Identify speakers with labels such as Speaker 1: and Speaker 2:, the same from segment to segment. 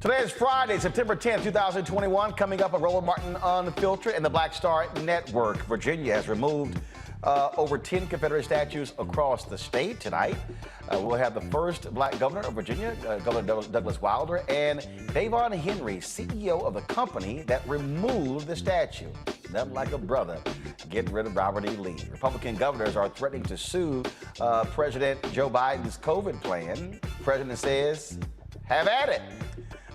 Speaker 1: Today is Friday, September 10th, 2021. Coming up on Roland Martin Unfiltered and the Black Star Network. Virginia has removed over 10 Confederate statues across the state tonight. We'll have the first black governor of Virginia, Governor Douglas Wilder, and Davon Henry, CEO of the company that removed the statue. Nothing like a brother getting rid of Robert E. Lee. Republican governors are threatening to sue President Joe Biden's COVID plan. The president says, have at it.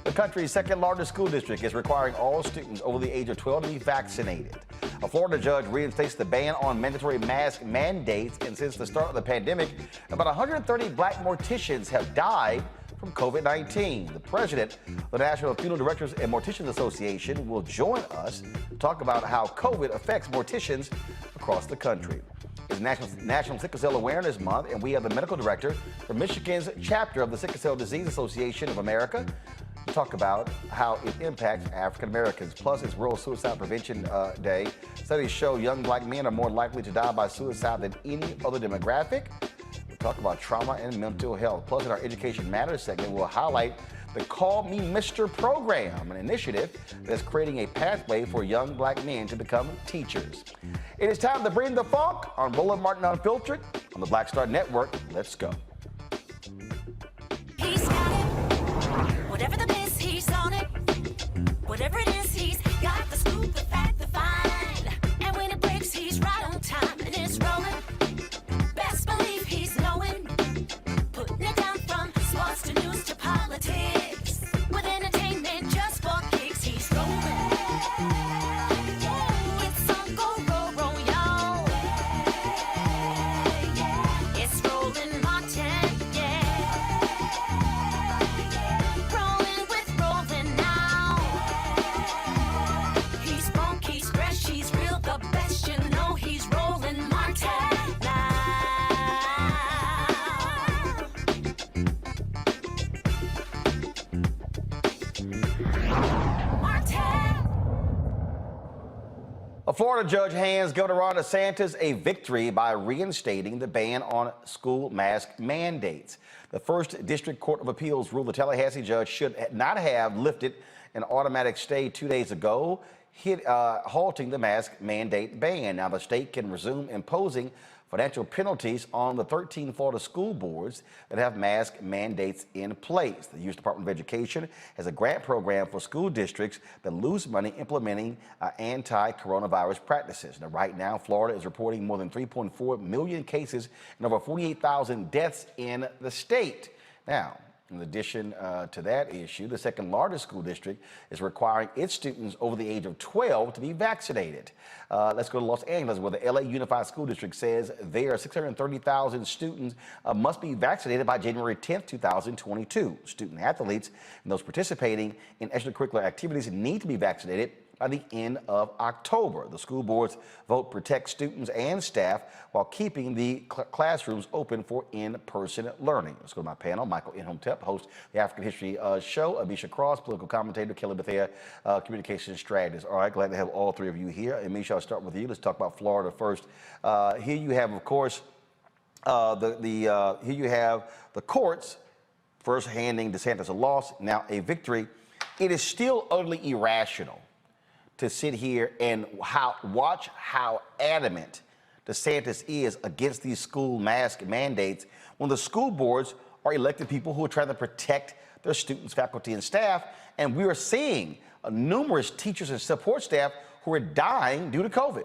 Speaker 1: The country's second largest school district is requiring all students over the age of 12 to be vaccinated. A Florida judge reinstates the ban on mandatory mask mandates, and since the start of the pandemic, about 130 black morticians have died from COVID-19. The president of the National Funeral Directors and Morticians Association will join us to talk about how COVID affects morticians across the country. It's National Sickle Cell Awareness Month, and we have the medical director for Michigan's chapter of the Sickle Cell Disease Association of America to talk about how it impacts African Americans. Plus, it's World Suicide Prevention Day. Studies show young black men are more likely to die by suicide than any other demographic. We'll talk about trauma and mental health. Plus, in our Education Matters segment, we'll highlight the Call Me Mr. program, an initiative that's creating a pathway for young black men to become teachers. It is time to bring the funk on Roland Martin Unfiltered on the Black Star Network. Let's go. A Florida judge hands Governor Ron DeSantis a victory by reinstating the ban on school mask mandates. The First District Court of Appeals ruled the Tallahassee judge should not have lifted an automatic stay 2 days ago, halting the mask mandate ban. Now the state can resume imposing financial penalties on the 13 Florida school boards that have mask mandates in place. The U.S. Department of Education has a grant program for school districts that lose money implementing anti-coronavirus practices. Now, right now, Florida is reporting more than 3.4 million cases and over 48,000 deaths in the state. Now, in addition to that issue, the second largest school district is requiring its students over the age of 12 to be vaccinated. Let's go to Los Angeles, where the LA Unified School District says their 630,000 students must be vaccinated by January 10th, 2022. Student athletes and those participating in extracurricular activities need to be vaccinated by the end of October. The school board's vote protects students and staff while keeping the classrooms open for in-person learning. Let's go to my panel. Michael Inhomtep, host of the African History Show. Abisha Cross, political commentator. Kelly Bethea, communications strategist. All right, glad to have all three of you here. And Misha, I'll start with you. Let's talk about Florida first. Here you have, of course, here you have the courts first handing DeSantis a loss, now a victory. It is still utterly irrational to sit here and watch how adamant DeSantis is against these school mask mandates when the school boards are elected people who are trying to protect their students, faculty, and staff. And we are seeing numerous teachers and support staff who are dying due to COVID.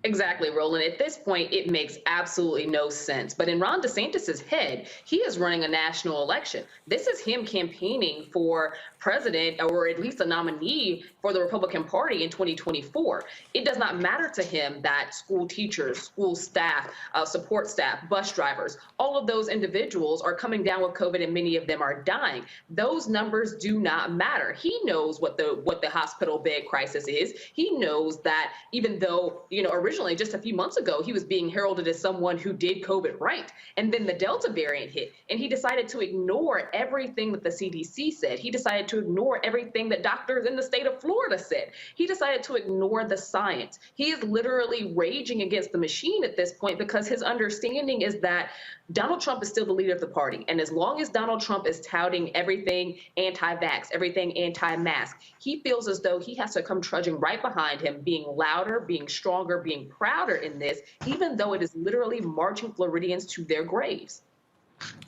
Speaker 2: Exactly, Roland. At this point, it makes absolutely no sense. But in Ron DeSantis's head, he is running a national election. This is him campaigning for president, or at least a nominee for the Republican Party in 2024. It does not matter to him that school teachers, school staff, support staff, bus drivers, all of those individuals are coming down with COVID and many of them are dying. Those numbers do not matter. He knows what the hospital bed crisis is. He knows that even though, originally just a few months ago, he was being heralded as someone who did COVID right. And then the Delta variant hit, and he decided to ignore everything that the CDC said. He decided to ignore everything that doctors in the state of Florida said. He decided to ignore the science. He is literally raging against the machine at this point because his understanding is that Donald Trump is still the leader of the party. And as long as Donald Trump is touting everything anti-vax, everything anti-mask, he feels as though he has to come trudging right behind him, being louder, being stronger, being prouder in this, even though it is literally marching Floridians to their graves.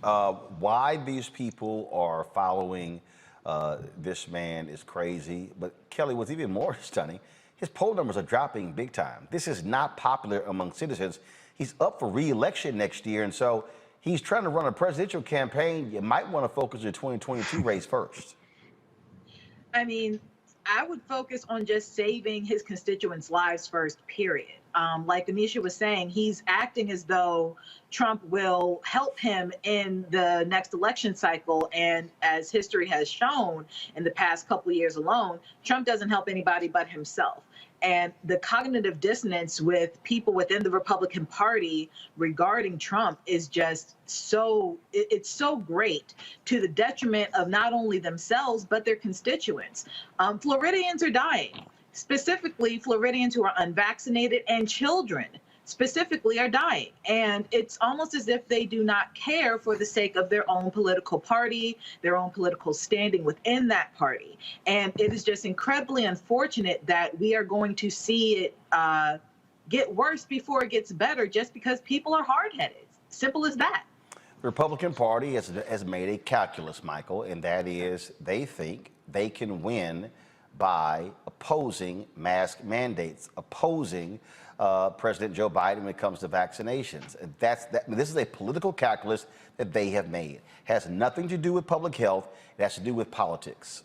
Speaker 1: Why these people are following this man is crazy. But Kelly, what's even more stunning, his poll numbers are dropping big time. This is not popular among citizens. He's up for re-election next year, and so he's trying to run a presidential campaign. You might want to focus on the 2022 race first.
Speaker 3: I mean, I would focus on just saving his constituents' lives first, period. Like Anisha was saying, he's acting as though Trump will help him in the next election cycle. And as history has shown in the past couple of years alone, Trump doesn't help anybody but himself. And the cognitive dissonance with people within the Republican Party regarding Trump is just it's so great, to the detriment of not only themselves, but their constituents. Floridians are dying. Specifically, Floridians who are unvaccinated and children specifically are dying. And it's almost as if they do not care for the sake of their own political party, their own political standing within that party. And it is just incredibly unfortunate that we are going to see it get worse before it gets better just because people are hard-headed. Simple as that.
Speaker 1: The Republican Party has made a calculus, Michael, and that is they think they can win by opposing mask mandates, opposing President Joe Biden when it comes to vaccinations. This is a political calculus that they have made. It has nothing to do with public health. It has to do with politics.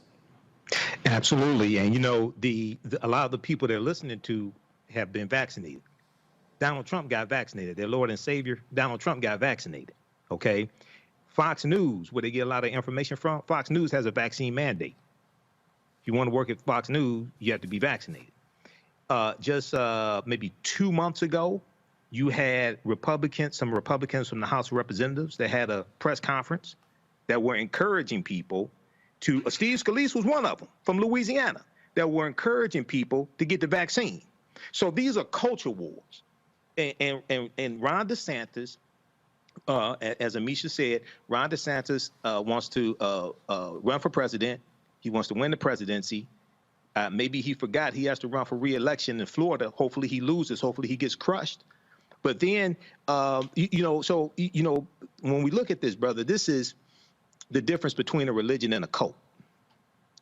Speaker 4: Absolutely. And, a lot of the people they're listening to have been vaccinated. Donald Trump got vaccinated. Their Lord and Savior, Donald Trump, got vaccinated. Okay. Fox News, where they get a lot of information from, Fox News has a vaccine mandate. If you want to work at Fox News, you have to be vaccinated. Just maybe 2 months ago, you had some Republicans from the House of Representatives that had a press conference that were encouraging people to, Steve Scalise was one of them from Louisiana, that were encouraging people to get the vaccine. So these are culture wars. And Ron DeSantis, as Amisha said, Ron DeSantis wants to run for president. He wants to win the presidency. Maybe he forgot he has to run for re-election in Florida. Hopefully he loses. Hopefully he gets crushed. But then, when we look at this, brother, this is the difference between a religion and a cult.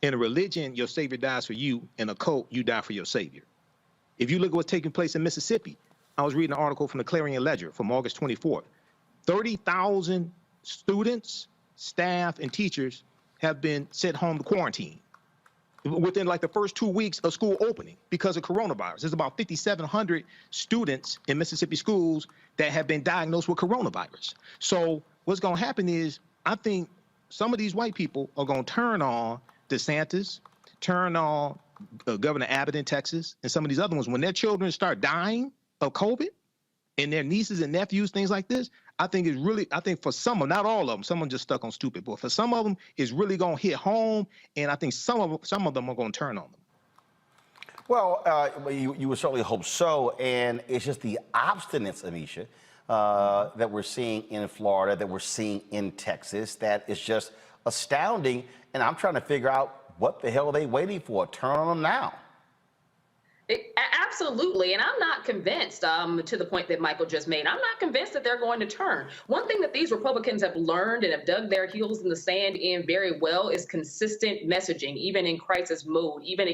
Speaker 4: In a religion, your savior dies for you. In a cult, you die for your savior. If you look at what's taking place in Mississippi, I was reading an article from the Clarion Ledger from August 24th. 30,000 students, staff, and teachers have been sent home to quarantine within like the first 2 weeks of school opening because of coronavirus. There's about 5,700 students in Mississippi schools that have been diagnosed with coronavirus. So what's going to happen is, I think some of these white people are going to turn on DeSantis, turn on Governor Abbott in Texas, and some of these other ones. When their children start dying of COVID and their nieces and nephews, things like this, I think for some of them, not all of them, some of them just stuck on stupid, but for some of them, it's really going to hit home, and I think some of them are going to turn on them.
Speaker 1: Well, you would certainly hope so, and it's just the obstinance, Amisha, that we're seeing in Florida, that we're seeing in Texas, that is just astounding, and I'm trying to figure out what the hell are they waiting for? Turn on them now.
Speaker 2: Absolutely. And I'm not convinced, to the point that Michael just made, I'm not convinced that they're going to turn. One thing that these Republicans have learned and have dug their heels in the sand in very well is consistent messaging, even in crisis mode, even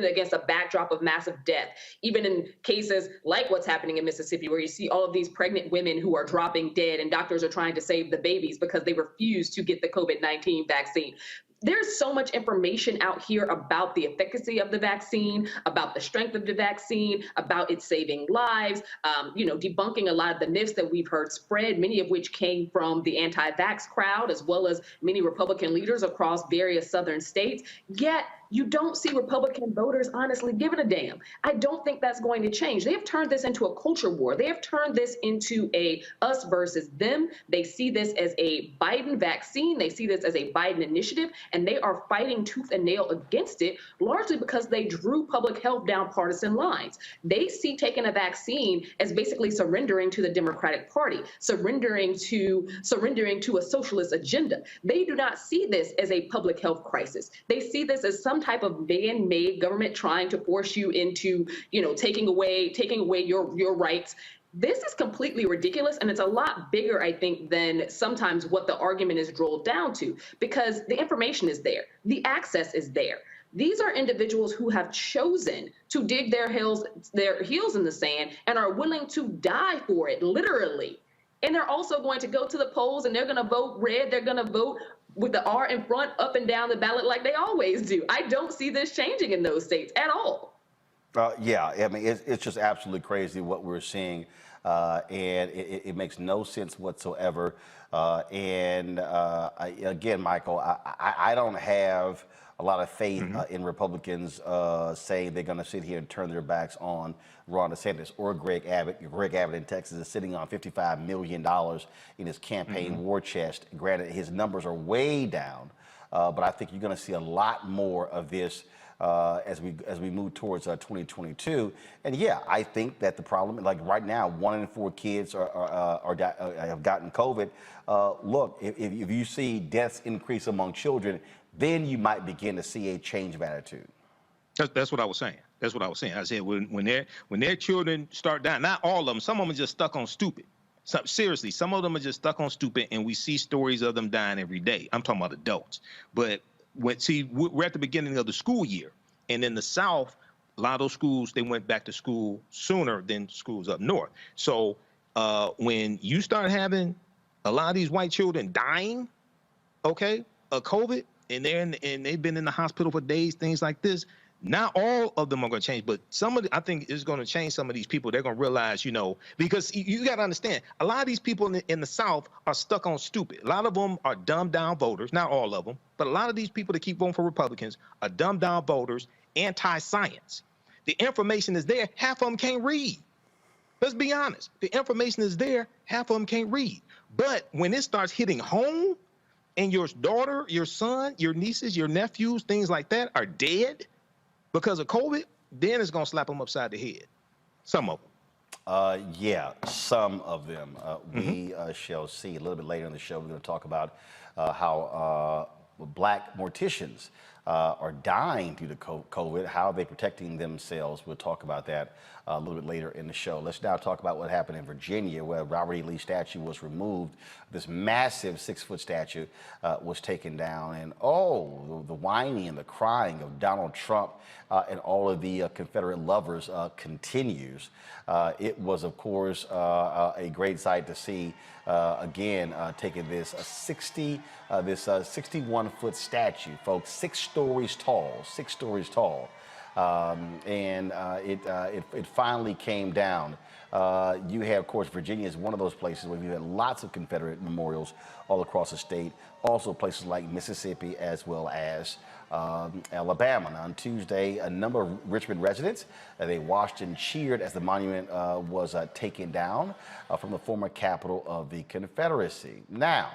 Speaker 2: against a backdrop of massive death, even in cases like what's happening in Mississippi, where you see all of these pregnant women who are dropping dead and doctors are trying to save the babies because they refuse to get the COVID-19 vaccine. There's so much information out here about the efficacy of the vaccine, about the strength of the vaccine, about it saving lives, debunking a lot of the myths that we've heard spread, many of which came from the anti-vax crowd, as well as many Republican leaders across various southern states. Yet you don't see Republican voters honestly giving a damn. I don't think that's going to change. They have turned this into a culture war. They have turned this into a us versus them. They see this as a Biden vaccine. They see this as a Biden initiative, and they are fighting tooth and nail against it, largely because they drew public health down partisan lines. They see taking a vaccine as basically surrendering to the Democratic Party, surrendering to a socialist agenda. They do not see this as a public health crisis. They see this as some type of man-made government trying to force you into, taking away your rights. This is completely ridiculous, and it's a lot bigger, I think, than sometimes what the argument is drilled down to, because the information is there, the access is there. These are individuals who have chosen to dig their heels in the sand and are willing to die for it, literally. And they're also going to go to the polls and they're going to vote red. They're going to vote with the R in front, up and down the ballot like they always do. I don't see this changing in those states at all.
Speaker 1: Yeah, I mean, it's just absolutely crazy what we're seeing, and it makes no sense whatsoever. Again, Michael, I don't have a lot of faith in Republicans saying they're going to sit here and turn their backs on Ron DeSantis or Greg Abbott. Greg Abbott in Texas is sitting on $55 million in his campaign war chest. Granted, his numbers are way down, but I think you're going to see a lot more of this as we move towards 2022. And yeah, I think that the problem, like right now, 1 in 4 kids have gotten COVID. Look, if you see deaths increase among children, then you might begin to see a change of attitude.
Speaker 4: That's what I was saying. That's what I was saying. I said when their children start dying, not all of them, some of them are just stuck on stupid. Seriously, some of them are just stuck on stupid, and we see stories of them dying every day. I'm talking about adults. But we're at the beginning of the school year, and in the South, a lot of those schools, they went back to school sooner than schools up north. So when you start having a lot of these white children dying, of COVID, and they've been in the hospital for days, things like this. Not all of them are going to change, but I think is going to change some of these people. They're going to realize, because you got to understand, a lot of these people in the South are stuck on stupid. A lot of them are dumbed down voters, not all of them, but a lot of these people that keep voting for Republicans are dumbed down voters, anti-science. The information is there. Half of them can't read. Let's be honest. The information is there. Half of them can't read. But when it starts hitting home, and your daughter, your son, your nieces, your nephews, things like that are dead because of COVID, then it's going to slap them upside the head. Some of them.
Speaker 1: Yeah, some of them. We shall see a little bit later in the show. We're going to talk about how black morticians are dying due to COVID, how they're protecting themselves. We'll talk about that a little bit later in the show. Let's now talk about what happened in Virginia, where Robert E. Lee statue was removed. This massive 6-foot statue was taken down. And the whining and the crying of Donald Trump and all of the Confederate lovers continues. It was, of course, a great sight to see, again, taking this 61-foot statue, folks, 6 stories tall, and it finally came down. You have, of course, Virginia is one of those places where you had lots of Confederate memorials all across the state, also places like Mississippi as well as Alabama. Now, on Tuesday, a number of Richmond residents, they watched and cheered as the monument was taken down from the former capital of the Confederacy. Now,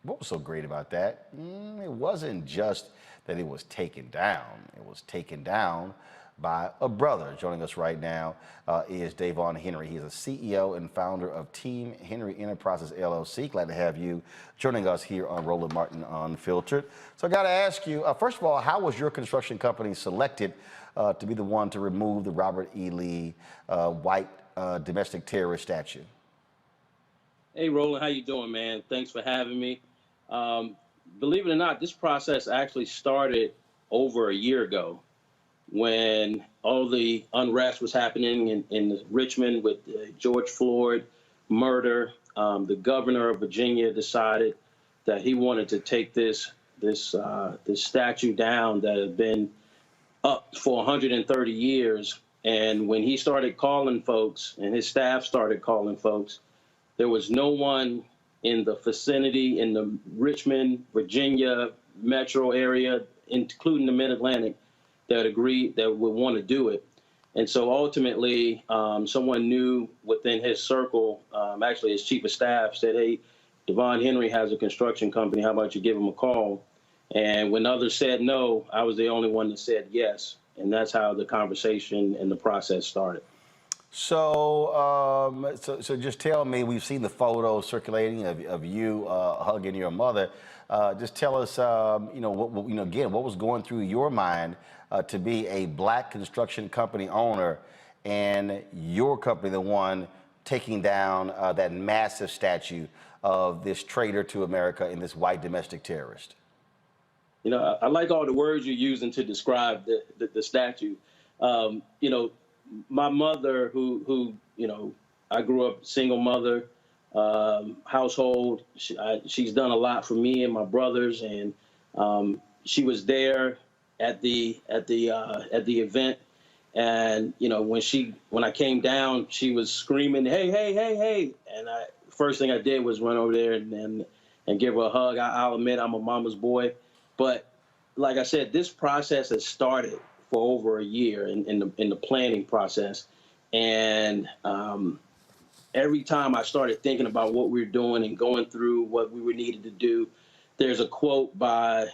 Speaker 1: what was so great about that? It wasn't just that it was taken down. It was taken down by a brother. Joining us right now is Davon Henry. He is a CEO and founder of Team Henry Enterprises, LLC. Glad to have you joining us here on Roland Martin Unfiltered. So I got to ask you, first of all, how was your construction company selected to be the one to remove the Robert E. Lee white domestic terrorist statue?
Speaker 5: Hey, Roland, how you doing, man? Thanks for having me. Believe it or not, this process actually started over a year ago when all the unrest was happening in Richmond with George Floyd murder. The governor of Virginia decided that he wanted to take this statue down that had been up for 130 years. And when he started calling folks and his staff started calling folks, there was no one in the vicinity, in the Richmond, Virginia metro area, including the Mid-Atlantic, that agreed that would want to do it. And so ultimately, someone new within his circle, actually his chief of staff, said, hey, Davon Henry has a construction company. How about you give him a call? And when others said no, I was the only one that said yes. And that's how the conversation and the process started.
Speaker 1: So, so just tell me, we've seen the photos circulating of you hugging your mother. Just tell us, again, what was going through your mind to be a black construction company owner and your company, the one taking down that massive statue of this traitor to America and this white domestic terrorist?
Speaker 5: You know, I like all the words you're using to describe the statue. My mother, who I grew up single mother, household. She's done a lot for me and my brothers, and she was there at the event. And when I came down, she was screaming, "Hey, hey, hey, hey!" And first thing I did was run over there and give her a hug. I'll admit I'm a mama's boy, but like I said, this process has started for over a year in the planning process, and every time I started thinking about what we were doing and going through what we were needed to do, there's a quote by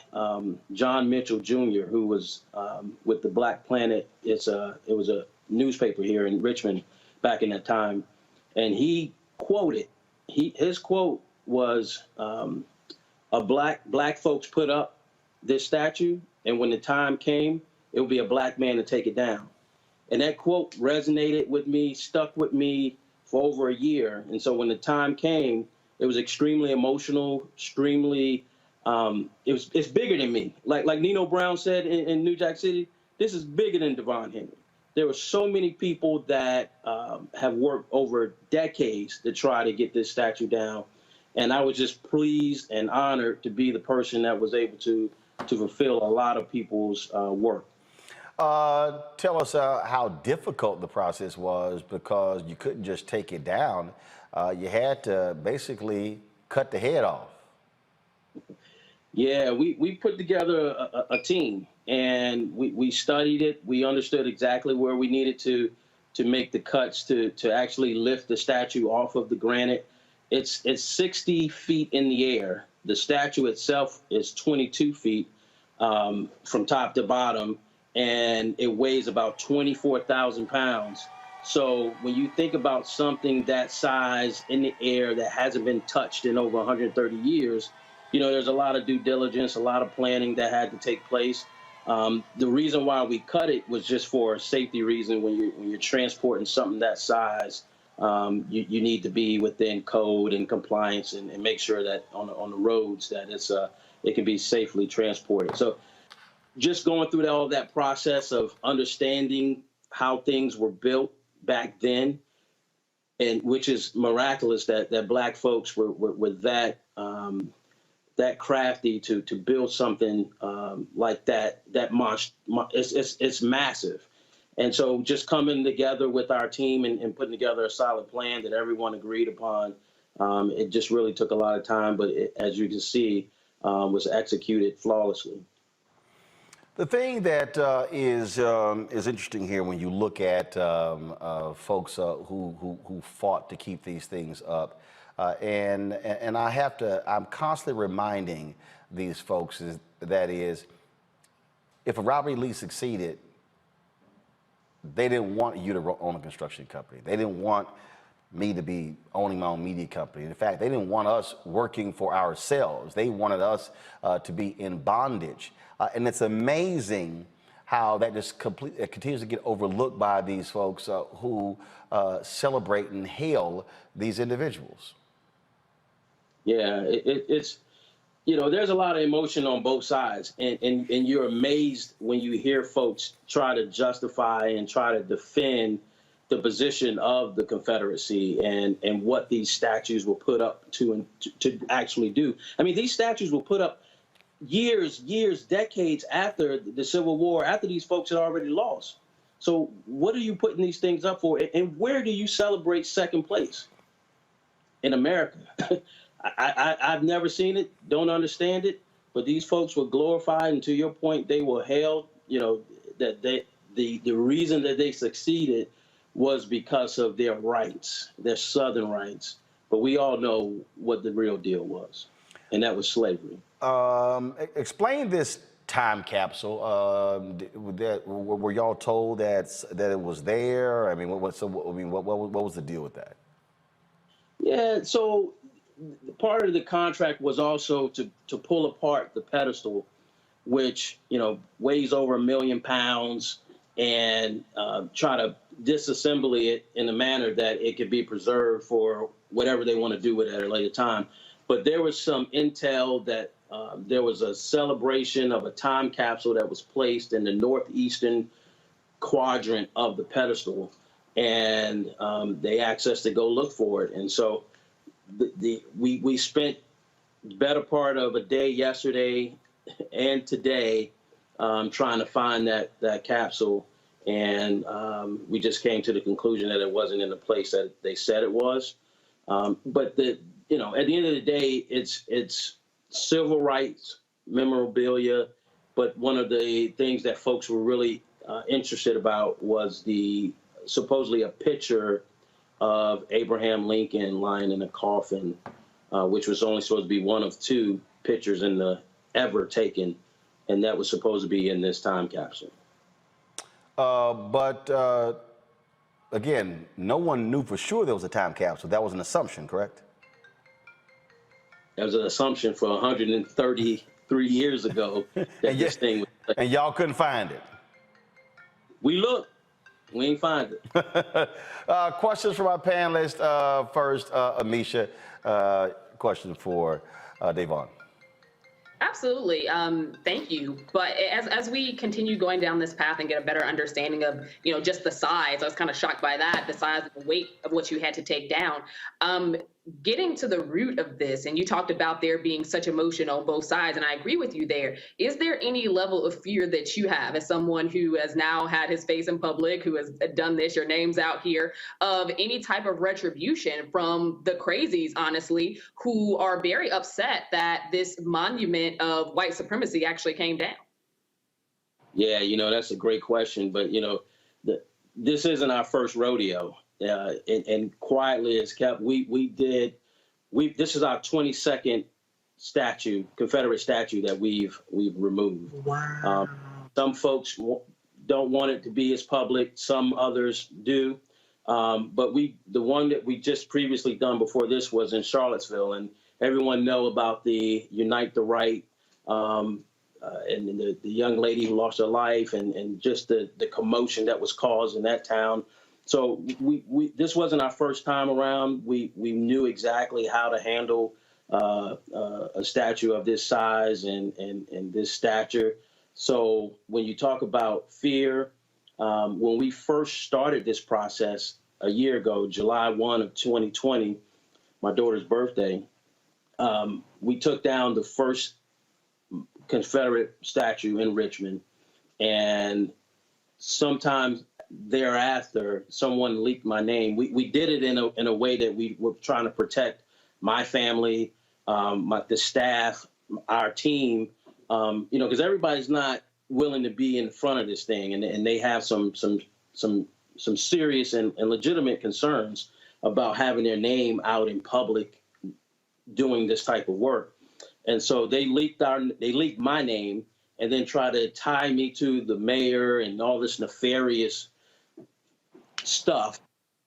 Speaker 5: John Mitchell Jr., who was with the Black Planet. It was a newspaper here in Richmond back in that time, and he quoted. His quote was, "Black folks put up this statue, and when the time came, it would be a black man to take it down." And that quote resonated with me, stuck with me for over a year. And so when the time came, it was extremely emotional, extremely, it's bigger than me. Like Nino Brown said in New Jack City, this is bigger than Davon Henry. There were so many people that have worked over decades to try to get this statue down. And I was just pleased and honored to be the person that was able to fulfill a lot of people's work.
Speaker 1: Tell us how difficult the process was, because you couldn't just take it down. You had to basically cut the head off.
Speaker 5: Yeah, we put together a team, and we studied it. We understood exactly where we needed to make the cuts to actually lift the statue off of the granite. It's 60 feet in the air. The statue itself is 22 feet from top to bottom, and it weighs about 24,000 pounds. So when you think about something that size in the air that hasn't been touched in over 130 years, there's a lot of due diligence, a lot of planning that had to take place. The reason why we cut it was just for a safety reason. When you're transporting something that size, you need to be within code and compliance and make sure that on the roads that it can be safely transported. So just going through all that process of understanding how things were built back then, and which is miraculous that Black folks were that crafty to build something like that. It's massive. And so just coming together with our team and putting together a solid plan that everyone agreed upon, it just really took a lot of time, but as you can see, was executed flawlessly.
Speaker 1: The thing that is interesting here when you look at folks who fought to keep these things up, and I'm constantly reminding these folks that if a Robert E. Lee succeeded, they didn't want you to own a construction company. They didn't want me to be owning my own media company. In fact, they didn't want us working for ourselves. They wanted us to be in bondage. And it's amazing how that just continues to get overlooked by these folks who celebrate and hail these individuals.
Speaker 5: Yeah, it's, there's a lot of emotion on both sides. And you're amazed when you hear folks try to justify and try to defend the position of the Confederacy and what these statues were put up to actually do. I mean, these statues were put up years, decades after the Civil War, after these folks had already lost. So what are you putting these things up for? And where do you celebrate second place? In America. I've never seen it, don't understand it, but these folks were glorified, and to your point, they were hailed, that the reason that they succeeded was because of their rights, their Southern rights. But we all know what the real deal was, and that was slavery.
Speaker 1: Explain this time capsule. Were y'all told that it was there? I mean, what was the deal with that?
Speaker 5: Yeah, so part of the contract was also to pull apart the pedestal, which weighs over 1 million pounds, and try to disassemble it in a manner that it could be preserved for whatever they want to do with it at a later time. But there was some intel that there was a celebration of a time capsule that was placed in the northeastern quadrant of the pedestal, and they asked us to go look for it. And so we spent the better part of a day yesterday and today trying to find that capsule, and we just came to the conclusion that it wasn't in the place that they said it was. But at the end of the day, it's civil rights memorabilia. But one of the things that folks were really interested about was supposedly a picture of Abraham Lincoln lying in a coffin, which was only supposed to be one of 2 pictures ever taken, and that was supposed to be in this time capsule.
Speaker 1: But again, no one knew for sure there was a time capsule. That was an assumption, correct?
Speaker 5: That was an assumption for 133 years ago that this thing was.
Speaker 1: And y'all couldn't find it.
Speaker 5: We looked. We ain't find it.
Speaker 1: Questions from our panelists. First, Amisha, question for Davon.
Speaker 2: Absolutely. Thank you. But as we continue going down this path and get a better understanding of, just the size, I was kind of shocked by that, the size and the weight of what you had to take down. Getting to the root of this, and you talked about there being such emotion on both sides, and I agree with you there. Is there any level of fear that you have as someone who has now had his face in public, who has done this, your name's out here, of any type of retribution from the crazies, honestly, who are very upset that this monument of white supremacy actually came down?
Speaker 5: Yeah, that's a great question, but this isn't our first rodeo. And quietly as kept, this is our 22nd Confederate statue that we've removed.
Speaker 3: Wow.
Speaker 5: Some folks don't want it to be as public, some others do. But the one that we just previously done before this was in Charlottesville, and everyone know about the Unite the Right, and the young lady who lost her life, and just the commotion that was caused in that town. So this wasn't our first time around. We knew exactly how to handle a statue of this size and this stature. So when you talk about fear, when we first started this process a year ago, July 1 of 2020, my daughter's birthday, we took down the first Confederate statue in Richmond, and sometimes thereafter, someone leaked my name. We did it in a way that we were trying to protect my family, the staff, our team, because everybody's not willing to be in front of this thing, and they have some serious and legitimate concerns about having their name out in public doing this type of work. And so they leaked my name and then try to tie me to the mayor and all this nefarious stuff.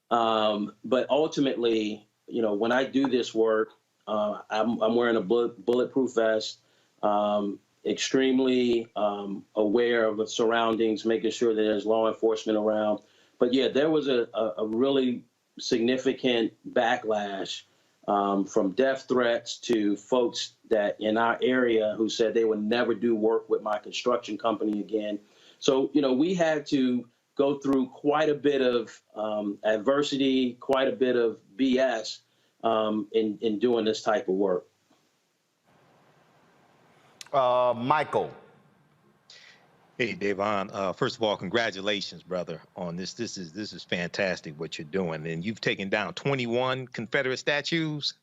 Speaker 5: But ultimately, when I do this work, I'm wearing a bulletproof vest, extremely aware of the surroundings, making sure that there's law enforcement around. But yeah, there was a really significant backlash from death threats to folks that in our area who said they would never do work with my construction company again. So, we had to go through quite a bit of adversity, quite a bit of BS in doing this type of work.
Speaker 1: Michael.
Speaker 4: Hey, Davon. First of all, congratulations, brother, on this. This is fantastic what you're doing, and you've taken down 21 Confederate statues.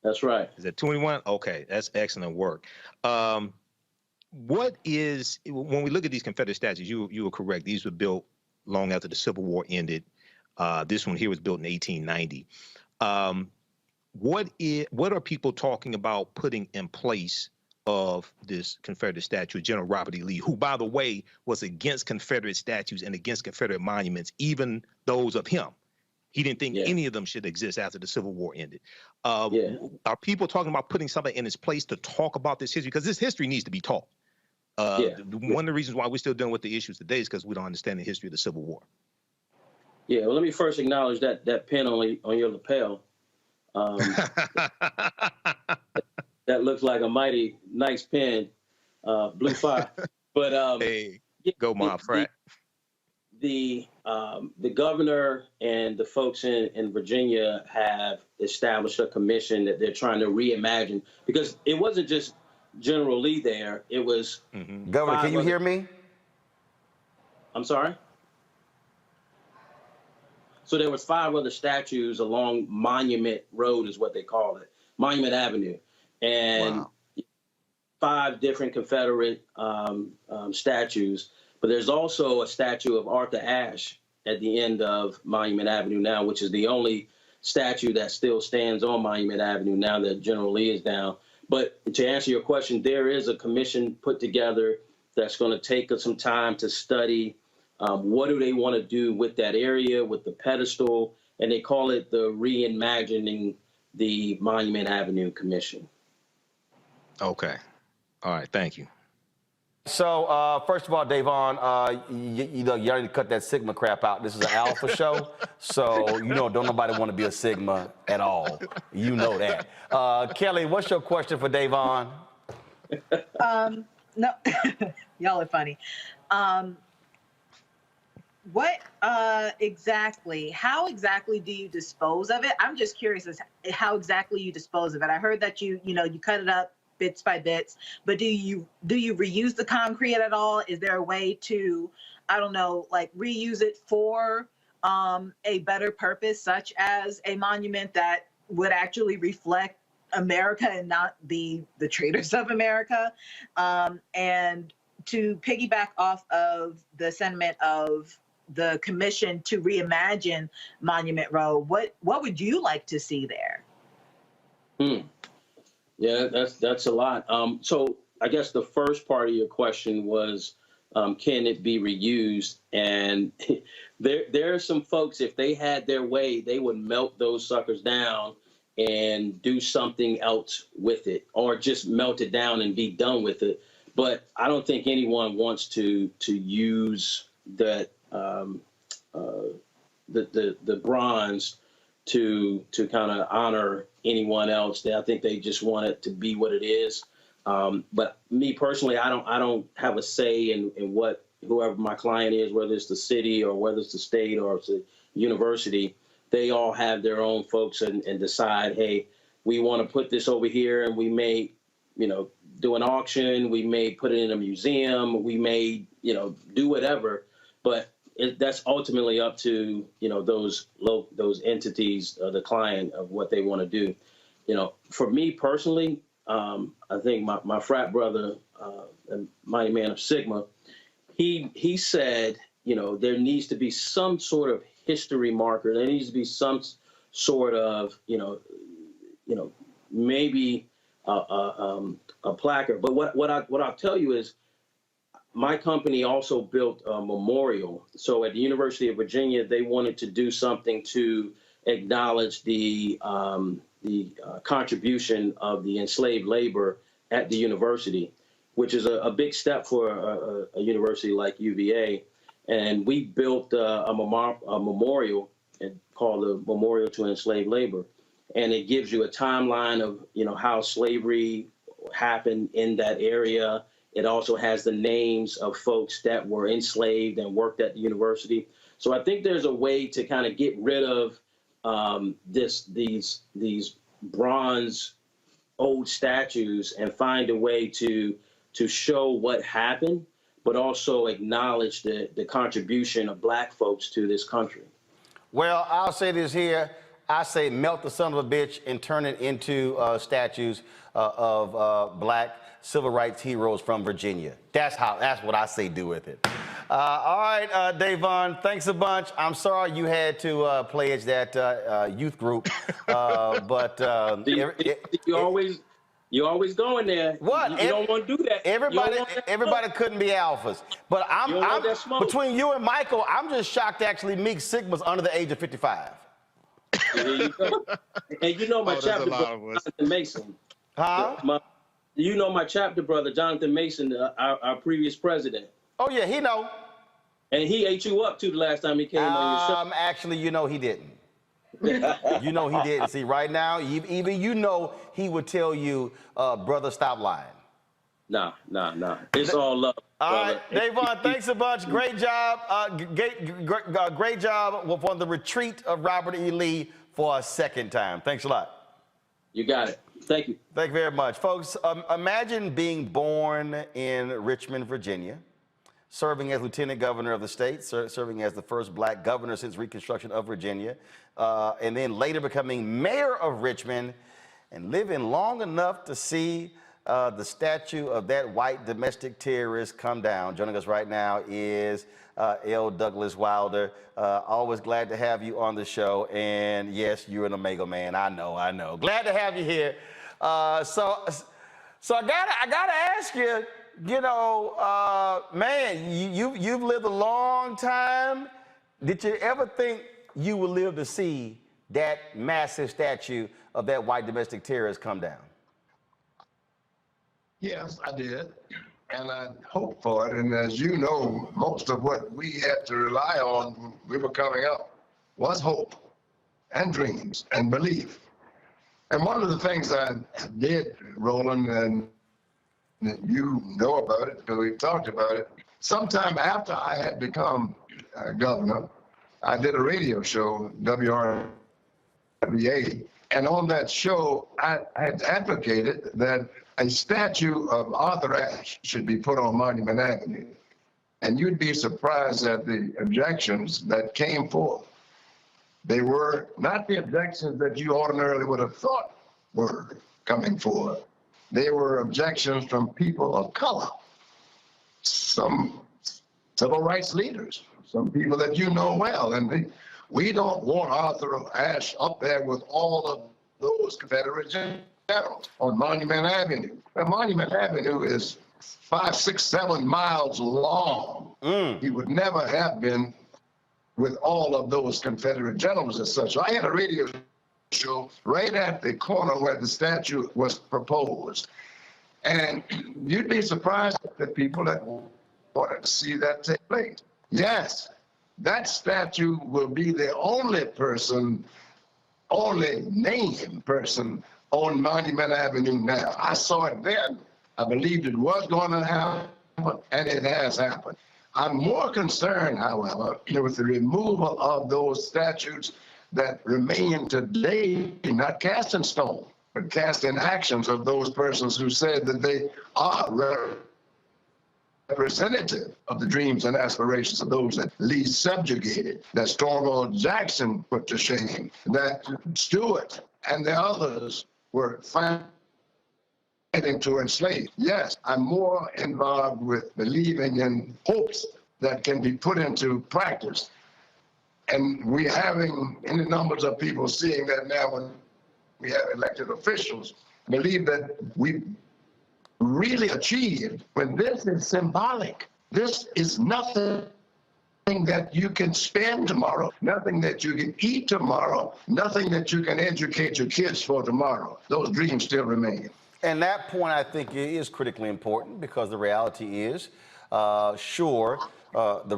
Speaker 5: That's right.
Speaker 4: Is that 21? Okay, that's excellent work. What is, when we look at these Confederate statues, you were correct. These were built long after the Civil War ended. This one here was built in 1890. What are people talking about putting in place of this Confederate statue, General Robert E. Lee, who, by the way, was against Confederate statues and against Confederate monuments, even those of him? He didn't think any of them should exist after the Civil War ended. Are people talking about putting something in its place to talk about this history? Because this history needs to be taught. One of the reasons why we're still dealing with the issues today is because we don't understand the history of the Civil War.
Speaker 5: Yeah, well, let me first acknowledge that pin on your lapel. That looks like a mighty nice pin, blue fire. But
Speaker 4: hey, go Mob Frat.
Speaker 5: The governor and the folks in Virginia have established a commission that they're trying to reimagine, because it wasn't just General Lee there. It was
Speaker 1: Governor, can you hear me?
Speaker 5: I'm sorry? So there was 5 other statues along Monument Road is what they call it, Monument Avenue. And 5 different Confederate statues. But there's also a statue of Arthur Ashe at the end of Monument Avenue now, which is the only statue that still stands on Monument Avenue now that General Lee is down. But to answer your question, there is a commission put together that's going to take us some time to study what do they want to do with that area, with the pedestal, and they call it the Reimagining the Monument Avenue Commission.
Speaker 4: Okay. All right. Thank you.
Speaker 1: So, first of all, Davon, you already cut that Sigma crap out. This is an alpha show, so don't nobody want to be a Sigma at all. You know that. Kelly, what's your question for Davon?
Speaker 3: No, y'all are funny. What exactly, how exactly do you dispose of it? I'm just curious as how exactly you dispose of it. I heard that you cut it up bits by bits, but do you reuse the concrete at all? Is there a way to, I don't know, like reuse it for a better purpose, such as a monument that would actually reflect America and not be the traitors of America? And to piggyback off of the sentiment of the commission to reimagine Monument Row, what would you like to see there?
Speaker 5: Yeah, that's a lot. So I guess the first part of your question was can it be reused? And there are some folks, if they had their way, they would melt those suckers down and do something else with it, or just melt it down and be done with it. But I don't think anyone wants to use that the bronze to kind of honor anyone else. I think they just want it to be what it is. But me personally, I don't have a say in what whoever my client is, whether it's the city or whether it's the state or it's the university. They all have their own folks and decide, hey, we want to put this over here, and we may, do an auction. We may put it in a museum. We may, do whatever. But that's ultimately up to those entities, the client, of what they want to do. For me personally, I think my frat brother, and mighty man of Sigma, he said, there needs to be some sort of history marker. There needs to be some sort of, maybe a placard. But what I'll tell you is, my company also built a memorial. So at the University of Virginia, they wanted to do something to acknowledge the contribution of the enslaved labor at the university, which is a big step for a university like UVA. And we built a memorial called the Memorial to Enslaved Labor. And it gives you a timeline of, how slavery happened in that area. It also has the names of folks that were enslaved and worked at the university. So I think there's a way to kind of get rid of these bronze old statues and find a way to show what happened, but also acknowledge the contribution of Black folks to this country.
Speaker 1: Well, I'll say this here. I say melt the son of a bitch and turn it into statues of Black civil rights heroes from Virginia. That's what I say do with it. All right, Davon, thanks a bunch. I'm sorry you had to pledge that youth group, but
Speaker 5: you always going there.
Speaker 1: What?
Speaker 5: You don't want to do that.
Speaker 1: Everybody couldn't be alphas. But I'm between you and Michael, I'm just shocked actually Meek Sigma's under the age of 55.
Speaker 5: There you go. And my chapter brother, Jonathan Mason.
Speaker 1: Huh?
Speaker 5: My chapter brother, Jonathan Mason, our previous president.
Speaker 1: Oh, yeah, he know.
Speaker 5: And he ate you up, too, the last time he came on your show.
Speaker 1: Actually, he didn't. He didn't. See, right now, even he would tell you, brother, stop lying.
Speaker 5: Nah. It's all love.
Speaker 1: All right, Davon, thanks a bunch. Great job. Great job on the retreat of Robert E. Lee for a second time. Thanks a lot.
Speaker 5: You got it. Thank you.
Speaker 1: Thank you very much. Folks, imagine being born in Richmond, Virginia, serving as lieutenant governor of the state, serving as the first Black governor since Reconstruction of Virginia, and then later becoming mayor of Richmond and living long enough to see the statue of that white domestic terrorist come down. Joining us right now is L. Douglas Wilder. Always glad to have you on the show. And yes, you're an Omega man. I know. Glad to have you here. So I gotta ask you, man, you've lived a long time. Did you ever think you would live to see that massive statue of that white domestic terrorist come down?
Speaker 6: Yes, I did, and I hoped for it. And as you know, most of what we had to rely on when we were coming up was hope and dreams and belief. And one of the things I did, Roland, and you know about it because we've talked about it, sometime after I had become governor, I did a radio show, WRVA, and on that show, I had advocated that a statue of Arthur Ashe should be put on Monument Avenue. And you'd be surprised at the objections that came forth. They were not the objections that you ordinarily would have thought were coming forth. They were objections from people of color, some civil rights leaders, some people that you know well. And we don't want Arthur Ashe up there with all of those Confederate generals on Monument Avenue. Now, Monument Avenue is 5, 6, 7 miles long. He would never have been with all of those Confederate generals as such. I had a radio show right at the corner where the statue was proposed. And you'd be surprised at the people that wanted to see that take place. Yes, that statue will be the only person, only named person on Monument Avenue now. I saw it then. I believed it was going to happen, and it has happened. I'm more concerned, however, with the removal of those statues that remain today, not cast in stone, but cast in actions of those persons who said that they are representative of the dreams and aspirations of those that Lee subjugated, that Stonewall Jackson put to shame, that Stewart and the others were fighting to enslave. Yes, I'm more involved with believing in hopes that can be put into practice. And we're having any numbers of people seeing that now when we have elected officials, believe that we really achieved when this is symbolic. This is nothing that you can spend tomorrow, nothing that you can eat tomorrow, nothing that you can educate your kids for tomorrow. Those dreams still remain.
Speaker 1: And that point, I think, is critically important because the reality is,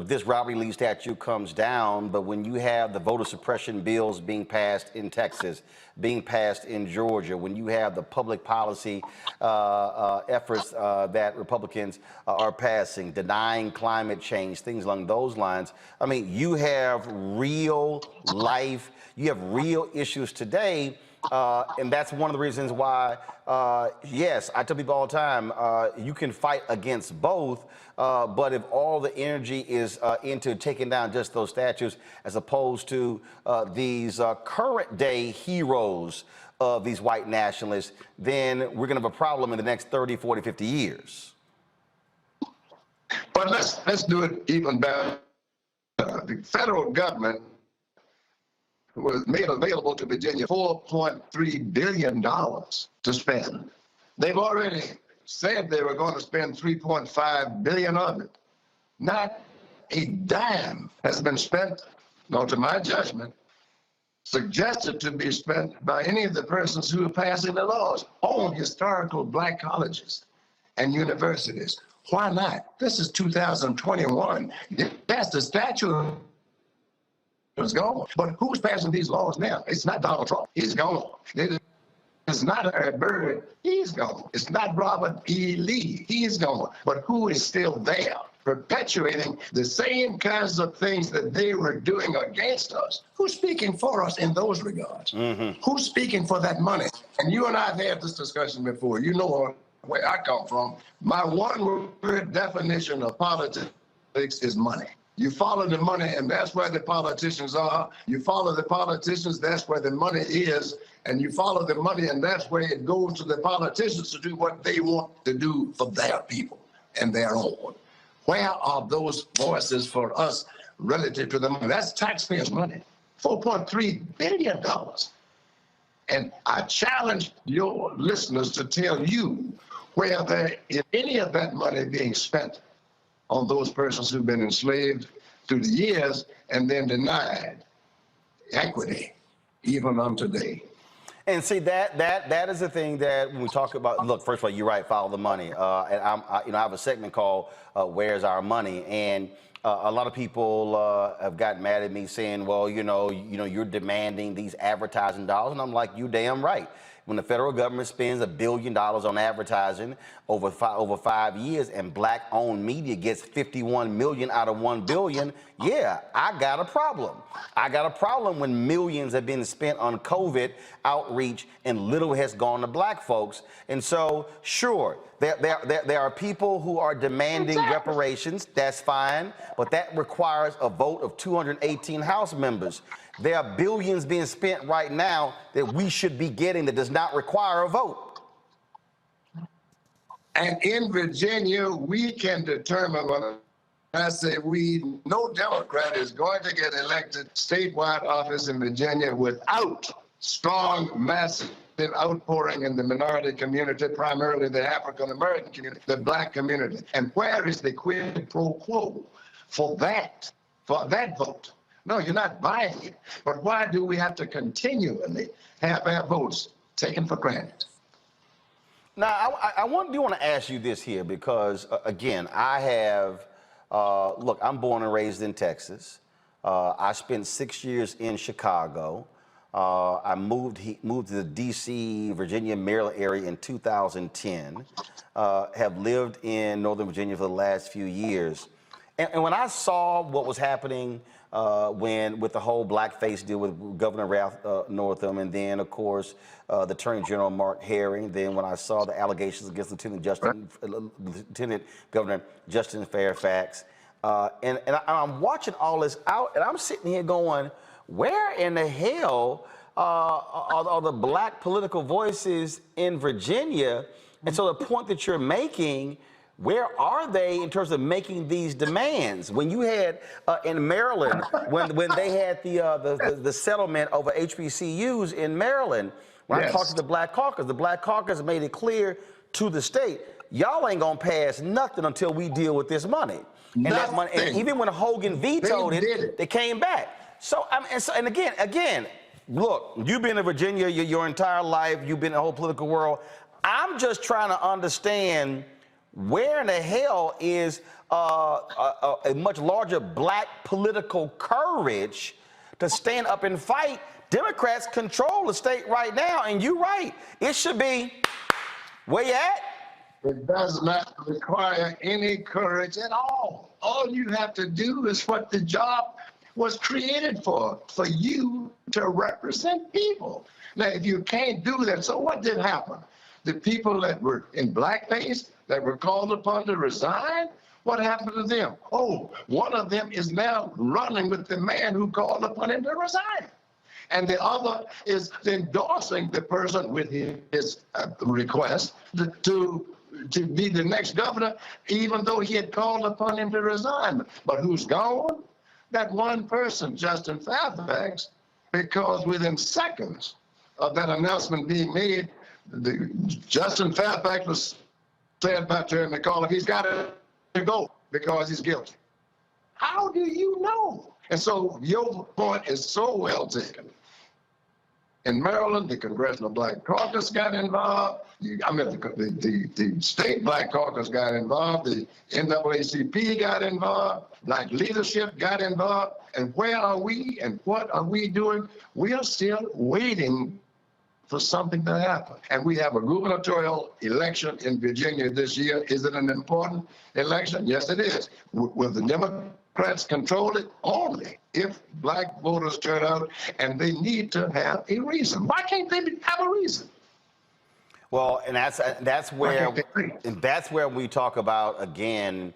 Speaker 1: this Robert E. Lee statue comes down, but when you have the voter suppression bills being passed in Texas, being passed in Georgia, when you have the public policy efforts that Republicans are passing, denying climate change, things along those lines, I mean, you have real life, you have real issues today. And that's one of the reasons why, yes, I tell people all the time, you can fight against both, but if all the energy is into taking down just those statues as opposed to these current day heroes of these white nationalists, then we're going to have a problem in the next 30, 40, 50 years.
Speaker 6: But let's do it even better. The federal government was made available to Virginia $4.3 billion to spend. They've already said they were going to spend $3.5 billion of it. Not a dime has been spent, no, to my judgment, suggested to be spent by any of the persons who are passing the laws on historical black colleges and universities. Why not? This is 2021. That's the statute is gone. But who's passing these laws now? It's not Donald Trump. He's gone. It's not Harry Byrd. He's gone. It's not Robert E. Lee. He's gone. But who is still there, perpetuating the same kinds of things that they were doing against us? Who's speaking for us in those regards? Who's speaking for that money? And you and I have had this discussion before. You know where I come from. My one-word definition of politics is money. You follow the money, and that's where the politicians are. You follow the politicians, that's where the money is. And you follow the money, and that's where it goes to the politicians to do what they want to do for their people and their own. Where are those voices for us relative to the money? That's taxpayers' money, $4.3 billion. And I challenge your listeners to tell you where there is any of that money being spent on those persons who've been enslaved through the years and then denied equity, even unto today.
Speaker 1: And see, that is the thing that when we talk about, look, first of all, you're right, follow the money. And I have a segment called Where's Our Money? And a lot of people have gotten mad at me saying, well, you're demanding these advertising dollars. And I'm like, you damn right. When the federal government spends $1 billion on advertising over 5 years and black-owned media gets 51 million out of 1 billion, yeah, I got a problem. I got a problem when millions have been spent on COVID outreach and little has gone to black folks. And so, sure, there are people who are demanding reparations. That's fine, but that requires a vote of 218 House members. There are billions being spent right now that we should be getting that does not require a vote.
Speaker 6: And in Virginia, we can determine whether, I say no Democrat is going to get elected statewide office in Virginia without strong, massive outpouring in the minority community, primarily the African American community, the black community. And where is the quid pro quo for that vote? No, you're not buying it. But why do we have to continually have our votes taken for granted?
Speaker 1: Now, I do want to ask you this here because, again, I have, look, I'm born and raised in Texas. I spent 6 years in Chicago. I moved to the D.C., Virginia, Maryland area in 2010. Have lived in Northern Virginia for the last few years. And when I saw what was happening with the whole blackface deal with Governor Ralph Northam, and then, of course, the Attorney General Mark Herring, then when I saw the allegations against Lieutenant Governor Justin Fairfax, and I'm watching all this out, and I'm sitting here going, where in the hell are the black political voices in Virginia? And so the point that you're making, where are they in terms of making these demands? When you had in Maryland, when they had the settlement over HBCUs in Maryland, when I talked to the Black Caucus made it clear to the state, y'all ain't gonna pass nothing until we deal with this money. And that money, and even when Hogan vetoed it, they came back. So and again, look, you've been in Virginia your entire life. You've been in the whole political world. I'm just trying to understand where in the hell is a much larger black political courage to stand up and fight. Democrats control the state right now, and you're right. It should be where you at.
Speaker 6: It does not require any courage at all. All you have to do is what the job was created for you to represent people. Now, if you can't do that, so what did happen? The people that were in blackface, that were called upon to resign, what happened to them? Oh, one of them is now running with the man who called upon him to resign. And the other is endorsing the person with his request to be the next governor, even though he had called upon him to resign. But who's gone? That one person, Justin Fairfax, because within seconds of that announcement being made, Justin Fairfax was said by Terry McAuliffe, he's got to go because he's guilty. How do you know? And so your point is so well taken. In Maryland, the Congressional Black Caucus got involved. The state Black Caucus got involved. The NAACP got involved. Black leadership got involved. And where are we and what are we doing? We are still waiting for something to happen. And we have a gubernatorial election in Virginia this year. Is it an important election? Yes, it is. Will the Democrats control it? Only if black voters turn out, and they need to have a reason. Why can't they have a reason?
Speaker 1: Well, and that's where we talk about, again,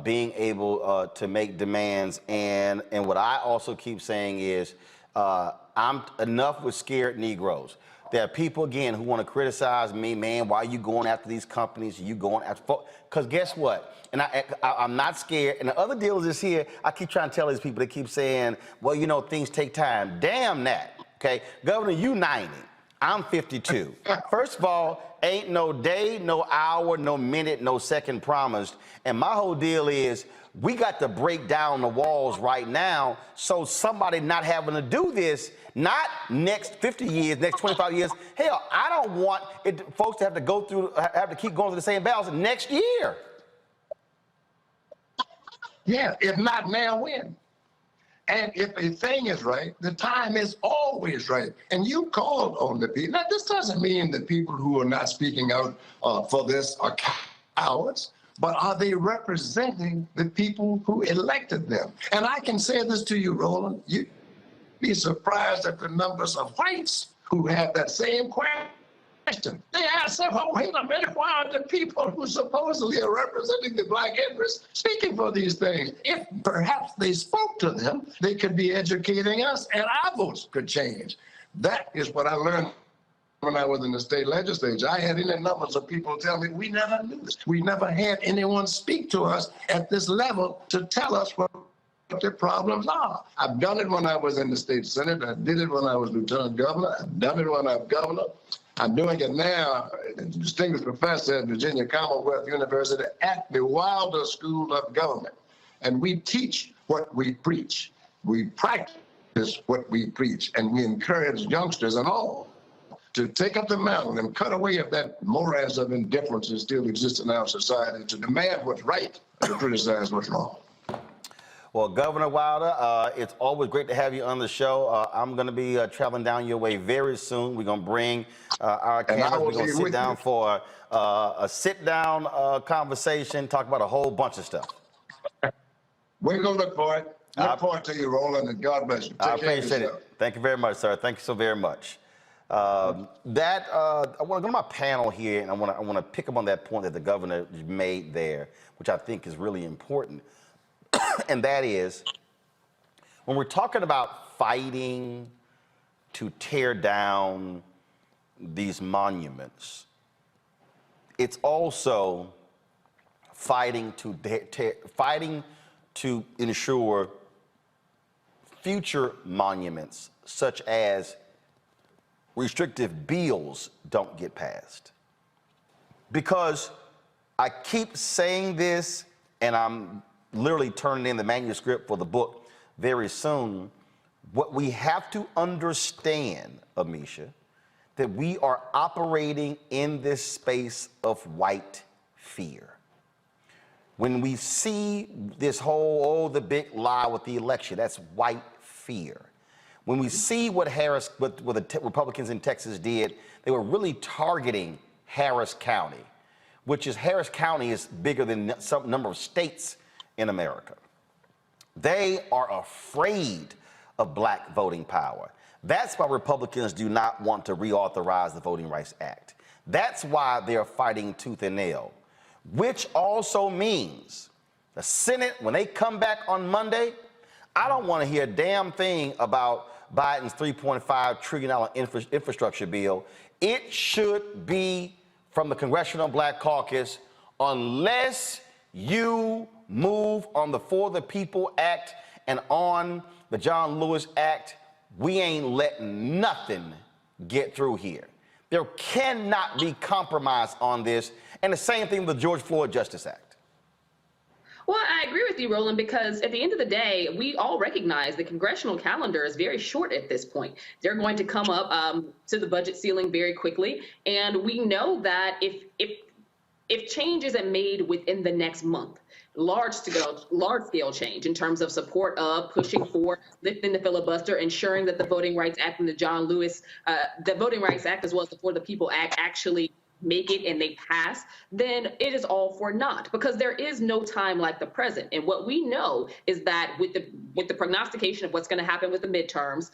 Speaker 1: being able to make demands. And what I also keep saying is, I'm enough with scared Negroes. There are people, again, who want to criticize me, man, why are you going after these companies? You going after, because guess what? And I'm not scared. And the other deal is this here, I keep trying to tell these people, they keep saying, well, you know, things take time. Damn that, okay? Governor, you 90, I'm 52. First of all, ain't no day, no hour, no minute, no second promised. And my whole deal is, we got to break down the walls right now so somebody not having to do this, not next 50 years, next 25 years. Hell, I don't want folks to have to keep going through the same battles next year.
Speaker 6: Yeah, if not now, when? And if a thing is right, the time is always right. And you called on the people. Now, this doesn't mean that people who are not speaking out for this are cowards. But are they representing the people who elected them? And I can say this to you, Roland, you'd be surprised at the numbers of whites who have that same question. They ask them, oh, wait a minute, why are the people who supposedly are representing the black interests speaking for these things? If perhaps they spoke to them, they could be educating us and our votes could change. That is what I learned when I was in the state legislature. I had any numbers of people tell me, we never knew this. We never had anyone speak to us at this level to tell us what the problems are. I've done it when I was in the state senate. I did it when I was lieutenant governor. I've done it when I'm governor. I'm doing it now, distinguished professor at Virginia Commonwealth University at the Wilder School of Government. And we teach what we preach. We practice what we preach, and we encourage youngsters and all to take up the mantle and cut away of that morass of indifference that still exists in our society, to demand what's right and to criticize what's wrong.
Speaker 1: Well, Governor Wilder, it's always great to have you on the show. I'm going to be traveling down your way very soon. We're going to bring our cameras. We're going to sit down for a sit-down conversation, talk about a whole bunch of stuff.
Speaker 6: We're going to look for it. Look forward to you, Roland, and God bless you. Take
Speaker 1: I appreciate it. Thank you very much, sir. Thank you so very much. I want to go to my panel here, and I want to pick up on that point that the governor made there, which I think is really important. And that is, when we're talking about fighting to tear down these monuments, it's also fighting to ensure future monuments, such as restrictive bills, don't get passed. Because I keep saying this, and I'm literally turning in the manuscript for the book very soon. What we have to understand, Amisha, that we are operating in this space of white fear. When we see this whole, the big lie with the election, that's white fear. When we see what the Republicans in Texas did, they were really targeting Harris County, Harris County is bigger than some number of states in America. They are afraid of black voting power. That's why Republicans do not want to reauthorize the Voting Rights Act. That's why they're fighting tooth and nail, which also means the Senate, when they come back on Monday, I don't want to hear a damn thing about Biden's $3.5 trillion infrastructure bill. It should be from the Congressional Black Caucus, unless you move on the For the People Act and on the John Lewis Act. We ain't letting nothing get through here. There cannot be compromise on this. And the same thing with the George Floyd Justice Act.
Speaker 2: Well, I agree with you, Roland, because at the end of the day, we all recognize the congressional calendar is very short at this point. They're going to come up to the budget ceiling very quickly. And we know that if change isn't made within the next month, large scale change in terms of support of pushing for lifting the filibuster, ensuring that the Voting Rights Act and the John Lewis, the Voting Rights Act as well as the For the People Act actually make it and they pass, then it is all for naught, because there is no time like the present. And what we know is that with the prognostication of what's going to happen with the midterms,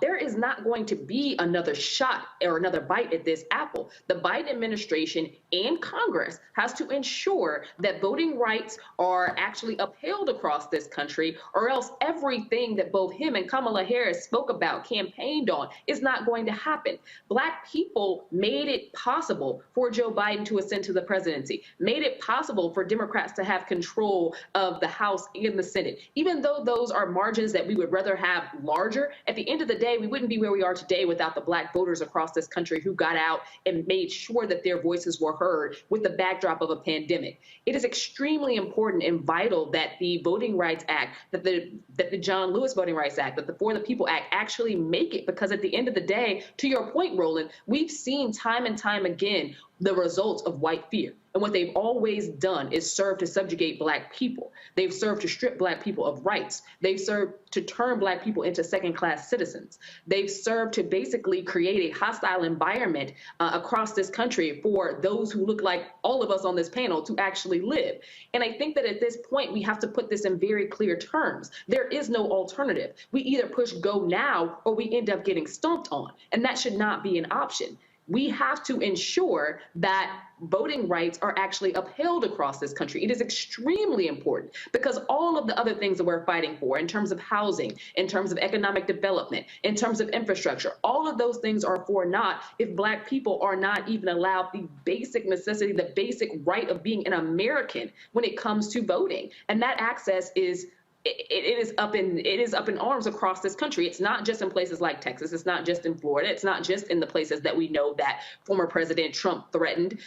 Speaker 2: there is not going to be another shot or another bite at this apple. The Biden administration and Congress has to ensure that voting rights are actually upheld across this country, or else everything that both him and Kamala Harris spoke about, campaigned on, is not going to happen. Black people made it possible for Joe Biden to ascend to the presidency, made it possible for Democrats to have control of the House and the Senate. Even though those are margins that we would rather have larger, at the end of the day, we wouldn't be where we are today without the black voters across this country who got out and made sure that their voices were heard with the backdrop of a pandemic. It is extremely important and vital that the Voting Rights Act, that the John Lewis Voting Rights Act, that the For the People Act actually make it, because at the end of the day, to your point, Roland, we've seen time and time again the results of white fear. And what they've always done is serve to subjugate black people. They've served to strip black people of rights. They've served to turn black people into second-class citizens. They've served to basically create a hostile environment across this country for those who look like all of us on this panel to actually live. And I think that at this point, we have to put this in very clear terms. There is no alternative. We either push go now or we end up getting stomped on. And that should not be an option. We have to ensure that voting rights are actually upheld across this country. It is extremely important, because all of the other things that we're fighting for in terms of housing, in terms of economic development, in terms of infrastructure, all of those things are for naught if black people are not even allowed the basic necessity, the basic right of being an American when it comes to voting. And that access is it is up in arms across this country. It's not just in places like Texas. It's not just in Florida. It's not just in the places that we know that former President Trump threatened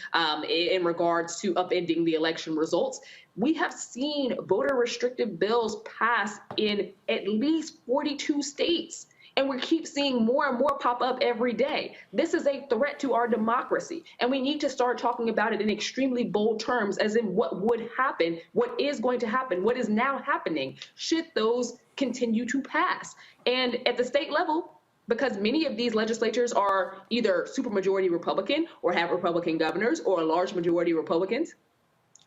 Speaker 2: in regards to upending the election results. We have seen voter restrictive bills pass in at least 42 states. And we keep seeing more and more pop up every day. This is a threat to our democracy. And we need to start talking about it in extremely bold terms, as in what would happen, what is going to happen, what is now happening, should those continue to pass. And at the state level, because many of these legislatures are either supermajority Republican or have Republican governors or a large majority Republicans,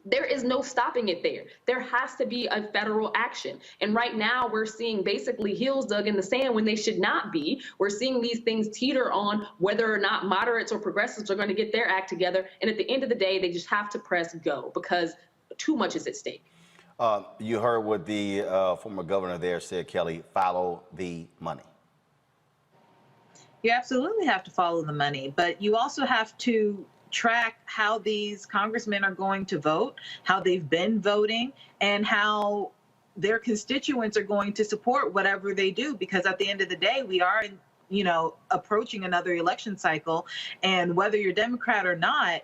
Speaker 2: there is no stopping it there. There has to be a federal action. And right now we're seeing basically heels dug in the sand when they should not be. We're seeing these things teeter on whether or not moderates or progressives are going to get their act together. And at the end of the day, they just have to press go because too much is at stake.
Speaker 1: You heard what the former governor there said, Kelly, follow the money.
Speaker 3: You absolutely have to follow the money, but you also have to track how these congressmen are going to vote, how they've been voting, and how their constituents are going to support whatever they do. Because at the end of the day, we are, approaching another election cycle. And whether you're Democrat or not,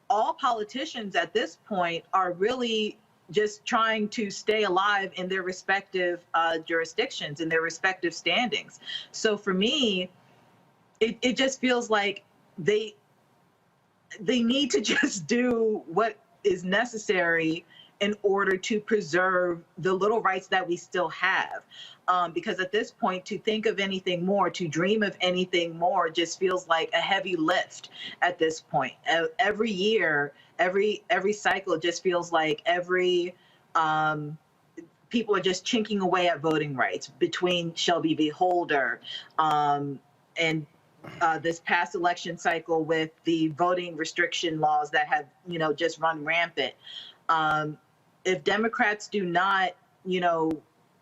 Speaker 3: all politicians at this point are really just trying to stay alive in their respective jurisdictions, in their respective standings. So for me, it just feels like they need to just do what is necessary in order to preserve the little rights that we still have. Because at this point, to think of anything more, to dream of anything more, just feels like a heavy lift at this point. Every year, every cycle, just feels like people are just chinking away at voting rights between Shelby v. Holder and this past election cycle with the voting restriction laws that have, just run rampant. If Democrats do not,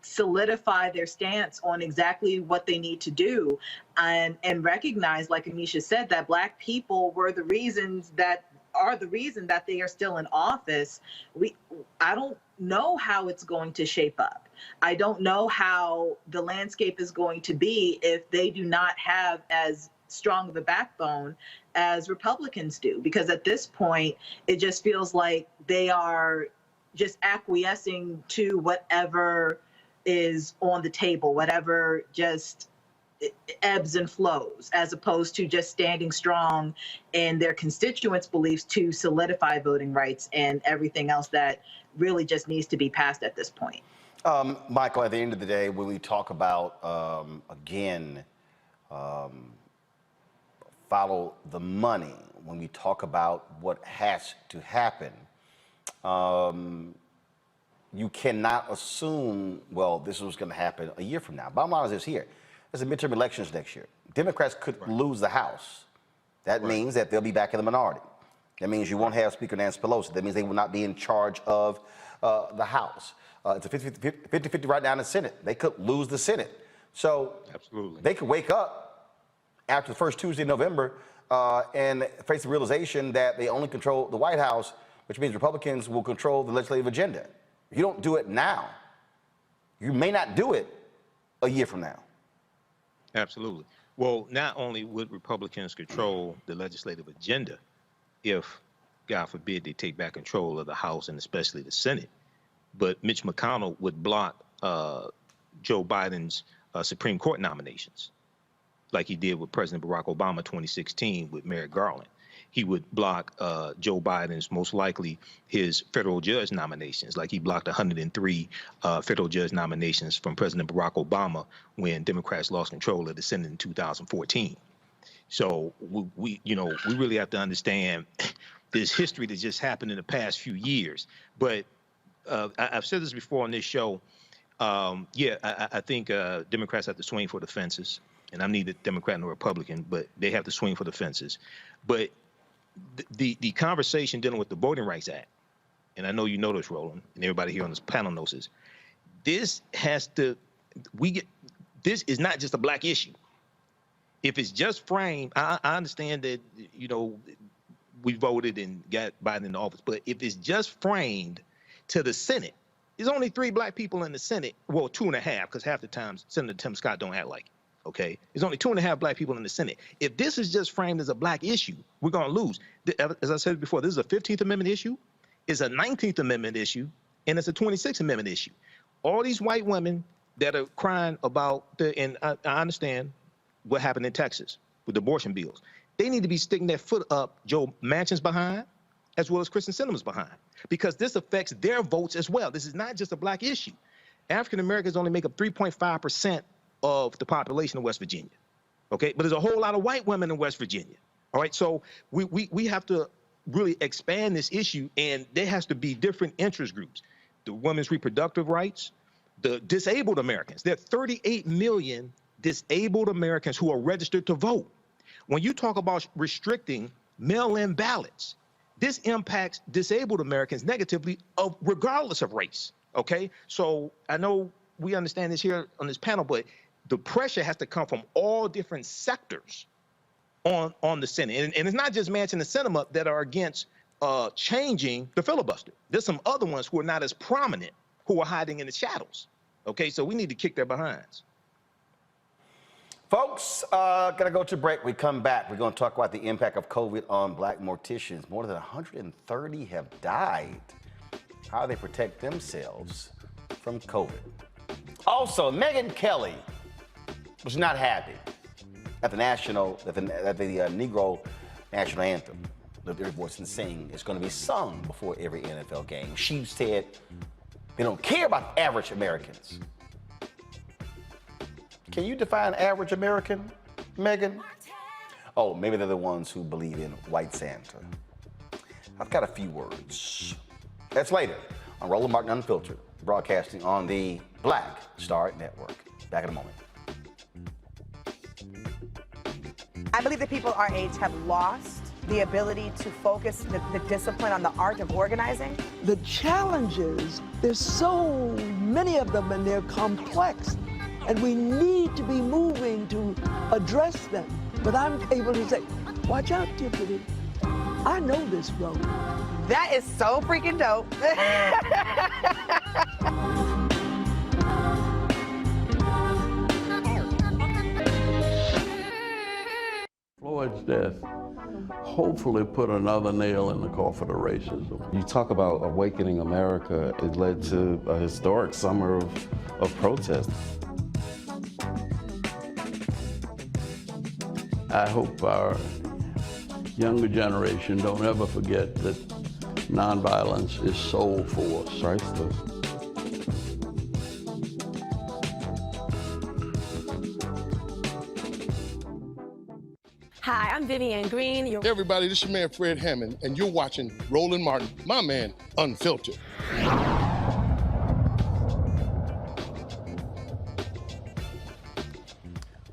Speaker 3: solidify their stance on exactly what they need to do and recognize, like Anisha said, that Black people were the reason that they are still in office, I don't know how it's going to shape up. I don't know how the landscape is going to be if they do not have as strong of a backbone as Republicans do. Because at this point, it just feels like they are just acquiescing to whatever is on the table, whatever just ebbs and flows, as opposed to just standing strong in their constituents' beliefs to solidify voting rights and everything else that really just needs to be passed at this point.
Speaker 1: Michael, at the end of the day, when we talk about, follow the money, when we talk about what has to happen, you cannot assume, well, this was going to happen a year from now. Bottom line is this here. There's a midterm elections next year. Democrats could lose the House. That means that they'll be back in the minority. That means you won't have Speaker Nancy Pelosi. That means they will not be in charge of the House. It's a 50-50 right now in the Senate. They could lose the Senate. So they could wake up after the first Tuesday in November and face the realization that they only control the White House, which means Republicans will control the legislative agenda. If you don't do it now, you may not do it a year from now.
Speaker 4: Absolutely. Well, not only would Republicans control the legislative agenda if, God forbid, they take back control of the House and especially the Senate, but Mitch McConnell would block Joe Biden's Supreme Court nominations, like he did with President Barack Obama 2016 with Merrick Garland. He would block Joe Biden's, most likely his federal judge nominations, like he blocked 103 federal judge nominations from President Barack Obama when Democrats lost control of the Senate in 2014. So we really have to understand this history that just happened in the past few years. But I've said this before on this show. I think Democrats have to swing for the fences, and I'm neither Democrat nor Republican, but they have to swing for the fences. But the conversation dealing with the Voting Rights Act, and I know you know this, Roland, and everybody here on this panel knows this. This is not just a Black issue. If it's just framed, I understand that we voted and got Biden in office, but if it's just framed to the Senate, There's only 3 black people in the Senate. Well, 2.5, because half the time Senator Tim Scott don't act like it. Okay, there's only 2.5 black people in the Senate. If this is just framed as a black issue, we're gonna lose. As I said before, this is a 15th Amendment issue, it's a 19th Amendment issue, and it's a 26th Amendment issue. All these white women that are crying about and I understand what happened in Texas with the abortion bills. They need to be sticking their foot up Joe Manchin's behind, as well as Kristen Sinema's behind, because this affects their votes as well. This is not just a black issue. African Americans only make up 3.5% of the population of West Virginia, okay? But there's a whole lot of white women in West Virginia, all right? So we have to really expand this issue, and there has to be different interest groups. The women's reproductive rights, the disabled Americans. There are 38 million disabled Americans who are registered to vote. When you talk about restricting mail-in ballots, this impacts disabled Americans negatively, regardless of race, okay? So I know we understand this here on this panel, but the pressure has to come from all different sectors on the Senate. And it's not just Manchin and Sinema that are against changing the filibuster. There's some other ones who are not as prominent, who are hiding in the shadows, okay? So we need to kick their behinds.
Speaker 1: Folks, gonna go to break. We come back. We're gonna talk about the impact of COVID on black morticians. More than 130 have died. How they protect themselves from COVID. Also, Megyn Kelly was not happy at the Negro National Anthem. The every voice and sing is gonna be sung before every NFL game. She said they don't care about average Americans. Can you define average American, Megyn? Oh, maybe they're the ones who believe in white Santa. I've got a few words. That's later on Roland Martin Unfiltered, broadcasting on the Black Star Network. Back in a moment.
Speaker 7: I believe that people our age have lost the ability to focus the discipline on the art of organizing.
Speaker 8: The challenges, there's so many of them and they're complex. And we need to be moving to address them. But I'm able to say, watch out, Tiffany. I know this road.
Speaker 7: That is so freaking dope.
Speaker 9: Floyd's death hopefully put another nail in the coffin of racism.
Speaker 10: You talk about awakening America. It led to a historic summer of protest.
Speaker 9: I hope our younger generation don't ever forget that nonviolence is soul force.
Speaker 10: Priceless.
Speaker 11: Hi, I'm Vivian Green.
Speaker 12: Hey everybody, this is your man Fred Hammond, and you're watching Roland Martin, my man, Unfiltered.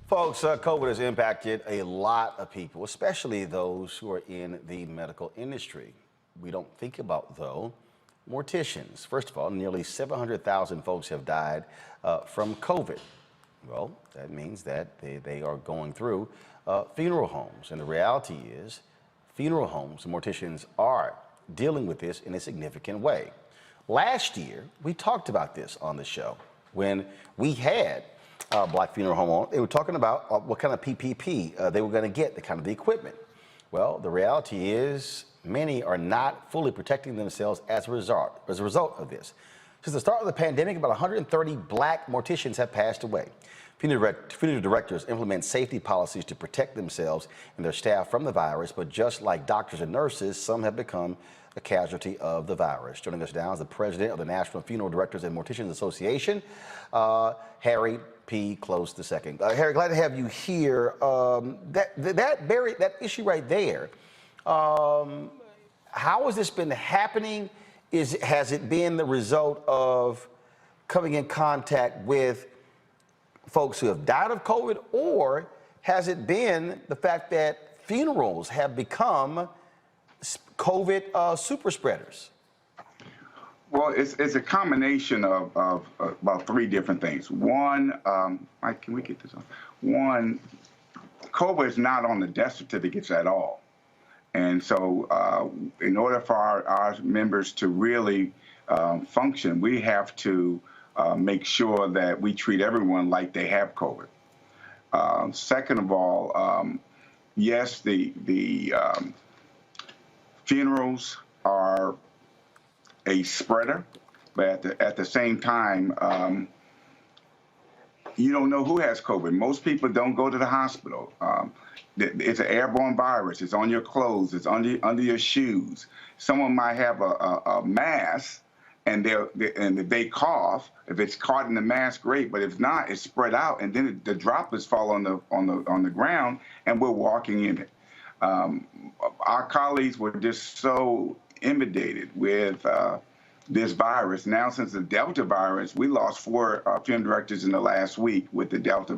Speaker 1: Folks, COVID has impacted a lot of people, especially those who are in the medical industry. We don't think about, though, morticians. First of all, nearly 700,000 folks have died from COVID. Well, that means that they are going through funeral homes. And the reality is, funeral homes and morticians are dealing with this in a significant way. Last year, we talked about this on the show when we had Black Funeral Home on. They were talking about what kind of PPP they were going to get, the kind of the equipment. Well, the reality is many are not fully protecting themselves as a result of this. Since the start of the pandemic, about 130 black morticians have passed away. Funeral directors implement safety policies to protect themselves and their staff from the virus, but just like doctors and nurses, some have become a casualty of the virus. Joining us now is the president of the National Funeral Directors and Morticians Association, Harry P. Close II. Harry, glad to have you here. That issue right there, how has this been happening? Has it been the result of coming in contact with folks who have died of COVID, or has it been the fact that funerals have become COVID super spreaders?
Speaker 13: Well, it's a combination of about 3 different things. One, Mike, can we get this on? One, COVID is not on the death certificates at all. And so in order for our members to really function, we have to make sure that we treat everyone like they have COVID. Second of all, yes, the funerals are a spreader, but at the same time, you don't know who has COVID. Most people don't go to the hospital. It's an airborne virus. It's on your clothes. It's under your shoes. Someone might have a mask, and if they cough, if it's caught in the mask, great. But if not, it's spread out, and then the droplets fall on the ground, and we're walking in it. Our colleagues were just so intimidated with this virus. Now, since the Delta virus, we lost 4 funeral directors in the last week with the Delta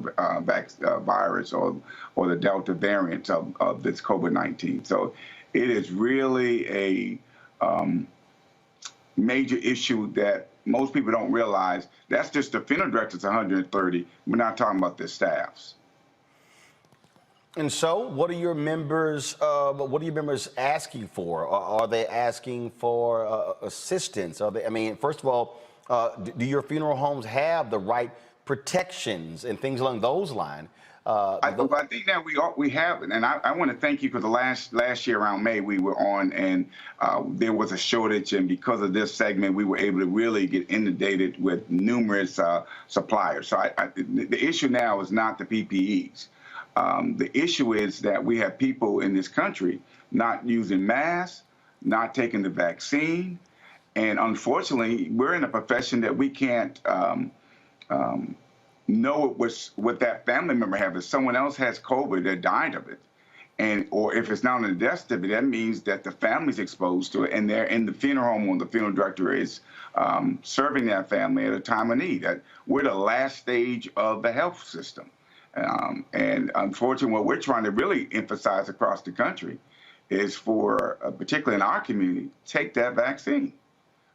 Speaker 13: virus or the Delta variant of this COVID-19. So it is really a major issue that most people don't realize. That's just the funeral directors, 130. We're not talking about the staffs.
Speaker 1: And so, what are your members asking for? Are they asking for assistance? Are they? I mean, first of all, do your funeral homes have the right protections and things along those lines?
Speaker 13: I think that we have it, and I want to thank you because the last year around May we were on, and there was a shortage, and because of this segment, we were able to really get inundated with numerous suppliers. So the issue now is not the PPEs. The issue is that we have people in this country not using masks, not taking the vaccine, and unfortunately, we're in a profession that we can't know what that family member has. If someone else has COVID, they're dying of it, or if it's not on the death certificate, that means that the family's exposed to it, and they're in the funeral home when the funeral director is serving that family at a time of need. We're the last stage of the health system. And unfortunately, what we're trying to really emphasize across the country is for, particularly in our community, take that vaccine.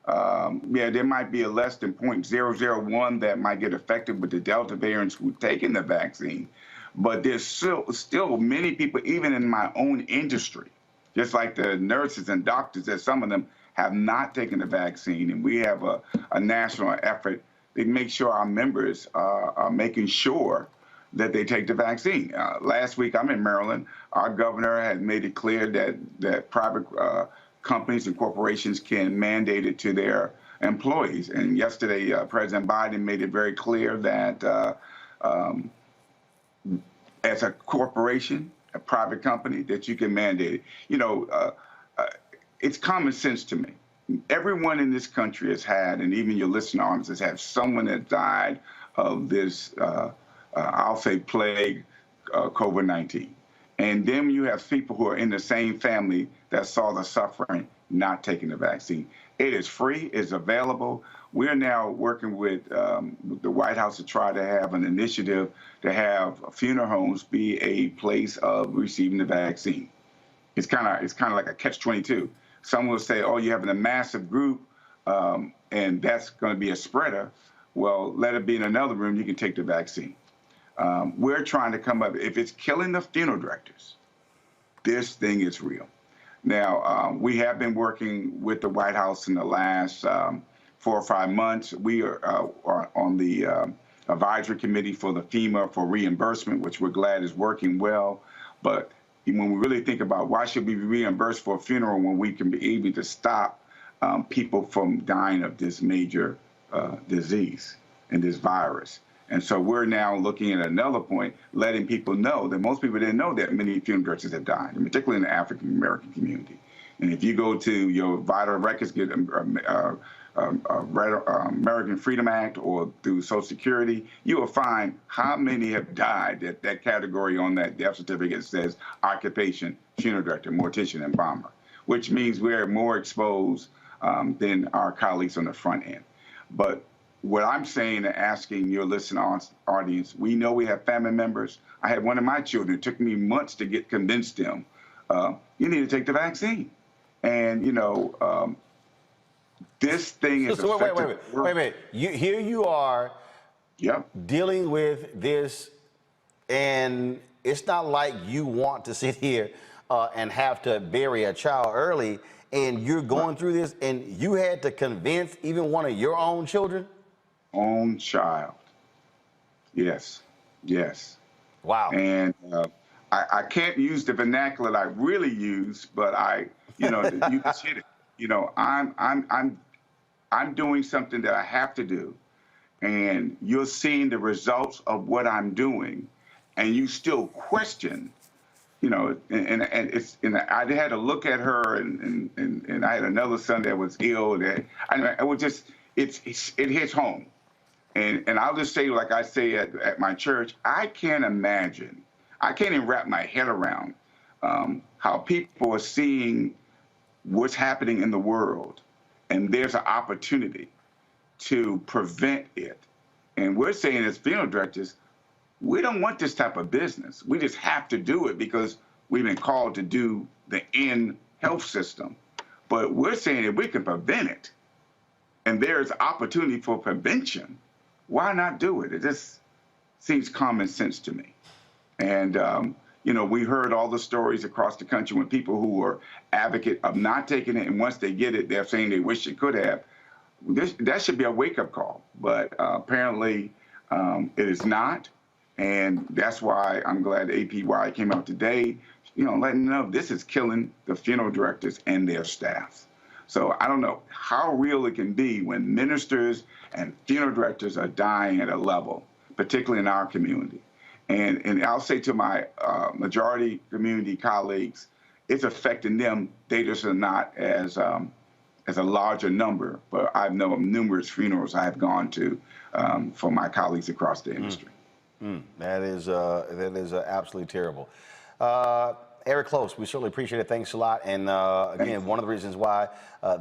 Speaker 13: Yeah, there might be a less than 0.001 that might get affected with the Delta variants who've taken the vaccine, but there's still many people, even in my own industry, just like the nurses and doctors, that some of them have not taken the vaccine, and we have a national effort to make sure our members are making sure that they take the vaccine. Last week, I'm in Maryland. Our governor had made it clear that private companies and corporations can mandate it to their employees. And yesterday, President Biden made it very clear that as a corporation, a private company, that you can mandate it. You know, it's common sense to me. Everyone in this country has had, and even your listening audience has had, someone that died of this I'll say plague, COVID-19. And then you have people who are in the same family that saw the suffering not taking the vaccine. It is free, it's available. We're now working with the White House to try to have an initiative to have funeral homes be a place of receiving the vaccine. It's kind of like a catch-22. Some will say, oh, you're having a massive group and that's going to be a spreader. Well, let it be in another room, you can take the vaccine. We're trying to come up, if it's killing the funeral directors, this thing is real. Now, we have been working with the White House in the last 4 or 5 months. We are on the advisory committee for the FEMA for reimbursement, which we're glad is working well. But when we really think about why should we be reimbursed for a funeral when we can be able to stop people from dying of this major disease and this virus. And so we're now looking at another point, letting people know that most people didn't know that many funeral directors have died, and particularly in the African-American community. And if you go to your vital records, get American Freedom Act or through Social Security, you will find how many have died. That category on that death certificate says occupation, funeral director, mortician, and bomber, which means we're more exposed than our colleagues on the front end. But what I'm saying and asking your listening audience, we know we have family members. I had one of my children, it took me months to convince them, you need to take the vaccine. And, you know, this thing is effective.
Speaker 1: Wait a minute. Here you are dealing with this, and it's not like you want to sit here and have to bury a child early. and you're going through this, and you had to convince even one of your own children?
Speaker 13: Own child. Yes, yes.
Speaker 1: Wow.
Speaker 13: And I can't use the vernacular that I really use, but you just hit it. I'm doing something that I have to do, and you're seeing the results of what I'm doing, and you still question, and I had to look at her, and I had another son that was ill. That it was just it hits home, and I'll just say, like I say at my church, I can't imagine. I can't even wrap my head around how people are seeing what's happening in the world, and there's an opportunity to prevent it. And we're saying as funeral directors, we don't want this type of business. We just have to do it because we've been called to do the end health system. But we're saying if we can prevent it, and there's opportunity for prevention, why not do it? It just seems common sense to me. And, we heard all the stories across the country when people who were advocate of not taking it, and once they get it, they're saying they wish they could have. That should be a wake-up call, but apparently it is not. And that's why I'm glad APY came out today, letting them know this is killing the funeral directors and their staffs. So I don't know how real it can be when ministers and funeral directors are dying at a level, particularly in our community. And I'll say to my majority community colleagues, it's affecting them. They just are not as a larger number, but I know numerous funerals I have gone to for my colleagues across the industry.
Speaker 1: That is absolutely terrible. Eric Close, we certainly appreciate it. Thanks a lot. And again, one of the reasons why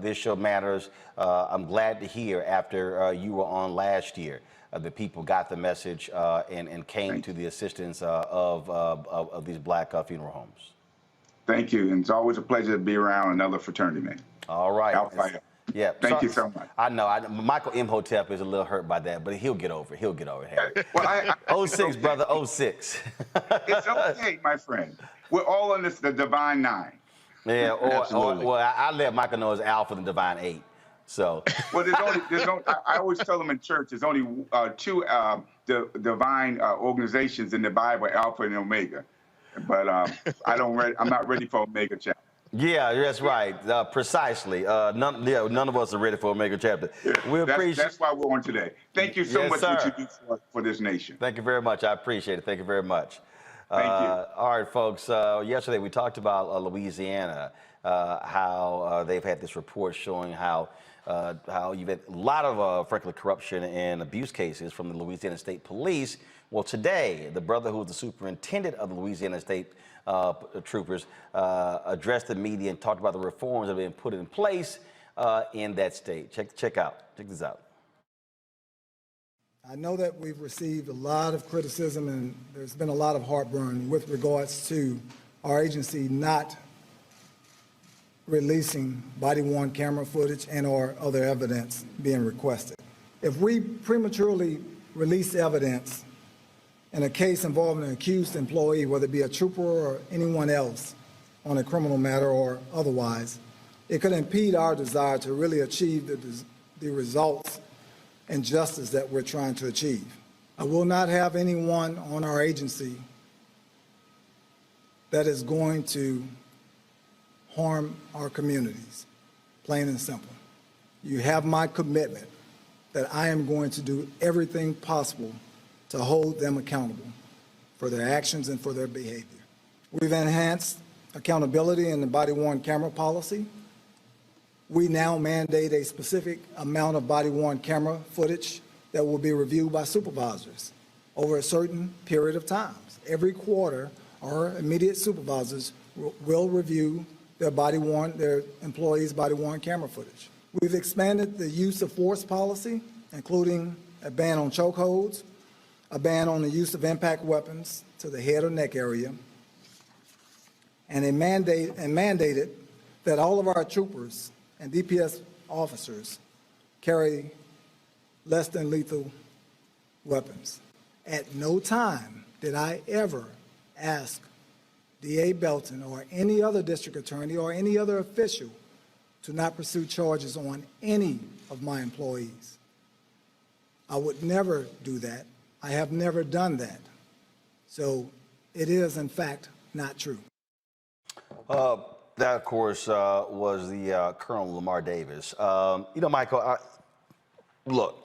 Speaker 1: this show matters, I'm glad to hear after you were on last year, the people got the message and came to the assistance of these Black funeral homes.
Speaker 13: Thank you. And it's always a pleasure to be around another fraternity, man.
Speaker 1: All right.
Speaker 13: Yeah. Thank you so much.
Speaker 1: I know. Michael Imhotep is a little hurt by that, but he'll get over it. He'll get over it, Harry.
Speaker 13: Well,
Speaker 1: 06, okay. Brother, 06.
Speaker 13: It's okay, my friend. We're all on the divine 9.
Speaker 1: Yeah, I let Michael know it's Alpha and Divine 8. So. Well,
Speaker 13: I always tell them in church, there's only 2 divine organizations in the Bible, Alpha and Omega. But I'm not ready for Omega chapter.
Speaker 1: Yeah, that's right. Precisely. None of us are ready for Omega chapter.
Speaker 13: Yeah, that's why we're on today. Thank you so much for what you do for this nation.
Speaker 1: Thank you very much. I appreciate it. Thank you very much.
Speaker 13: Thank you.
Speaker 1: All right, folks. Yesterday we talked about Louisiana, how they've had this report showing how you've had a lot of, frankly, corruption and abuse cases from the Louisiana State Police. Well, today, the brother who was the superintendent of the Louisiana State Troopers addressed the media and talked about the reforms that have been put in place in that state. Check this out.
Speaker 11: I know that we've received a lot of criticism and there's been a lot of heartburn with regards to our agency not releasing body-worn camera footage and or other evidence being requested. If we prematurely release evidence in a case involving an accused employee, whether it be a trooper or anyone else on a criminal matter or otherwise, it could impede our desire to really achieve the results and justice that we're trying to achieve. I will not have anyone on our agency that is going to harm our communities, plain and simple. You have my commitment that I am going to do everything possible to hold them accountable for their actions and for their behavior. We've enhanced accountability in the body-worn camera policy. We now mandate a specific amount of body-worn camera footage that will be reviewed by supervisors over a certain period of time. Every quarter, our immediate supervisors will review their employees' body-worn camera footage. We've expanded the use of force policy, including a ban on chokeholds, a ban on the use of impact weapons to the head or neck area, and mandated that all of our troopers and DPS officers carry less than lethal weapons. At no time did I ever ask DA Belton or any other district attorney or any other official to not pursue charges on any of my employees. I would never do that. I have never done that. So it is, in fact, not true.
Speaker 1: That, of course, was the Colonel Lamar Davis. You know, Michael, look,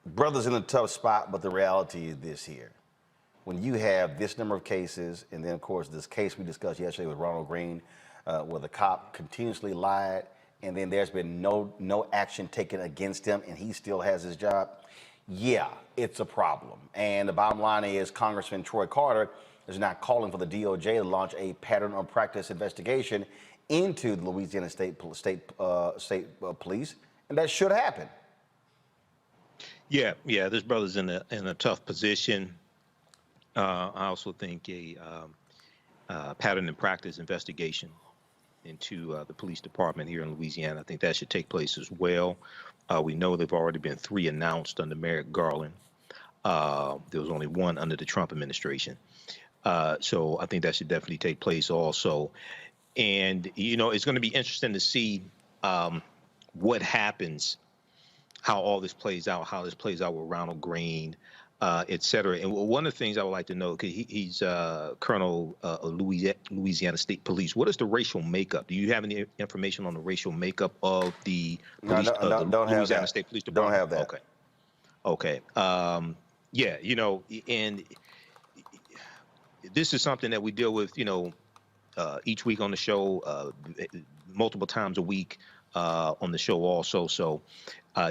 Speaker 1: brother's in a tough spot, but the reality is this here. When you have this number of cases, and then, of course, this case we discussed yesterday with Ronald Green, where the cop continuously lied, and then there's been no action taken against him, and he still has his job, yeah, it's a problem. And the bottom line is Congressman Troy Carter is now calling for the DOJ to launch a pattern of practice investigation into the Louisiana State Police, and that should happen.
Speaker 4: Yeah, this brother's in a tough position. I also think a pattern and practice investigation into the police department here in Louisiana, I think that should take place as well. We know there've already been 3 announced under Merrick Garland. There was only 1 under the Trump administration. So I think that should definitely take place also. And, you know, it's going to be interesting to see what happens, how all this plays out, how this plays out with Ronald Green, et cetera. And one of the things I would like to know, because he's Colonel of Louisiana State Police, what is the racial makeup? Do you have any information on the racial makeup of the police,
Speaker 1: don't
Speaker 4: Louisiana State Police Department?
Speaker 1: Don't have that.
Speaker 4: Okay. Yeah, you know, and this is something that we deal with, you know, each week on the show, multiple times a week on the show also. So,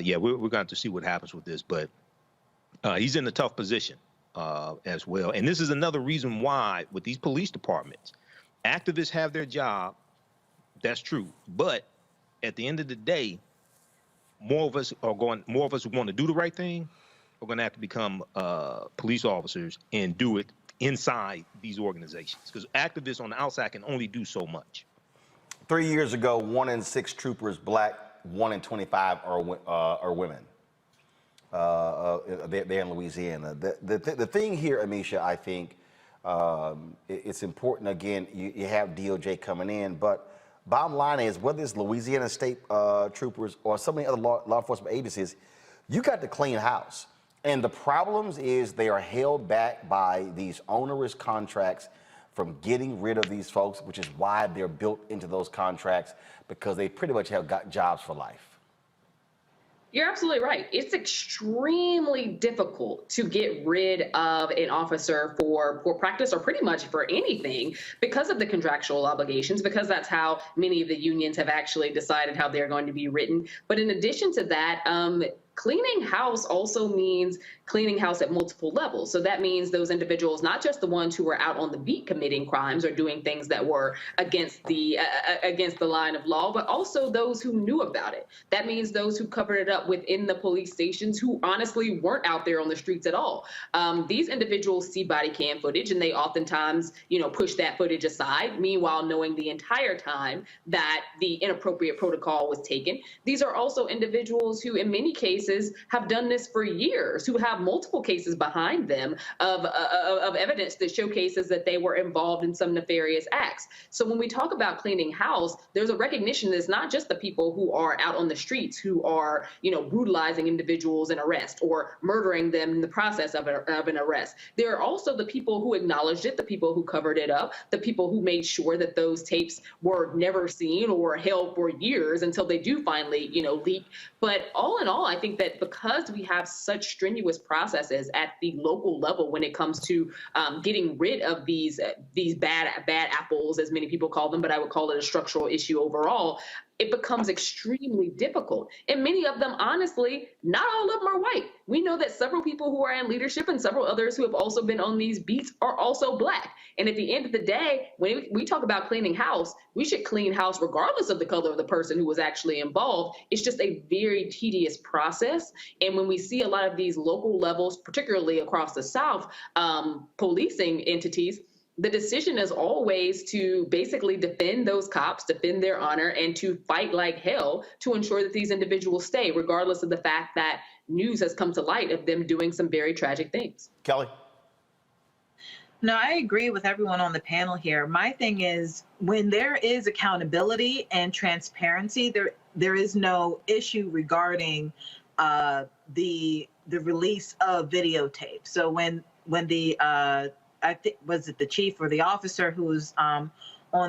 Speaker 4: yeah, we're going to see what happens with this, but he's in a tough position as well. And this is another reason why with these police departments, activists have their job. That's true. But at the end of the day, more of us who want to do the right thing are going to have to become police officers and do it inside these organizations, because activists on the outside can only do so much.
Speaker 1: 3 years ago, 1 in 6 troopers black, 1 in 25 are women. They're in Louisiana. The thing here, Amisha, I think it's important. Again, you have DOJ coming in, but bottom line is whether it's Louisiana State troopers or so many other law enforcement agencies, you got to clean house. And the problems is they are held back by these onerous contracts from getting rid of these folks, which is why they're built into those contracts, because they pretty much have got jobs for life.
Speaker 2: You're absolutely right. It's extremely difficult to get rid of an officer for poor practice or pretty much for anything because of the contractual obligations, because that's how many of the unions have actually decided how they're going to be written. But in addition to that, cleaning house also means cleaning house at multiple levels. So that means those individuals, not just the ones who were out on the beat committing crimes or doing things that were against the line of law, but also those who knew about it. That means those who covered it up within the police stations who honestly weren't out there on the streets at all. These individuals see body cam footage and they oftentimes, push that footage aside, meanwhile knowing the entire time that the inappropriate protocol was taken. These are also individuals who in many cases have done this for years, who have multiple cases behind them of evidence that showcases that they were involved in some nefarious acts. So when we talk about cleaning house, there's a recognition that it's not just the people who are out on the streets who are, brutalizing individuals in arrest or murdering them in the process of an arrest. There are also the people who acknowledged it, the people who covered it up, the people who made sure that those tapes were never seen or held for years until they do finally, leak. But all in all, I think that because we have such strenuous processes at the local level when it comes to getting rid of these bad apples, as many people call them, but I would call it a structural issue overall, it becomes extremely difficult. And many of them, honestly, not all of them are white. We know that several people who are in leadership and several others who have also been on these beats are also Black. And at the end of the day, when we talk about cleaning house, we should clean house regardless of the color of the person who was actually involved. It's just a very tedious process. And when we see a lot of these local levels, particularly across the South, policing entities, the decision is always to basically defend those cops, defend their honor, and to fight like hell to ensure that these individuals stay, regardless of the fact that news has come to light of them doing some very tragic things.
Speaker 1: Kelly?
Speaker 3: No, I agree with everyone on the panel here. My thing is, when there is accountability and transparency, there is no issue regarding the release of videotape. So when the I think, was it the chief or the officer who was on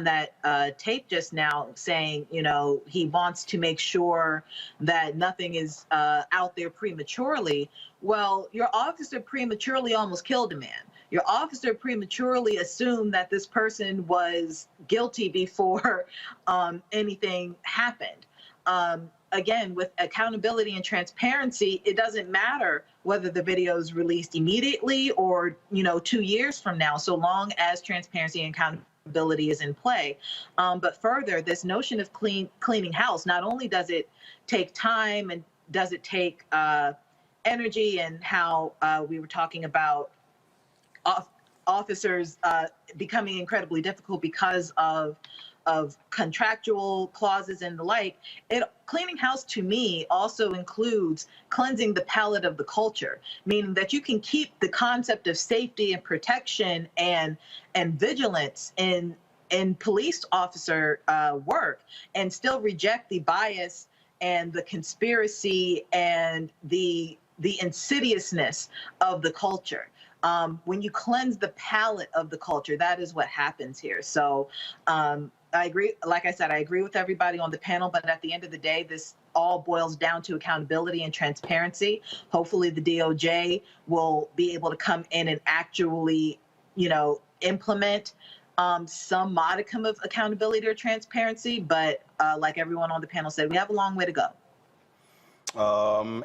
Speaker 3: that tape just now saying, you know, he wants to make sure that nothing is out there prematurely. Well, your officer prematurely almost killed a man. Your officer prematurely assumed that this person was guilty before anything happened. Again, with accountability and transparency, it doesn't matter whether the video is released immediately or, you know, 2 years from now, so long as transparency and accountability is in play. But further, this notion of cleaning house, not only does it take time and does it take energy, and how we were talking about officers becoming incredibly difficult because of contractual clauses and the like. Cleaning house to me also includes cleansing the palate of the culture, meaning that you can keep the concept of safety and protection and vigilance in police officer work and still reject the bias and the conspiracy and the insidiousness of the culture. When you cleanse the palate of the culture, that is what happens here. So I agree. Like I said, I agree with everybody on the panel, but at the end of the day, this all boils down to accountability and transparency. Hopefully the DOJ will be able to come in and actually, you know, implement some modicum of accountability or transparency. But like everyone on the panel said, we have a long way to go.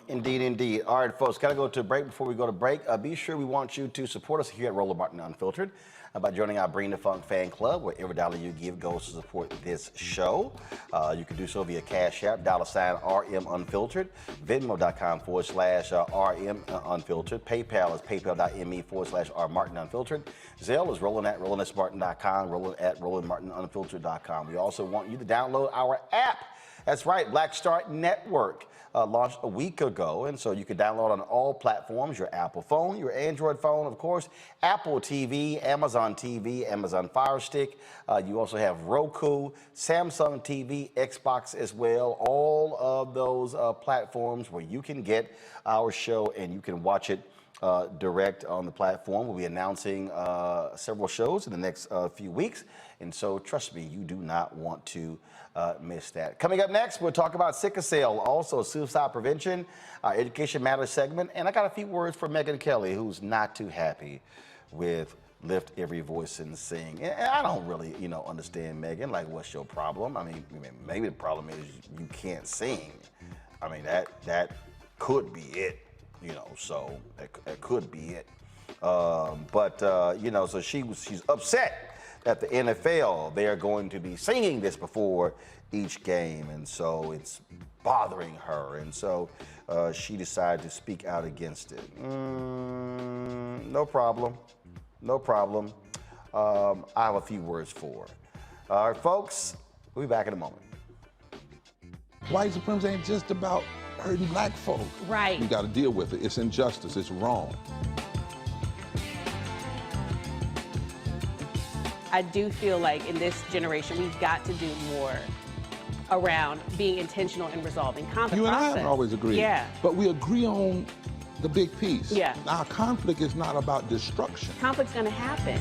Speaker 1: Indeed, indeed. All right, folks, got to go to a break. Before we go to break, be sure we want you to support us here at Roland Martin Unfiltered by joining our Bring the Funk fan club, where every dollar you give goes to support this show. You can do so via Cash App, $RM Unfiltered, Venmo.com/RM Unfiltered, PayPal is paypal.me/R Martin Unfiltered, Zelle is Roland at RolandSmartin.com, Roland at RolandMartinUnfiltered.com. We also want you to download our app. That's right, Black Start Network launched a week ago, and so you can download on all platforms, your Apple phone, your Android phone, of course, Apple TV, Amazon Fire Stick. You also have Roku, Samsung TV, Xbox as well, all of those platforms where you can get our show and you can watch it direct on the platform. We'll be announcing several shows in the next few weeks, and so trust me, you do not want to miss that. Coming up next, we'll talk about sickle cell, also suicide prevention, our Education Matters segment, and I got a few words for Megyn Kelly, who's not too happy with Lift Every Voice and Sing. And I don't really, you know, understand, Megyn, like, what's your problem? I mean, maybe the problem is you can't sing. I mean, that could be it, you know, so that could be it. You know, so she's upset that the NFL, they are going to be singing this before each game, and so it's bothering her, and so she decided to speak out against it. No problem. I have a few words for her. All right, folks, we'll be back in a moment.
Speaker 14: White supremacy ain't just about hurting black folk.
Speaker 15: Right.
Speaker 14: We got to deal with it. It's injustice. It's wrong.
Speaker 15: I do feel like in this generation, we've got to do more around being intentional and resolving conflict.
Speaker 14: You and I haven't always agreed.
Speaker 15: Yeah.
Speaker 14: But we agree on the big piece.
Speaker 15: Yeah.
Speaker 14: Our conflict is not about destruction.
Speaker 15: Conflict's going to happen.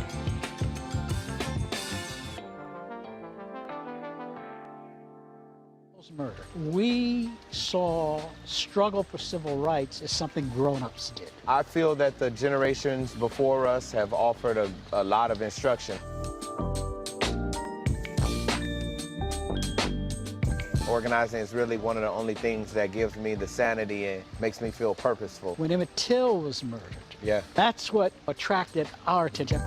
Speaker 16: Murder. We saw struggle for civil rights as something grown-ups did.
Speaker 17: I feel that the generations before us have offered a lot of instruction. Organizing is really one of the only things that gives me the sanity and makes me feel purposeful.
Speaker 16: When Emmett Till was murdered,
Speaker 17: yeah,
Speaker 16: that's what attracted our attention.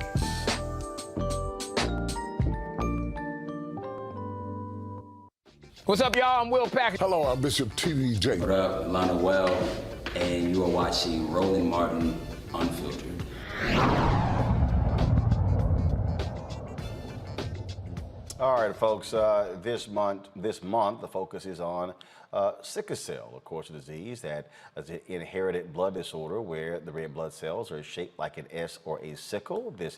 Speaker 18: What's up, y'all? I'm Will Packard.
Speaker 19: Hello, I'm Bishop T.D.J.
Speaker 20: What up, Lana Well, and you are watching Roland Martin Unfiltered.
Speaker 1: All right, folks, this month, the focus is on sickle cell, of course, a disease that is an inherited blood disorder where the red blood cells are shaped like an S or a sickle. This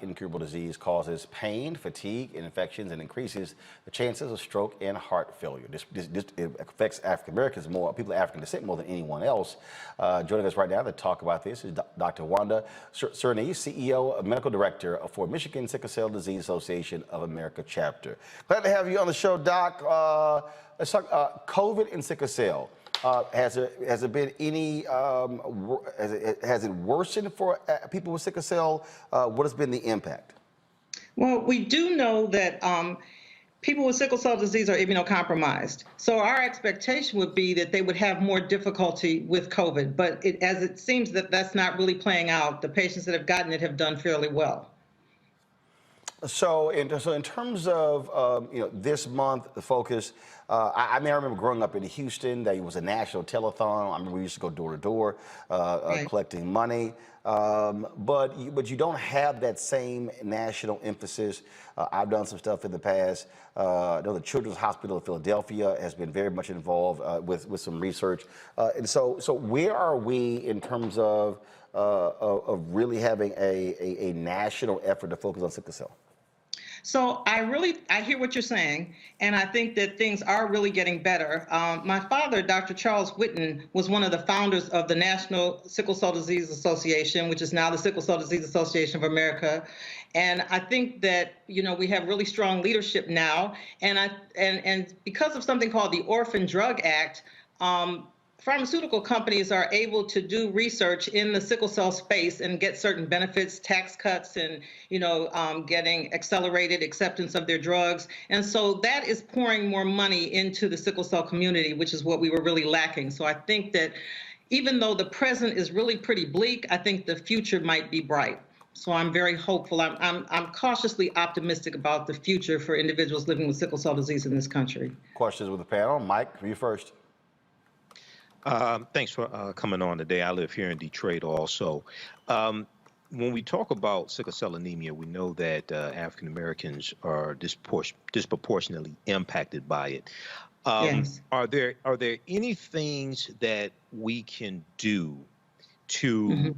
Speaker 1: incurable disease causes pain, fatigue, infections, and increases the chances of stroke and heart failure. This it affects African Americans more, people of African descent more than anyone else. Joining us right now to talk about this is Dr. Wanda Cerny, CEO, Medical Director for Michigan Sickle Cell Disease Association of America chapter. Glad to have you on the show, Doc. Let's talk COVID and sickle cell. Has there been any, has it worsened for people with sickle cell? What has been the impact?
Speaker 18: Well, we do know that people with sickle cell disease are immunocompromised. So our expectation would be that they would have more difficulty with COVID. But as it seems that that's not really playing out, the patients that have gotten it have done fairly well.
Speaker 1: So in terms of this month, the focus, I remember growing up in Houston, there was a national telethon. I remember we used to go door to door collecting money. But you don't have that same national emphasis. I've done some stuff in the past. I know the Children's Hospital of Philadelphia has been very much involved with some research. And so where are we in terms of really having a national effort to focus on sickle cell?
Speaker 18: So I hear what you're saying, and I think that things are really getting better. My father, Dr. Charles Whitten, was one of the founders of the National Sickle Cell Disease Association, which is now the Sickle Cell Disease Association of America. And I think that, we have really strong leadership now. And because of something called the Orphan Drug Act, pharmaceutical companies are able to do research in the sickle cell space and get certain benefits, tax cuts, and getting accelerated acceptance of their drugs. And so that is pouring more money into the sickle cell community, which is what we were really lacking. So I think that even though the present is really pretty bleak, I think the future might be bright. So I'm very hopeful. I'm cautiously optimistic about the future for individuals living with sickle cell disease in this country.
Speaker 1: Questions with the panel. Mike, you first.
Speaker 4: Thanks for coming on today. I live here in Detroit also. When we talk about sickle cell anemia, we know that African Americans are disproportionately impacted by it.
Speaker 18: Yes.
Speaker 4: Are there any things that we can do to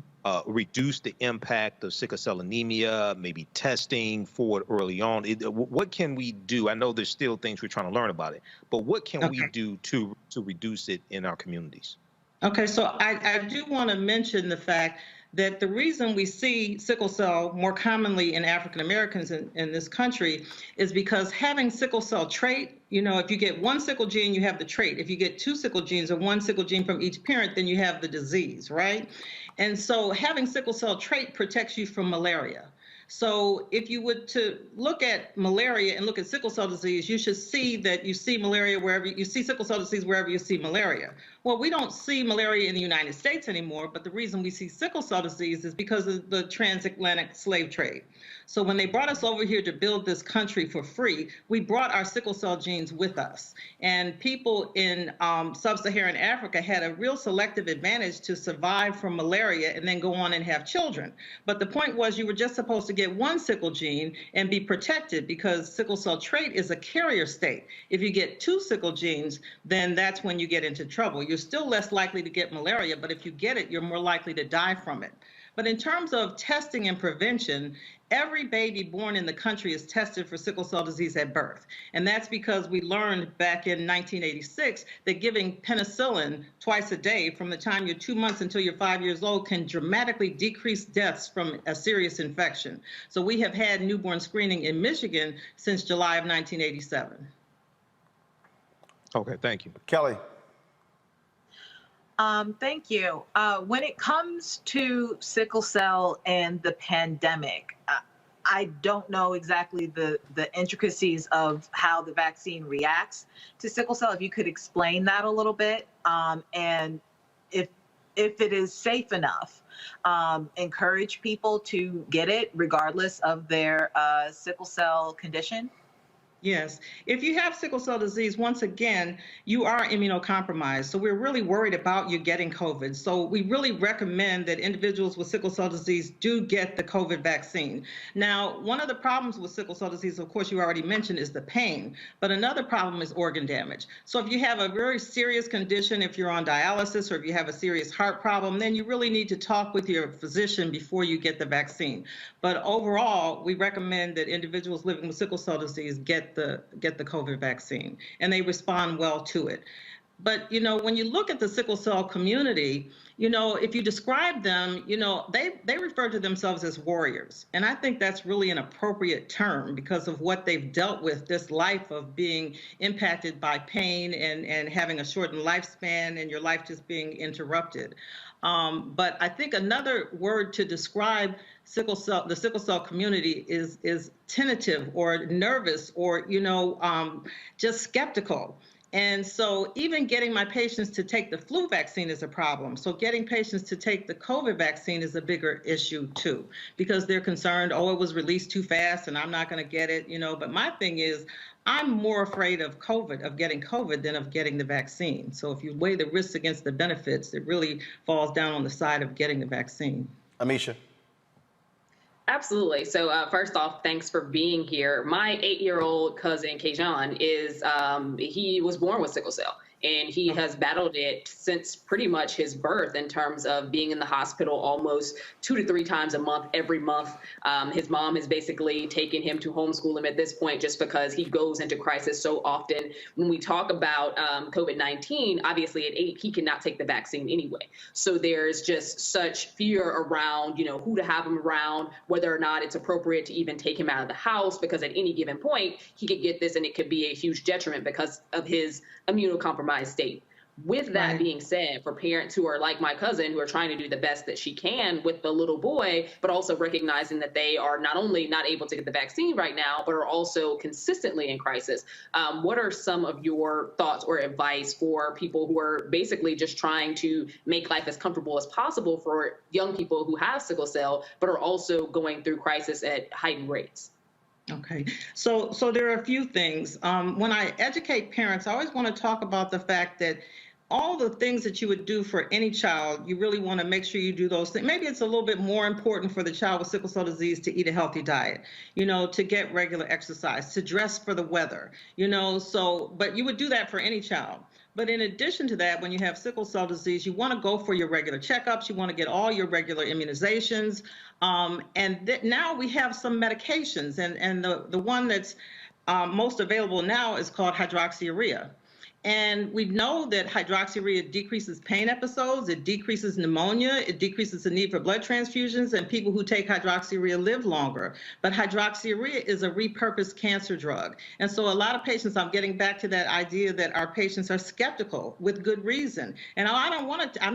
Speaker 4: reduce the impact of sickle cell anemia, maybe testing for it early on? What can we do? I know there's still things we're trying to learn about it, but what can we do to reduce it in our communities?
Speaker 18: Okay, so I do want to mention the fact that the reason we see sickle cell more commonly in African Americans in this country is because having sickle cell trait, if you get one sickle gene, you have the trait. If you get two sickle genes or one sickle gene from each parent, then you have the disease, right? And so having sickle cell trait protects you from malaria. So if you would to look at malaria and look at sickle cell disease, you should see that you see malaria wherever you see sickle cell disease wherever you see malaria. Well, we don't see malaria in the United States anymore, but the reason we see sickle cell disease is because of the transatlantic slave trade. So when they brought us over here to build this country for free, we brought our sickle cell genes with us. And people in sub-Saharan Africa had a real selective advantage to survive from malaria and then go on and have children. But the point was you were just supposed to get one sickle gene and be protected because sickle cell trait is a carrier state. If you get two sickle genes, then that's when you get into trouble. You're still less likely to get malaria, but if you get it, you're more likely to die from it. But in terms of testing and prevention, every baby born in the country is tested for sickle cell disease at birth. And that's because we learned back in 1986 that giving penicillin twice a day from the time you're 2 months until you're 5 years old can dramatically decrease deaths from a serious infection. So we have had newborn screening in Michigan since July of 1987.
Speaker 4: Okay, thank you.
Speaker 1: Kelly.
Speaker 3: Thank you. When it comes to sickle cell and the pandemic, I don't know exactly the intricacies of how the vaccine reacts to sickle cell. If you could explain that a little bit, and if it is safe enough, encourage people to get it regardless of their sickle cell condition.
Speaker 18: Yes. If you have sickle cell disease, once again, you are immunocompromised. So we're really worried about you getting COVID. So we really recommend that individuals with sickle cell disease do get the COVID vaccine. Now, one of the problems with sickle cell disease, of course, you already mentioned, is the pain. But another problem is organ damage. So if you have a very serious condition, if you're on dialysis or if you have a serious heart problem, then you really need to talk with your physician before you get the vaccine. But overall, we recommend that individuals living with sickle cell disease get the COVID vaccine, and they respond well to it. But, when you look at the sickle cell community, if you describe them, they refer to themselves as warriors. And I think that's really an appropriate term because of what they've dealt with, this life of being impacted by pain and having a shortened lifespan and your life just being interrupted. But I think another word to describe the sickle cell community is tentative or nervous or, just skeptical. And so even getting my patients to take the flu vaccine is a problem. So getting patients to take the COVID vaccine is a bigger issue too, because they're concerned, oh, it was released too fast and I'm not going to get it, But my thing is, I'm more afraid of getting COVID than of getting the vaccine. So if you weigh the risks against the benefits, it really falls down on the side of getting the vaccine.
Speaker 1: Amisha.
Speaker 2: Absolutely. So first off, thanks for being here. My 8-year-old cousin, Kajan, he was born with sickle cell. And he has battled it since pretty much his birth in terms of being in the hospital almost 2 to 3 times a month, every month. His mom has basically taken him to homeschool him at this point just because he goes into crisis so often. When we talk about COVID-19, obviously at 8, he cannot take the vaccine anyway. So there's just such fear around, who to have him around, whether or not it's appropriate to even take him out of the house, because at any given point, he could get this and it could be a huge detriment because of his immunocompromised state. With that being said, for parents who are like my cousin, who are trying to do the best that she can with the little boy, but also recognizing that they are not only not able to get the vaccine right now, but are also consistently in crisis, what are some of your thoughts or advice for people who are basically just trying to make life as comfortable as possible for young people who have sickle cell, but are also going through crisis at heightened rates?
Speaker 18: Okay, so there are a few things. When I educate parents, I always want to talk about the fact that all the things that you would do for any child, you really want to make sure you do those things. Maybe it's a little bit more important for the child with sickle cell disease to eat a healthy diet, to get regular exercise, to dress for the weather, but you would do that for any child. But in addition to that, when you have sickle cell disease, you want to go for your regular checkups. You want to get all your regular immunizations. Now we have some medications, and the one that's most available now is called hydroxyurea. And we know that hydroxyurea decreases pain episodes, it decreases pneumonia, it decreases the need for blood transfusions, and people who take hydroxyurea live longer. But hydroxyurea is a repurposed cancer drug. And so a lot of patients, I'm getting back to that idea that our patients are skeptical with good reason. And I'm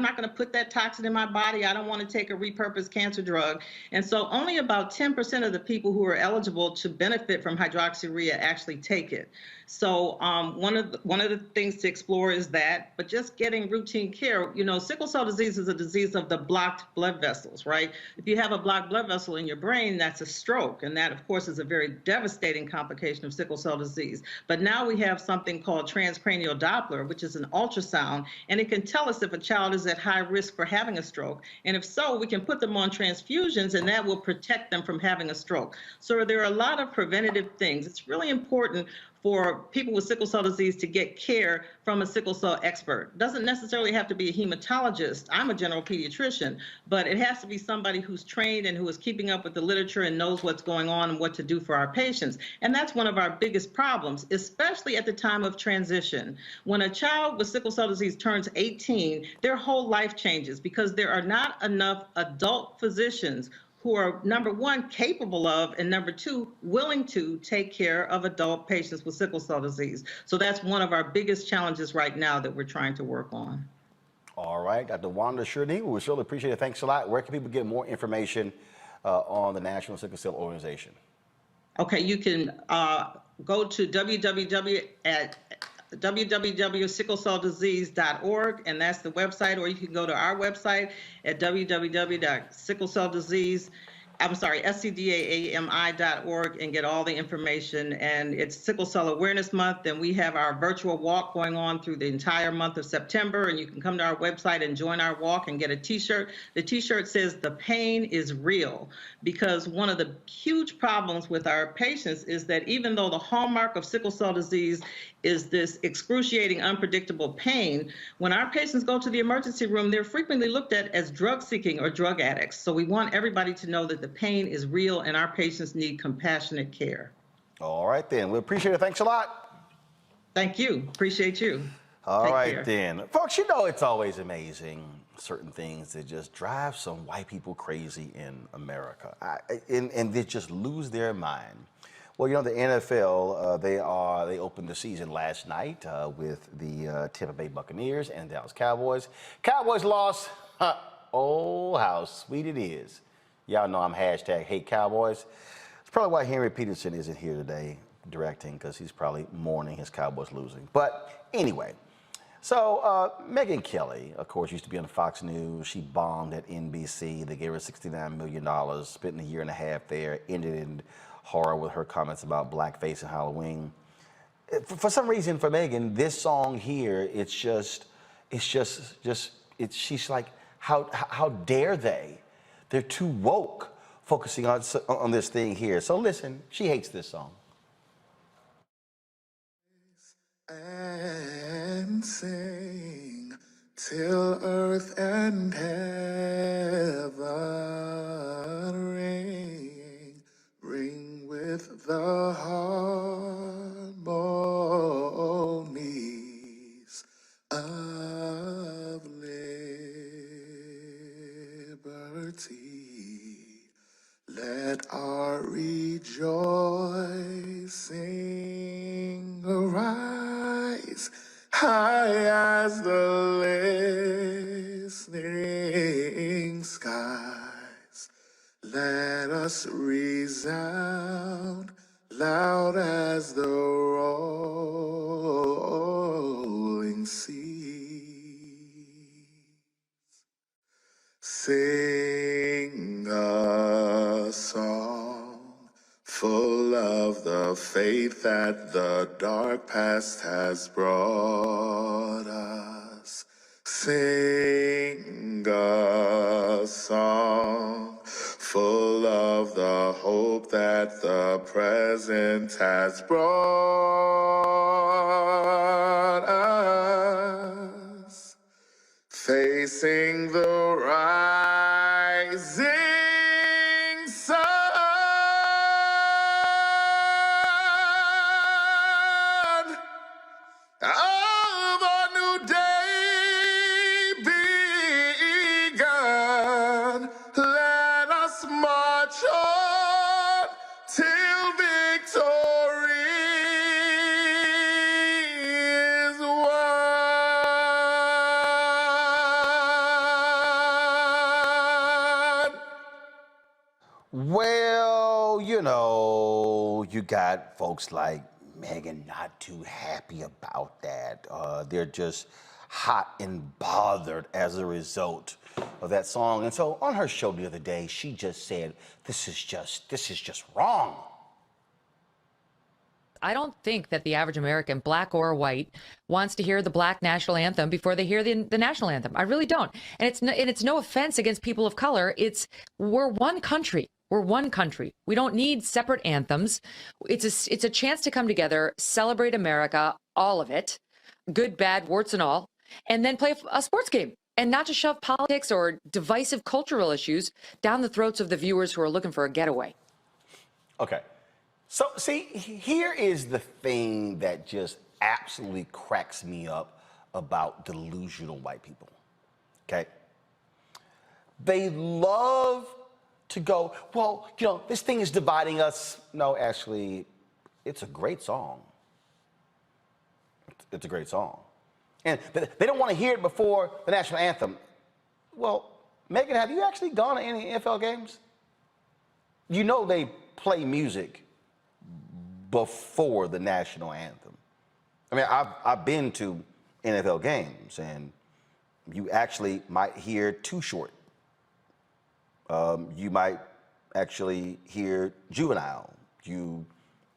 Speaker 18: not going to put that toxin in my body. I don't want to take a repurposed cancer drug. And so only about 10% of the people who are eligible to benefit from hydroxyurea actually take it. So one of the things to explore is that, but just getting routine care. Sickle cell disease is a disease of the blocked blood vessels, right? If you have a blocked blood vessel in your brain, that's a stroke. And that, of course, is a very devastating complication of sickle cell disease. But now we have something called transcranial Doppler, which is an ultrasound, and it can tell us if a child is at high risk for having a stroke. And if so, we can put them on transfusions, and that will protect them from having a stroke. So there are a lot of preventative things. It's really important for people with sickle cell disease to get care from a sickle cell expert. Doesn't necessarily have to be a hematologist. I'm a general pediatrician, but it has to be somebody who's trained and who is keeping up with the literature and knows what's going on and what to do for our patients. And that's one of our biggest problems, especially at the time of transition. When a child with sickle cell disease turns 18, their whole life changes because there are not enough adult physicians who are, number one, capable of, and number two, willing to take care of adult patients with sickle cell disease. So that's one of our biggest challenges right now that we're trying to work on.
Speaker 1: All right, Dr. Wanda Sherdine, we really appreciate it. Thanks a lot. Where can people get more information on the National Sickle Cell Organization?
Speaker 18: Okay, you can go to www.sicklecelldisease.org, and that's the website, or you can go to our website at www.sicklecelldisease.org. scdaami.org and get all the information. And it's Sickle Cell Awareness Month, and we have our virtual walk going on through the entire month of September. And you can come to our website and join our walk and get a t-shirt. The t-shirt says "The pain is real," because one of the huge problems with our patients is that even though the hallmark of sickle cell disease is this excruciating, unpredictable pain, when our patients go to the emergency room, they're frequently looked at as drug-seeking or drug addicts. So we want everybody to know that the pain is real and our patients need compassionate care.
Speaker 1: All right, then. We appreciate it. Thanks a lot.
Speaker 18: Thank you. Appreciate you.
Speaker 1: All
Speaker 18: Take
Speaker 1: right,
Speaker 18: care.
Speaker 1: then. Folks, you know it's always amazing, certain things that just drive some white people crazy in America. And they just lose their mind. Well, you know, the NFL, they opened the season last night with the Tampa Bay Buccaneers and Dallas Cowboys. Cowboys lost. Oh, how sweet it is. Y'all know I'm hashtag hate Cowboys. It's probably why Henry Peterson isn't here today directing, because he's probably mourning his Cowboys losing. But anyway, so Megyn Kelly, of course, used to be on Fox News. She bombed at NBC. They gave her $69 million, spent a year and a half there, ended in horror with her comments about blackface and Halloween. For some reason, for Megyn, this song here, she's like, how dare they? They're too woke, focusing on this thing here. So listen, she hates this song.
Speaker 19: And sing till earth and heaven ring with the harmonies of liberty. Let our rejoicing arise high as the listening skies. Let us resound loud as the rolling sea. Sing a song full of the faith that the dark past has brought us. Sing a song full of the hope that the present has brought us. Facing the rising sun, of a new day begun. Let us march on till victory is won.
Speaker 1: Well, you know, you got folks like Megyn not too happy about that. They're just hot and bothered as a result of that song. And so on her show the other day, she just said, this is just wrong.
Speaker 21: I don't think that the average American, black or white, wants to hear the Black National Anthem before they hear the National Anthem. I really don't. And it's no offense against people of color. We're one country. We're one country. We don't need separate anthems. It's a chance to come together, celebrate America, all of it, good, bad, warts and all, and then play a sports game, and not to shove politics or divisive cultural issues down the throats of the viewers who are looking for a getaway.
Speaker 1: Okay. So, see, here is the thing that just absolutely cracks me up about delusional white people, okay? They love to go, well, you know, this thing is dividing us. No, actually, it's a great song. It's a great song. And they don't want to hear it before the national anthem. Well, Megyn, have you actually gone to any NFL games? You know they play music before the national anthem. I mean, I've been to NFL games, and you actually might hear Too Short. You might actually hear Juvenile. You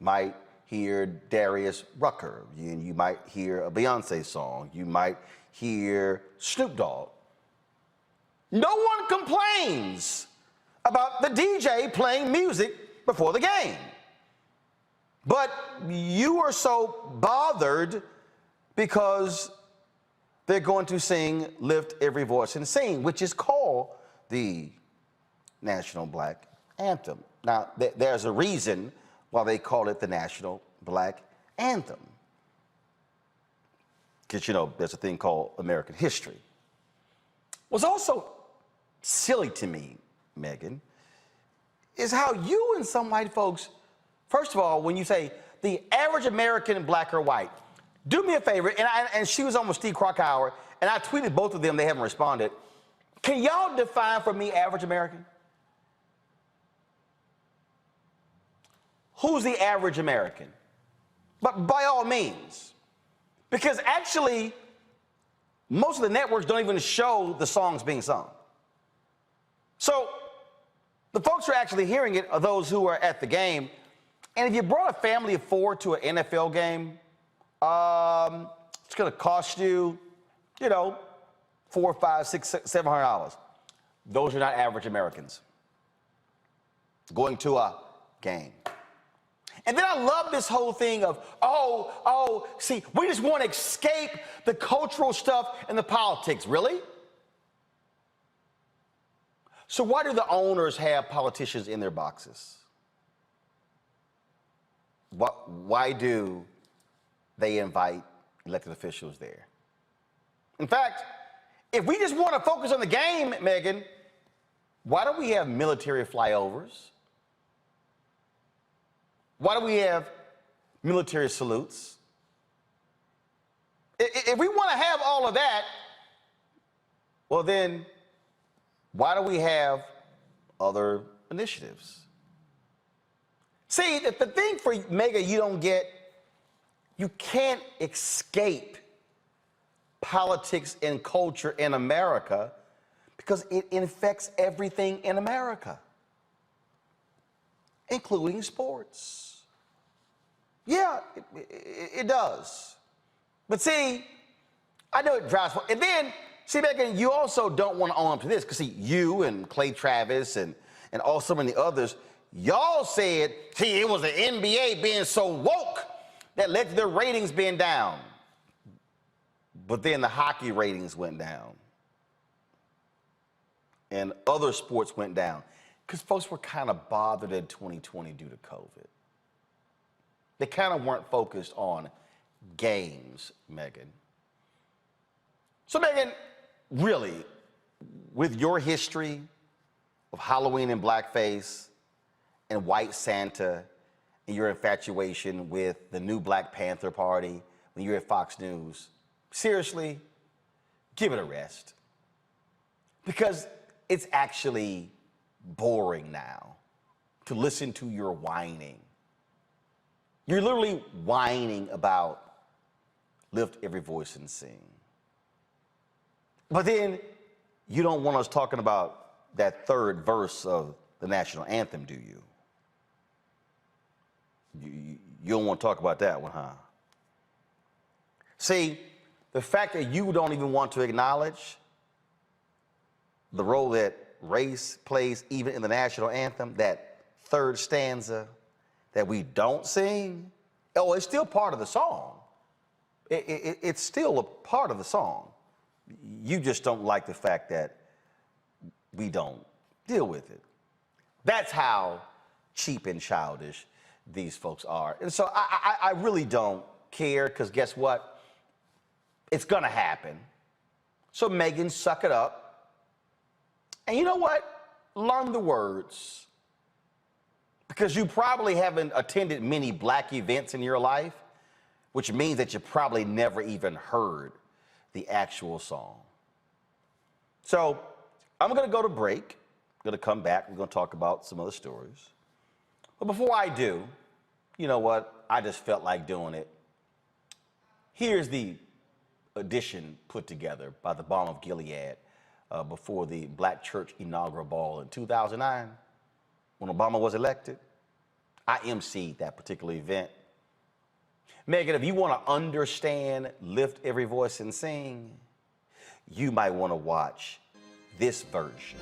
Speaker 1: might hear Darius Rucker. You might hear a Beyonce song. You might hear Snoop Dogg. No one complains about the DJ playing music before the game. But you are so bothered because they're going to sing Lift Every Voice and Sing, which is called the National Black Anthem. Now, there's a reason why they call it the National Black Anthem. Because, you know, there's a thing called American history. What's also silly to me, Megyn, is how you and some white folks, first of all, when you say the average American, black or white, do me a favor, and she was on with Steve Krakauer, and I tweeted both of them, they haven't responded. Can y'all define for me average American? Who's the average American? But by all means. Because actually, most of the networks don't even show the songs being sung. So the folks who are actually hearing it are those who are at the game. And if you brought a family of 4 to an NFL game, it's going to cost you, you know, $400, $500, $600, $700. Those are not average Americans going to a game. And then I love this whole thing of, see, we just want to escape the cultural stuff and the politics. Really? So why do the owners have politicians in their boxes? Why do they invite elected officials there? In fact, if we just want to focus on the game, Megyn, why don't we have military flyovers? Why do we have military salutes? If we want to have all of that, well then, why do we have other initiatives? See, the thing for Megyn you don't get, you can't escape politics and culture in America because it infects everything in America, including sports. Yeah, it does. But see, I know it drives, and then, see, Megyn, you also don't want to own up to this, because see, you and Clay Travis and also many others, y'all said, see, it was the NBA being so woke that led to their ratings being down. But then the hockey ratings went down. And other sports went down. Because folks were kind of bothered in 2020 due to COVID. They kind of weren't focused on games, Megyn. So, Megyn, really, with your history of Halloween and blackface and White Santa and your infatuation with the new Black Panther Party when you're at Fox News, seriously, give it a rest. Because it's actually boring now to listen to your whining. You're literally whining about lift every voice and sing. But then you don't want us talking about that third verse of the national anthem, do you? You don't want to talk about that one, huh? See, the fact that you don't even want to acknowledge the role that race plays even in the national anthem, that third stanza that we don't sing, it's still part of the song. It's still a part of the song. You just don't like the fact that we don't deal with it. That's how cheap and childish these folks are. And so I really don't care, because guess what? It's gonna happen. So Megyn, suck it up. And you know what? Learn the words. Because you probably haven't attended many black events in your life, which means that you probably never even heard the actual song. So I'm gonna go to break. I'm gonna come back. We're gonna talk about some other stories. But before I do, you know what? I just felt like doing it. Here's the edition put together by the Balm of Gilead before the Black Church inaugural ball in 2009. when Obama was elected. I emceed that particular event. Megyn, if you want to understand Lift Every Voice and Sing, you might want to watch this version.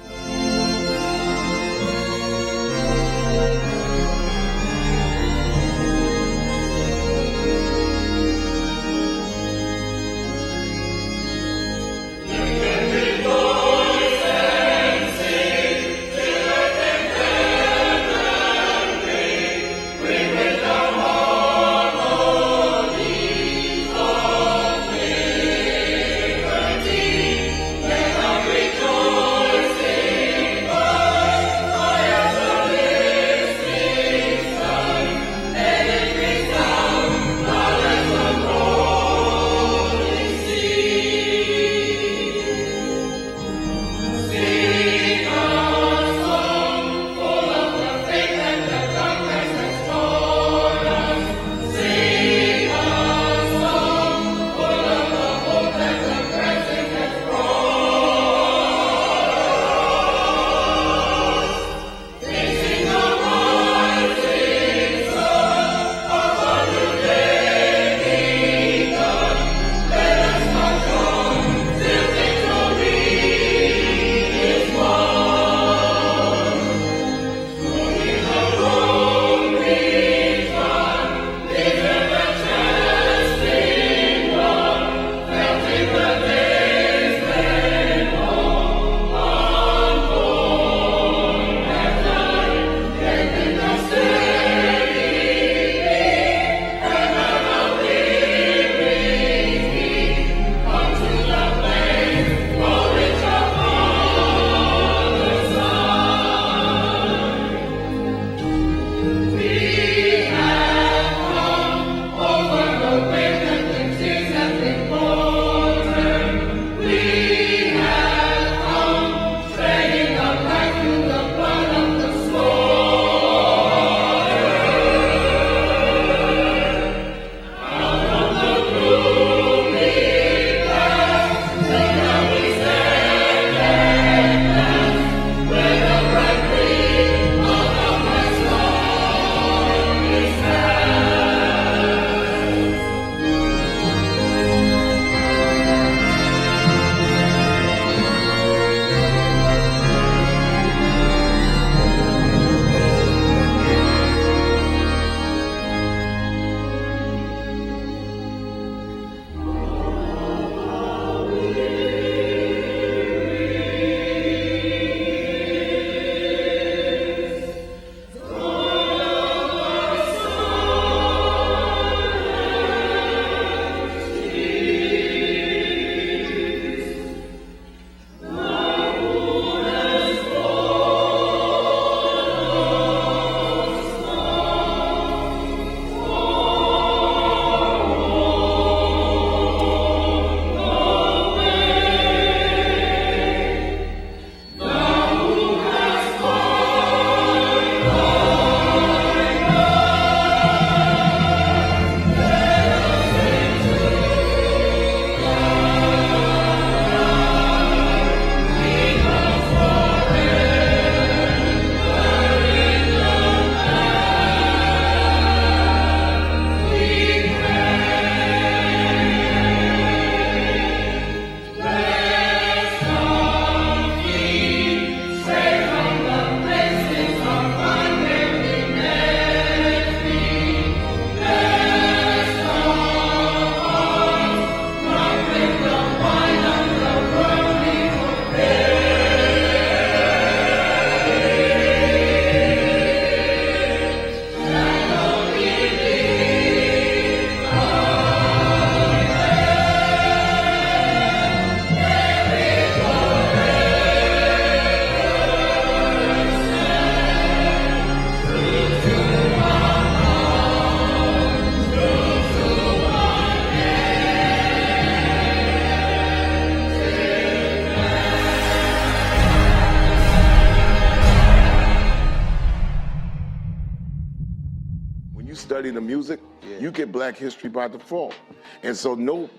Speaker 19: study the music, you get Black history by default. And so no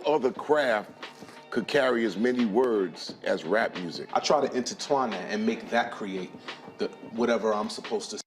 Speaker 19: other craft could carry as many words as rap music.
Speaker 5: I try to intertwine that and make that create whatever I'm supposed to.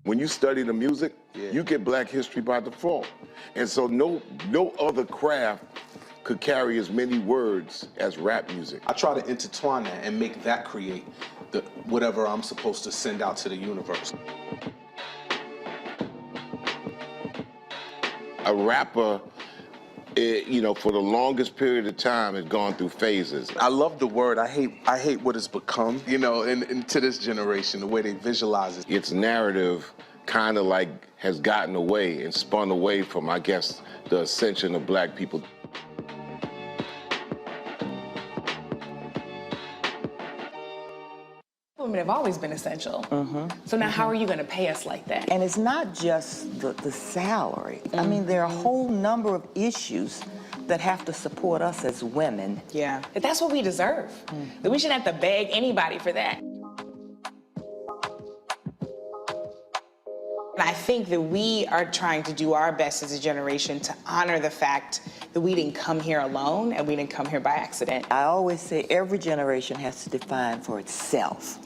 Speaker 19: When you study the music, you get Black history by default. And so no other craft could carry as many words as rap music.
Speaker 5: I try to intertwine that and make that create whatever I'm supposed to send out to the universe.
Speaker 19: A rapper, for the longest period of time has gone through phases.
Speaker 5: I love the word. I hate what it's become, and to this generation, the way they visualize it.
Speaker 19: Its narrative kind of like has gotten away and spun away from, I guess, the ascension of Black people.
Speaker 22: Women have always been essential. So now how are you going to pay us like that?
Speaker 23: And it's not just the salary. I mean, there are a whole number of issues that have to support us as women.
Speaker 22: Yeah. But that's what we deserve. That we shouldn't have to beg anybody for that. And I think that we are trying to do our best as a generation to honor the fact that we didn't come here alone and we didn't come here by accident.
Speaker 23: I always say every generation has to define for itself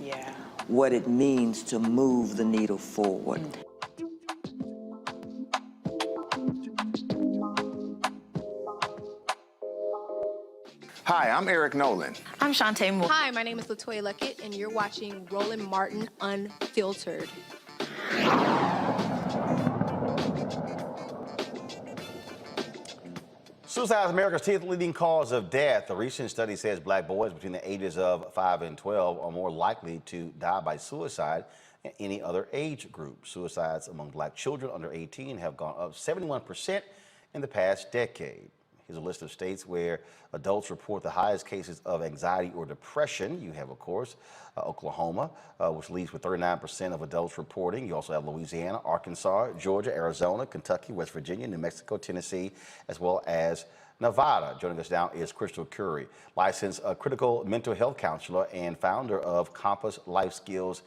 Speaker 23: what it means to move the needle forward.
Speaker 24: Hi, I'm Eric Nolan.
Speaker 25: I'm Shantae Moore.
Speaker 26: Hi, my name is LaToya Luckett, and you're watching Roland Martin Unfiltered.
Speaker 1: Suicide is America's 10th leading cause of death. A recent study says Black boys between the ages of 5 and 12 are more likely to die by suicide than any other age group. Suicides among Black children under 18 have gone up 71% in the past decade. Here's a list of states where adults report the highest cases of anxiety or depression. You have, of course, Oklahoma, which leads with 39% of adults reporting. You also have Louisiana, Arkansas, Georgia, Arizona, Kentucky, West Virginia, New Mexico, Tennessee, as well as Nevada. Joining us now is Crystal Curry, licensed critical mental health counselor and founder of Compass Life Skills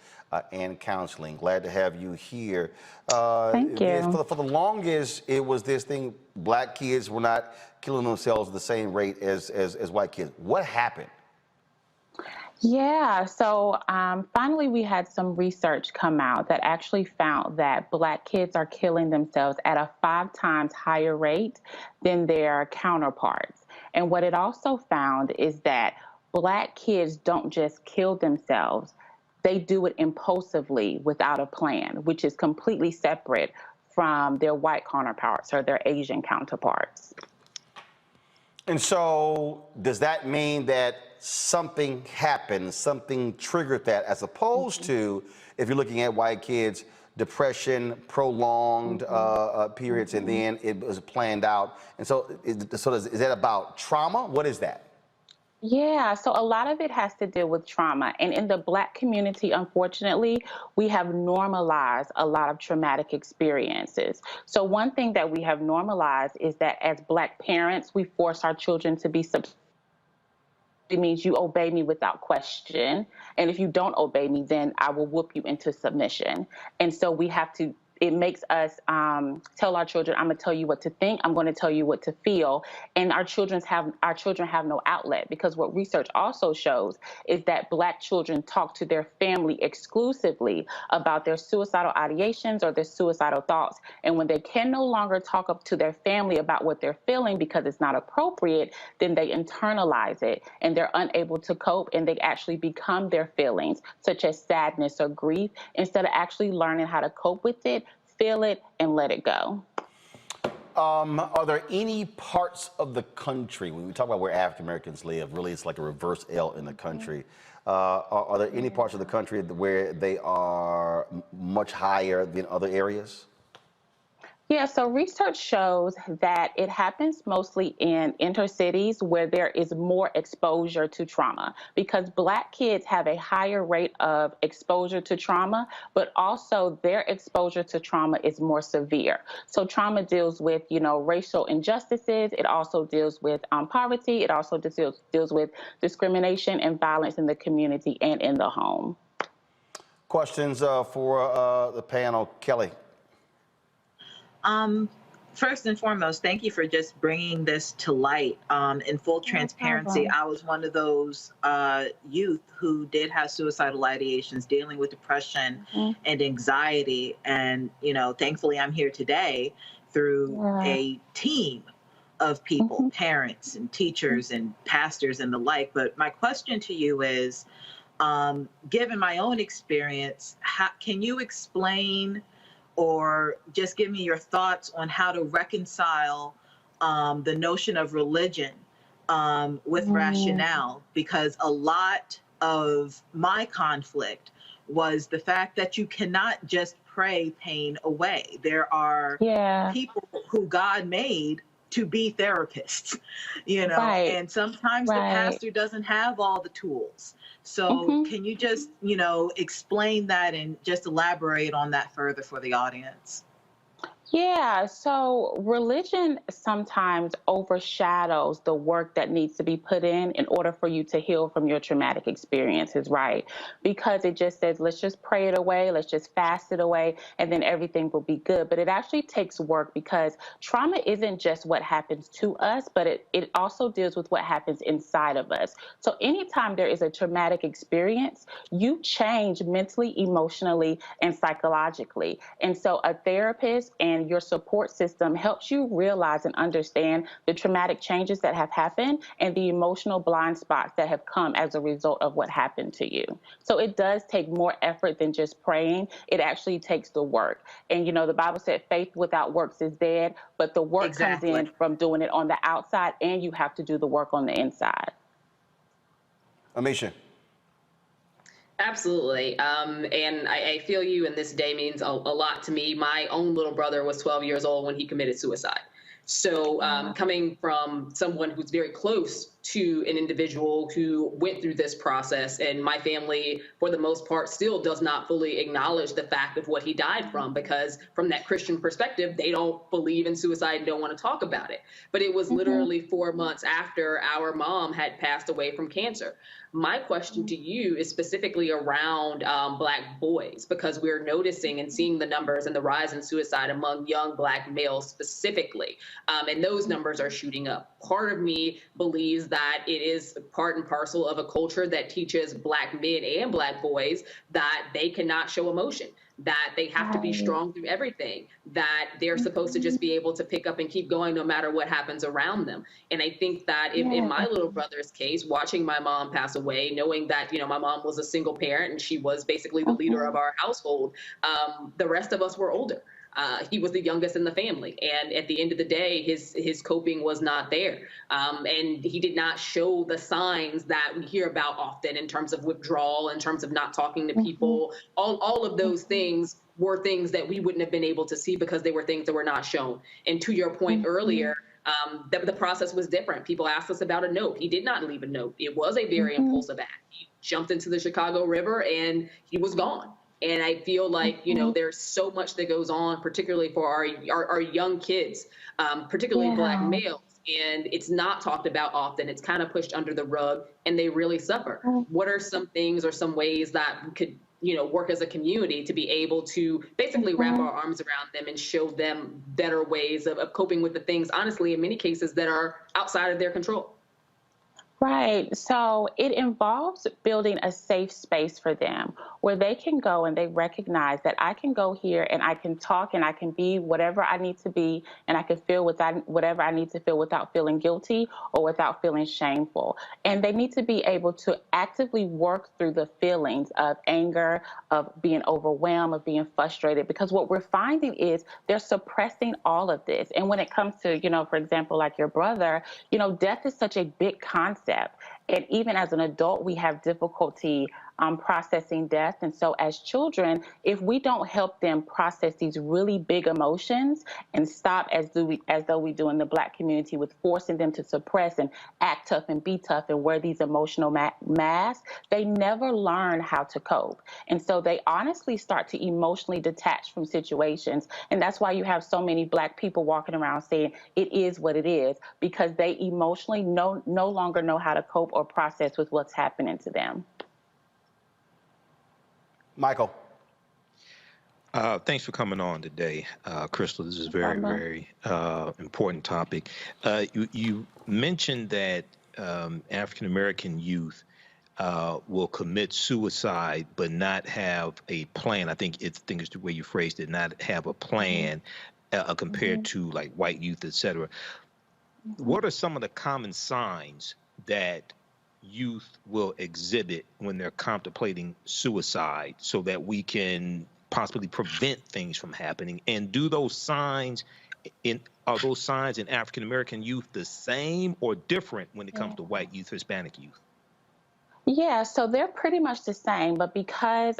Speaker 1: and Counseling. Glad to have you here.
Speaker 27: Thank you.
Speaker 1: For the longest, it was this thing, Black kids were not killing themselves at the same rate as white kids. What happened?
Speaker 27: Yeah, so finally we had some research come out that actually found that Black kids are killing themselves at a 5 times higher rate than their counterparts. And what it also found is that Black kids don't just kill themselves, they do it impulsively without a plan, which is completely separate from their white counterparts or their Asian counterparts.
Speaker 1: And so does that mean that something happened, something triggered that, as opposed to, if you're looking at white kids, depression, prolonged periods, and then it was planned out? And so, is that about trauma? What is that?
Speaker 27: Yeah, so a lot of it has to do with trauma. And in the Black community, unfortunately, we have normalized a lot of traumatic experiences. So one thing that we have normalized is that as Black parents, we force our children to be it means you obey me without question. And if you don't obey me, then I will whoop you into submission. And so we have to, it makes us tell our children, I'm going to tell you what to think, I'm going to tell you what to feel. And our children have no outlet, because what research also shows is that Black children talk to their family exclusively about their suicidal ideations or their suicidal thoughts. And when they can no longer talk up to their family about what they're feeling because it's not appropriate, then they internalize it and they're unable to cope, and they actually become their feelings, such as sadness or grief, instead of actually learning how to cope with it, feel it, and let it go.
Speaker 1: Are there any parts of the country, when we talk about where African Americans live, really it's like a reverse L in the country, are there any parts of the country where they are much higher than other areas?
Speaker 27: Yeah, so research shows that it happens mostly in intercities where there is more exposure to trauma, because Black kids have a higher rate of exposure to trauma, but also their exposure to trauma is more severe. So trauma deals with, racial injustices. It also deals with poverty. It also deals with discrimination and violence in the community and in the home.
Speaker 1: Questions for the panel. Kelly.
Speaker 3: First and foremost, thank you for just bringing this to light. In full transparency, I was one of those youth who did have suicidal ideations, dealing with depression and anxiety. And, thankfully I'm here today through a team of people, parents and teachers and pastors and the like. But my question to you is, given my own experience, can you explain or just give me your thoughts on how to reconcile the notion of religion with rationale? Because a lot of my conflict was the fact that you cannot just pray pain away. There are people who God made to be therapists, and sometimes the pastor doesn't have all the tools. So can you just, explain that and just elaborate on that further for the audience?
Speaker 27: Yeah, so religion sometimes overshadows the work that needs to be put in order for you to heal from your traumatic experiences, right? Because it just says, let's just pray it away, let's just fast it away, and then everything will be good. But it actually takes work, because trauma isn't just what happens to us, but it also deals with what happens inside of us. So anytime there is a traumatic experience, you change mentally, emotionally, and psychologically. And so a therapist and your support system helps you realize and understand the traumatic changes that have happened and the emotional blind spots that have come as a result of what happened to you. So it does take more effort than just praying. It actually takes the work. And, the Bible said faith without works is dead, but the work comes in from doing it on the outside, and you have to do the work on the inside.
Speaker 1: Amisha.
Speaker 2: Absolutely. And I feel you, and this day means a lot to me. My own little brother was 12 years old when he committed suicide. So coming from someone who's very close to an individual who went through this process, and my family, for the most part, still does not fully acknowledge the fact of what he died from, because from that Christian perspective, they don't believe in suicide and don't want to talk about it. But it was literally 4 months after our mom had passed away from cancer. My question to you is specifically around Black boys, because we're noticing and seeing the numbers and the rise in suicide among young Black males specifically. And those numbers are shooting up. Part of me believes that it is part and parcel of a culture that teaches Black men and Black boys that they cannot show emotion, that they have to be strong through everything, that they're supposed to just be able to pick up and keep going no matter what happens around them. And I think that in my little brother's case, watching my mom pass away, knowing that, my mom was a single parent and she was basically the leader of our household, the rest of us were older. He was the youngest in the family, and at the end of the day, his coping was not there, and he did not show the signs that we hear about often in terms of withdrawal, in terms of not talking to people. All of those things were things that we wouldn't have been able to see because they were things that were not shown. And to your point earlier, the process was different. People asked us about a note. He did not leave a note. It was a very impulsive act. He jumped into the Chicago River and he was gone. And I feel like, you know, there's so much that goes on, particularly for our young kids, particularly Black males. And it's not talked about often. It's kind of pushed under the rug and they really suffer. What are some things or some ways that we could, you know, work as a community to be able to basically wrap our arms around them and show them better ways of coping with the things, honestly, in many cases that are outside of their control?
Speaker 27: Right. So it involves building a safe space for them where they can go and they recognize that I can go here and I can talk and I can be whatever I need to be and I can feel whatever I need to feel without feeling guilty or without feeling shameful. And they need to be able to actively work through the feelings of anger, of being overwhelmed, of being frustrated, because what we're finding is they're suppressing all of this. And when it comes to, you know, for example, like your brother, you know, death is such a big concept. And even as an adult, we have difficulty processing death. And so as children, if we don't help them process these really big emotions and stop as though we do in the Black community with forcing them to suppress and act tough and be tough and wear these emotional masks, they never learn how to cope. And so they honestly start to emotionally detach from situations. And that's why you have so many Black people walking around saying it is what it is, because they emotionally no longer know how to cope or process with what's happening to them.
Speaker 1: Michael.
Speaker 4: Thanks for coming on today, Crystal. This is a very, very important topic. You mentioned that African-American youth will commit suicide but not have a plan. I think it's the way you phrased it, not have a plan compared to like white youth, et cetera. What are some of the common signs that youth will exhibit when they're contemplating suicide so that we can possibly prevent things from happening? And are those signs in African American youth the same or different when it comes to white youth, Hispanic youth?
Speaker 27: Yeah, so they're pretty much the same, but because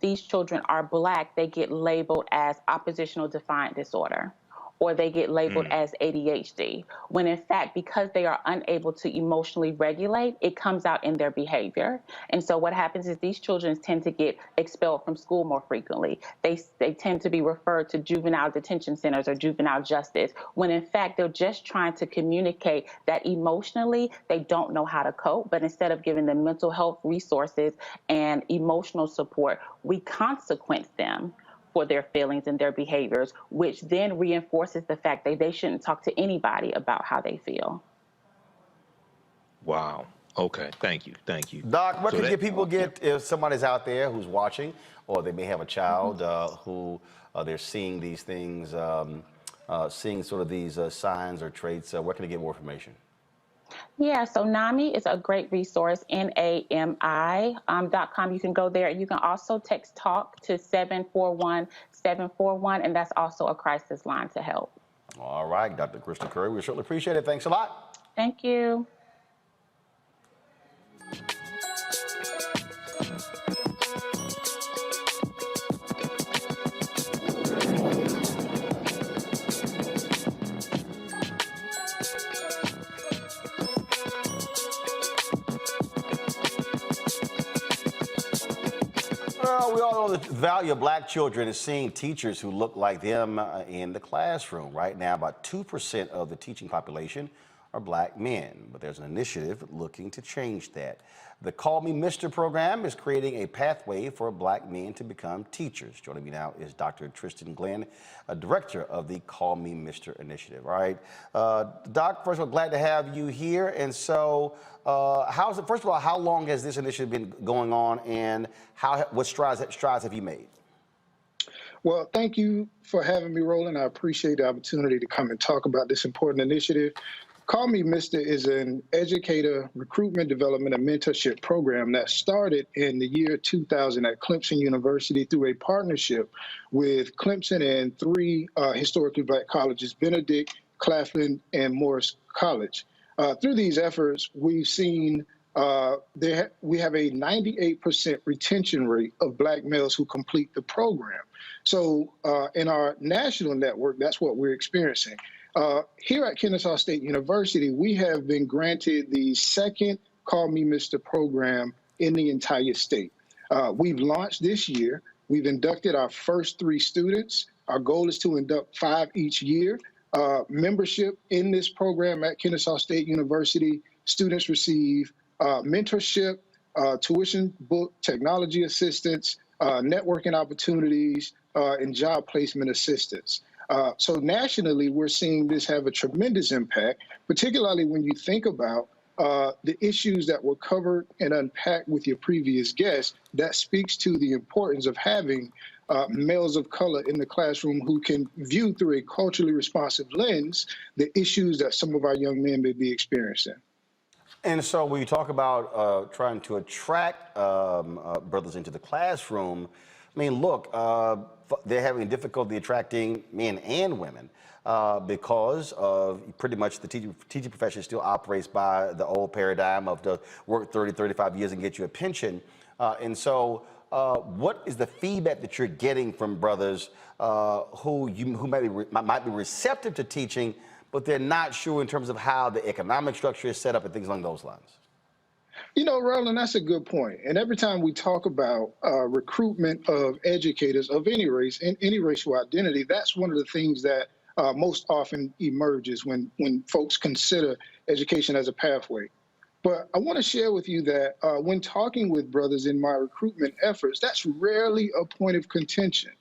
Speaker 27: these children are Black, they get labeled as oppositional defiant disorder, or they get labeled as ADHD, when in fact, because they are unable to emotionally regulate, it comes out in their behavior. And so what happens is these children tend to get expelled from school more frequently. They tend to be referred to juvenile detention centers or juvenile justice, when in fact, they're just trying to communicate that emotionally, they don't know how to cope. But instead of giving them mental health resources and emotional support, we consequence them for their feelings and their behaviors, which then reinforces the fact that they shouldn't talk to anybody about how they feel.
Speaker 4: Wow. Okay. Thank you. Thank you.
Speaker 1: Doc, what can people get if somebody's out there who's watching, or they may have a child who they're seeing these things, seeing sort of these signs or traits? Where can they get more information?
Speaker 27: Yeah, so NAMI is a great resource, NAMI.com. You can go there. You can also text TALK to 741-741, and that's also a crisis line to help.
Speaker 1: All right, Dr. Crystal Curry, we certainly appreciate it. Thanks a lot.
Speaker 27: Thank you.
Speaker 1: Well, we all know the value of Black children is seeing teachers who look like them in the classroom. Right now, about 2% of the teaching population are Black men, but there's an initiative looking to change that. The Call Me Mr. program is creating a pathway for Black men to become teachers. Joining me now is Dr. Tristan Glenn, a director of the Call Me Mr. initiative. All right, Doc, first of all, glad to have you here. And so, first of all, how long has this initiative been going on, and what strides have you made?
Speaker 6: Well, thank you for having me, Roland. I appreciate the opportunity to come and talk about this important initiative. Call Me Mister is an educator recruitment, development, and mentorship program that started in the year 2000 at Clemson University through a partnership with Clemson and three historically Black colleges, Benedict, Claflin, and Morris College. Through these efforts, we've seen we have a 98% retention rate of Black males who complete the program. So in our national network, that's what we're experiencing. Here at Kennesaw State University, we have been granted the second Call Me Mr. program in the entire state. We've launched this year. We've inducted our first 3 students. Our goal is to induct 5 each year. Membership in this program at Kennesaw State University, students receive mentorship, tuition, book, technology assistance, networking opportunities, and job placement assistance. So nationally, we're seeing this have a tremendous impact, particularly when you think about the issues that were covered and unpacked with your previous guest. That speaks to the importance of having males of color in the classroom who can view through a culturally responsive lens the issues that some of our young men may be experiencing.
Speaker 1: And so when you talk about trying to attract brothers into the classroom, I mean, look, they're having difficulty attracting men and women because of pretty much the teaching profession still operates by the old paradigm of the work 30, 35 years and get you a pension. And so what is the feedback that you're getting from brothers who might be receptive to teaching, but they're not sure in terms of how the economic structure is set up and things along those lines?
Speaker 6: You know, Roland, that's a good point. And every time we talk about recruitment of educators of any race and any racial identity, that's one of the things that most often emerges when folks consider education as a pathway. But I want to share with you that when talking with brothers in my recruitment efforts, that's rarely a point of contention.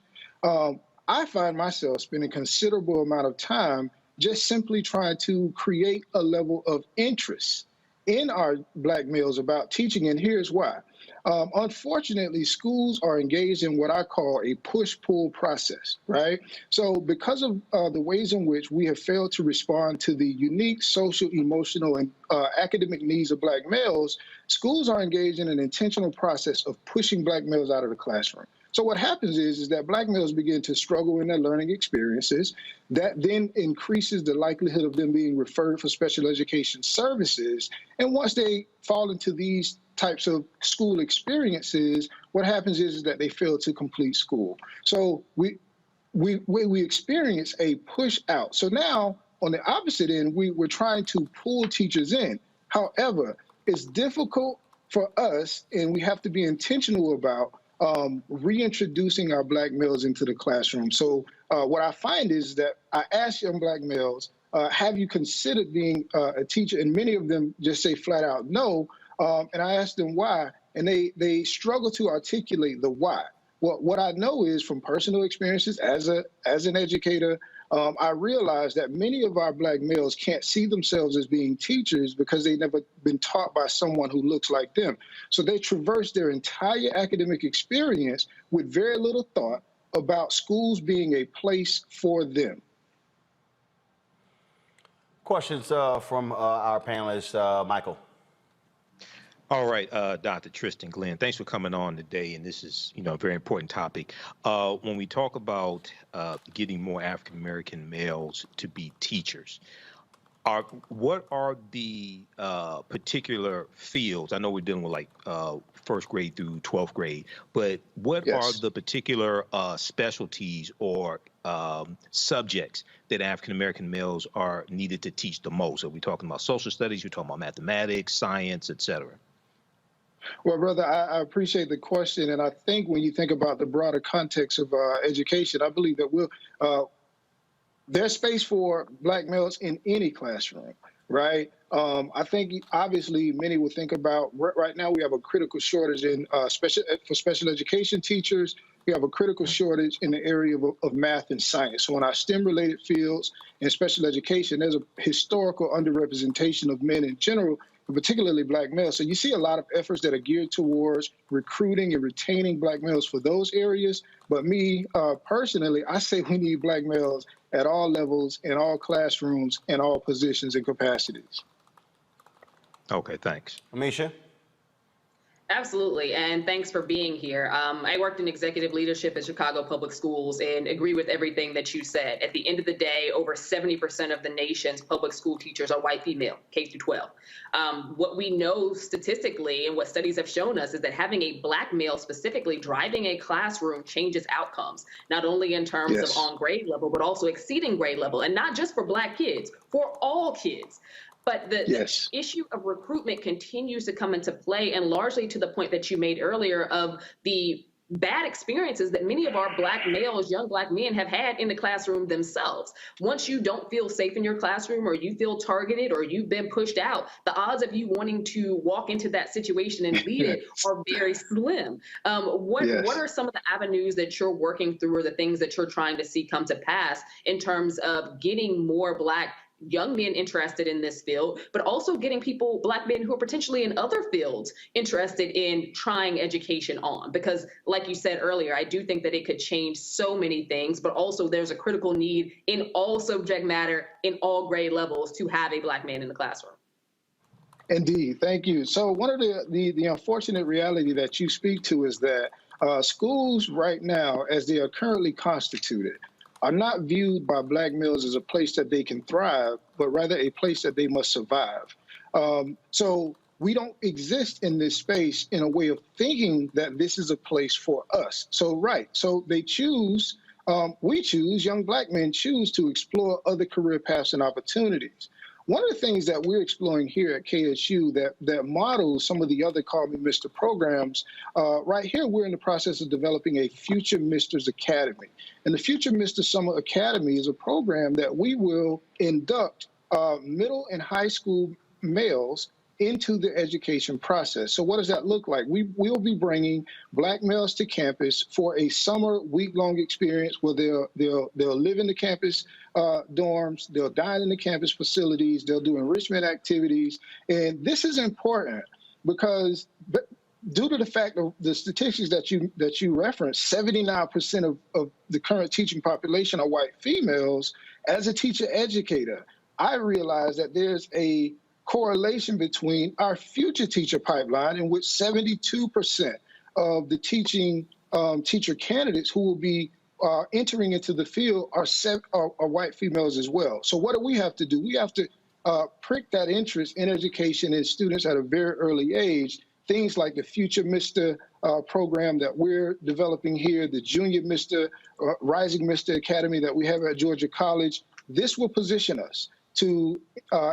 Speaker 6: I find myself spending considerable amount of time just simply trying to create a level of interest in our Black males about teaching, and here's why. Unfortunately, schools are engaged in what I call a push-pull process, right? So because of the ways in which we have failed to respond to the unique social, emotional, and academic needs of Black males, schools are engaged in an intentional process of pushing Black males out of the classroom. So what happens is that Black males begin to struggle in their learning experiences. That then increases the likelihood of them being referred for special education services. And once they fall into these types of school experiences, what happens is that they fail to complete school. So we experience a push out. So now on the opposite end, we're trying to pull teachers in. However, it's difficult for us, and we have to be intentional about reintroducing our Black males into the classroom. So what I find is that I ask young Black males, have you considered being a teacher? And many of them just say flat out no. And I ask them why, and they struggle to articulate the why. Well, what I know is from personal experiences as an educator, I realize that many of our Black males can't see themselves as being teachers because they've never been taught by someone who looks like them. So they traverse their entire academic experience with very little thought about schools being a place for them.
Speaker 1: Questions from our panelists, Michael.
Speaker 4: All right, Dr. Tristan Glenn, thanks for coming on today, and this is, a very important topic. When we talk about getting more African-American males to be teachers, what are the particular fields? I know we're dealing with like first grade through 12th grade, but what are the particular specialties or subjects that African-American males are needed to teach the most? Are we talking about social studies? You're talking about mathematics, science, et cetera?
Speaker 6: Well, brother, I appreciate the question. And I think when you think about the broader context of education, I believe that there's space for Black males in any classroom, right? I think obviously many would think about right now we have a critical shortage in for special education teachers. We have a critical shortage in the area of math and science. So in our STEM-related fields and special education, there's a historical underrepresentation of men in general, particularly Black males. So you see a lot of efforts that are geared towards recruiting and retaining Black males for those areas. But me, personally, I say we need Black males at all levels, in all classrooms, in all positions and capacities.
Speaker 4: Okay, thanks.
Speaker 1: Amisha?
Speaker 2: Absolutely, and thanks for being here. I worked in executive leadership at Chicago Public Schools and agree with everything that you said. At the end of the day, over 70% of the nation's public school teachers are white female, K through 12. What we know statistically and what studies have shown us is that having a Black male specifically driving a classroom changes outcomes, not only in terms of on grade level, but also exceeding grade level, and not just for Black kids, for all kids. But the issue of recruitment continues to come into play, and largely to the point that you made earlier of the bad experiences that many of our Black males, young Black men, have had in the classroom themselves. Once you don't feel safe in your classroom, or you feel targeted, or you've been pushed out, the odds of you wanting to walk into that situation and lead it are very slim. What are some of the avenues that you're working through, or the things that you're trying to see come to pass in terms of getting more Black young men interested in this field, but also getting people, Black men who are potentially in other fields, interested in trying education on? Because like you said earlier, I do think that it could change so many things, but also there's a critical need in all subject matter, in all grade levels, to have a Black man in the classroom.
Speaker 6: Indeed, thank you. So one of the unfortunate reality that you speak to is that schools right now, as they are currently constituted, are not viewed by Black males as a place that they can thrive, but rather a place that they must survive. So we don't exist in this space in a way of thinking that this is a place for us. So so they choose, we choose, young Black men choose to explore other career paths and opportunities. One of the things that we're exploring here at KSU that models some of the other Call Me Mr. programs, right here we're in the process of developing a Future Misters Academy. And the Future Mr. Summer Academy is a program that we will induct middle and high school males into the education process. So what does that look like? We will be bringing Black males to campus for a summer week-long experience where they'll live in the campus dorms, they'll dine in the campus facilities, they'll do enrichment activities. And this is important because due to the fact of the statistics that you referenced, 79% of the current teaching population are white females. As a teacher educator, I realize that there's a correlation between our future teacher pipeline, in which 72% of the teacher candidates who will be entering into the field are white females as well. So what do we have to do? We have to prick that interest in education in students at a very early age. Things like the Future Mr. Program that we're developing here, the Junior Mr. Rising Mr. Academy that we have at Georgia College. This will position us to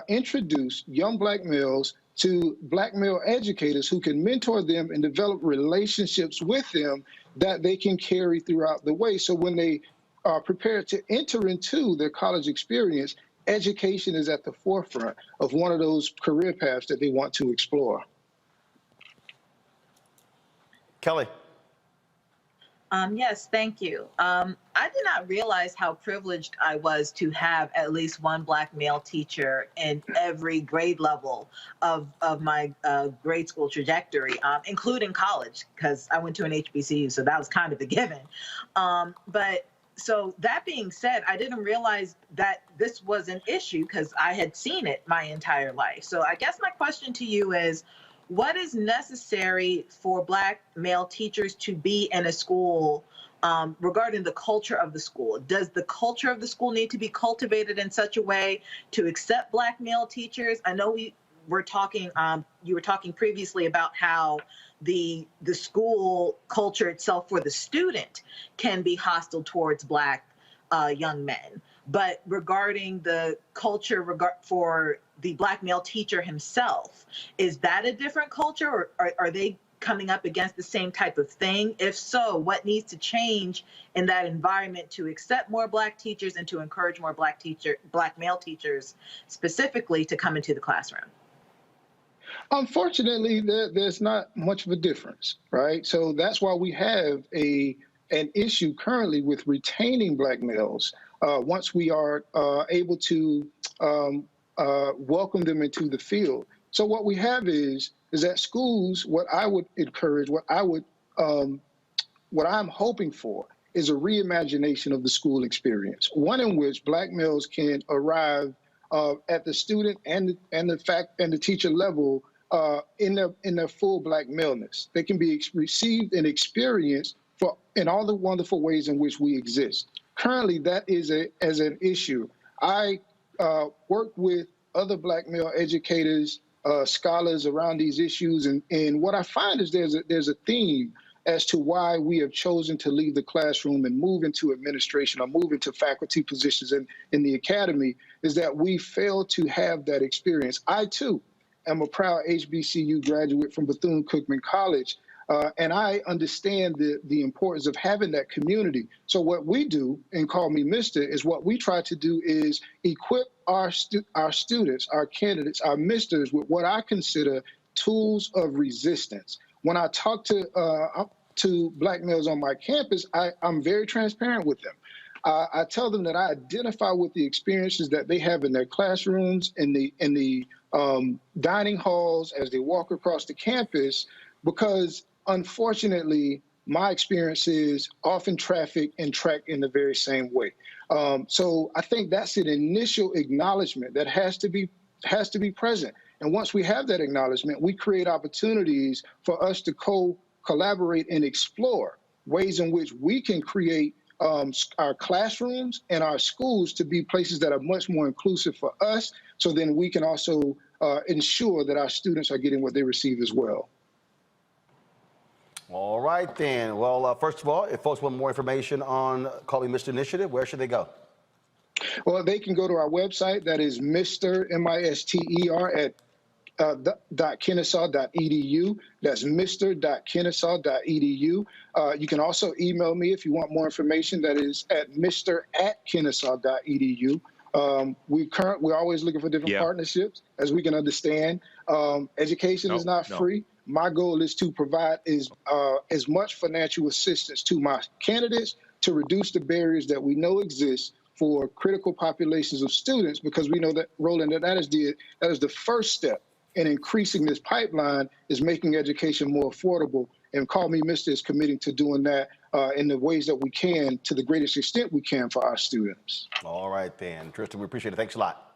Speaker 6: introduce young Black males to Black male educators who can mentor them and develop relationships with them that they can carry throughout the way. So when they are prepared to enter into their college experience, education is at the forefront of one of those career paths that they want to explore.
Speaker 1: Kelly.
Speaker 3: Yes, thank you. I did not realize how privileged I was to have at least one Black male teacher in every grade level of my grade school trajectory, including college, because I went to an HBCU, so that was kind of a given. But so that being said, I didn't realize that this was an issue because I had seen it my entire life. So I guess my question to you is, what is necessary for Black male teachers to be in a school regarding the culture of the school? Does the culture of the school need to be cultivated in such a way to accept Black male teachers? I know you were talking previously about how the school culture itself for the student can be hostile towards Black young men. But regarding the culture for the Black male teacher himself, is that a different culture, or are they coming up against the same type of thing? If so, what needs to change in that environment to accept more Black teachers and to encourage more Black male teachers specifically to come into the classroom?
Speaker 6: Unfortunately, there's not much of a difference, right? So that's why we have an issue currently with retaining Black males once we are able to welcome them into the field. So what we have is that schools, what I would encourage, what I'm hoping for is a reimagination of the school experience, one in which Black males can arrive at the student and the teacher level in their full Black maleness. They can be received and experienced in all the wonderful ways in which we exist. Currently, that is as an issue. I work with other Black male educators, scholars around these issues, and what I find is there's a theme as to why we have chosen to leave the classroom and move into administration or move into faculty positions in the academy, is that we fail to have that experience. I, too, am a proud HBCU graduate from Bethune-Cookman College, and I understand the importance of having that community. So what we do, and call me Mr., is what we try to do is equip our students, our candidates, our misters with what I consider tools of resistance. When I talk to Black males on my campus, I'm very transparent with them. I tell them that I identify with the experiences that they have in their classrooms, in the dining halls, as they walk across the campus, because unfortunately, my experiences often traffic and track in the very same way. So I think that's an initial acknowledgement that has to be present. And once we have that acknowledgement, we create opportunities for us to collaborate and explore ways in which we can create our classrooms and our schools to be places that are much more inclusive for us, so then we can also ensure that our students are getting what they receive as well.
Speaker 1: All right, then. Well, first of all, if folks want more information on Call Me Mr. Initiative, where should they go?
Speaker 6: Well, they can go to our website. That is Mr. M-I-S-T-E-R at .kennesaw.edu. That's mr.kennesaw.edu. You can also email me if you want more information. That is at mr@kennesaw.edu. We're always looking for different partnerships, as we can understand. Education is not free. My goal is to provide as much financial assistance to my candidates to reduce the barriers that we know exist for critical populations of students, because we know that, Roland, that is the first step in increasing this pipeline, is making education more affordable. And Call Me Mr. is committing to doing that in the ways that we can, to the greatest extent we can, for our students.
Speaker 1: All right, then. Tristan, we appreciate it. Thanks a lot.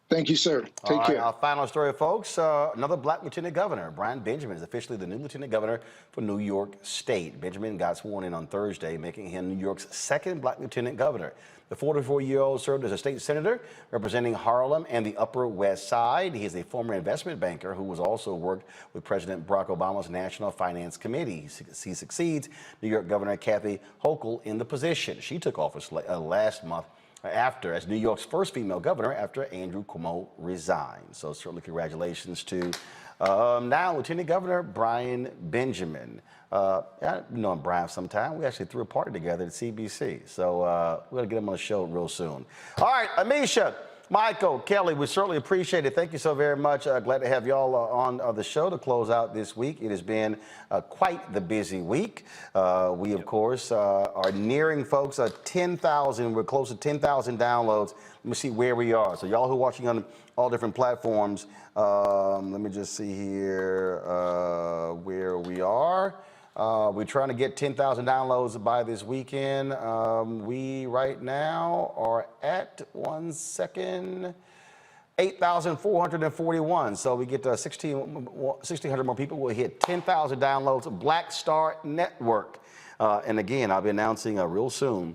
Speaker 6: Thank you, sir. Take care.
Speaker 1: Our final story, folks. Another Black lieutenant governor, Brian Benjamin, is officially the new lieutenant governor for New York State. Benjamin got sworn in on Thursday, making him New York's second Black lieutenant governor. The 44-year-old served as a state senator representing Harlem and the Upper West Side. He is a former investment banker who has also worked with President Barack Obama's National Finance Committee. He succeeds New York Governor Kathy Hochul in the position. She took office last month as New York's first female governor after Andrew Cuomo resigned. So certainly congratulations to now Lieutenant Governor Brian Benjamin. I've known Brian sometime. We actually threw a party together at CBC. So we're going to get him on the show real soon. All right, Amisha, Michael, Kelly, we certainly appreciate it. Thank you so very much. Glad to have y'all on the show to close out this week. It has been quite the busy week. We, of course, are nearing, folks, 10,000. We're close to 10,000 downloads. Let me see where we are. So y'all who are watching on all different platforms, let me just see here where we are. We're trying to get 10,000 downloads by this weekend. We right now are at 8,441. So we get 1,600 more people. We'll hit 10,000 downloads. Black Star Network. And again, I'll be announcing real soon.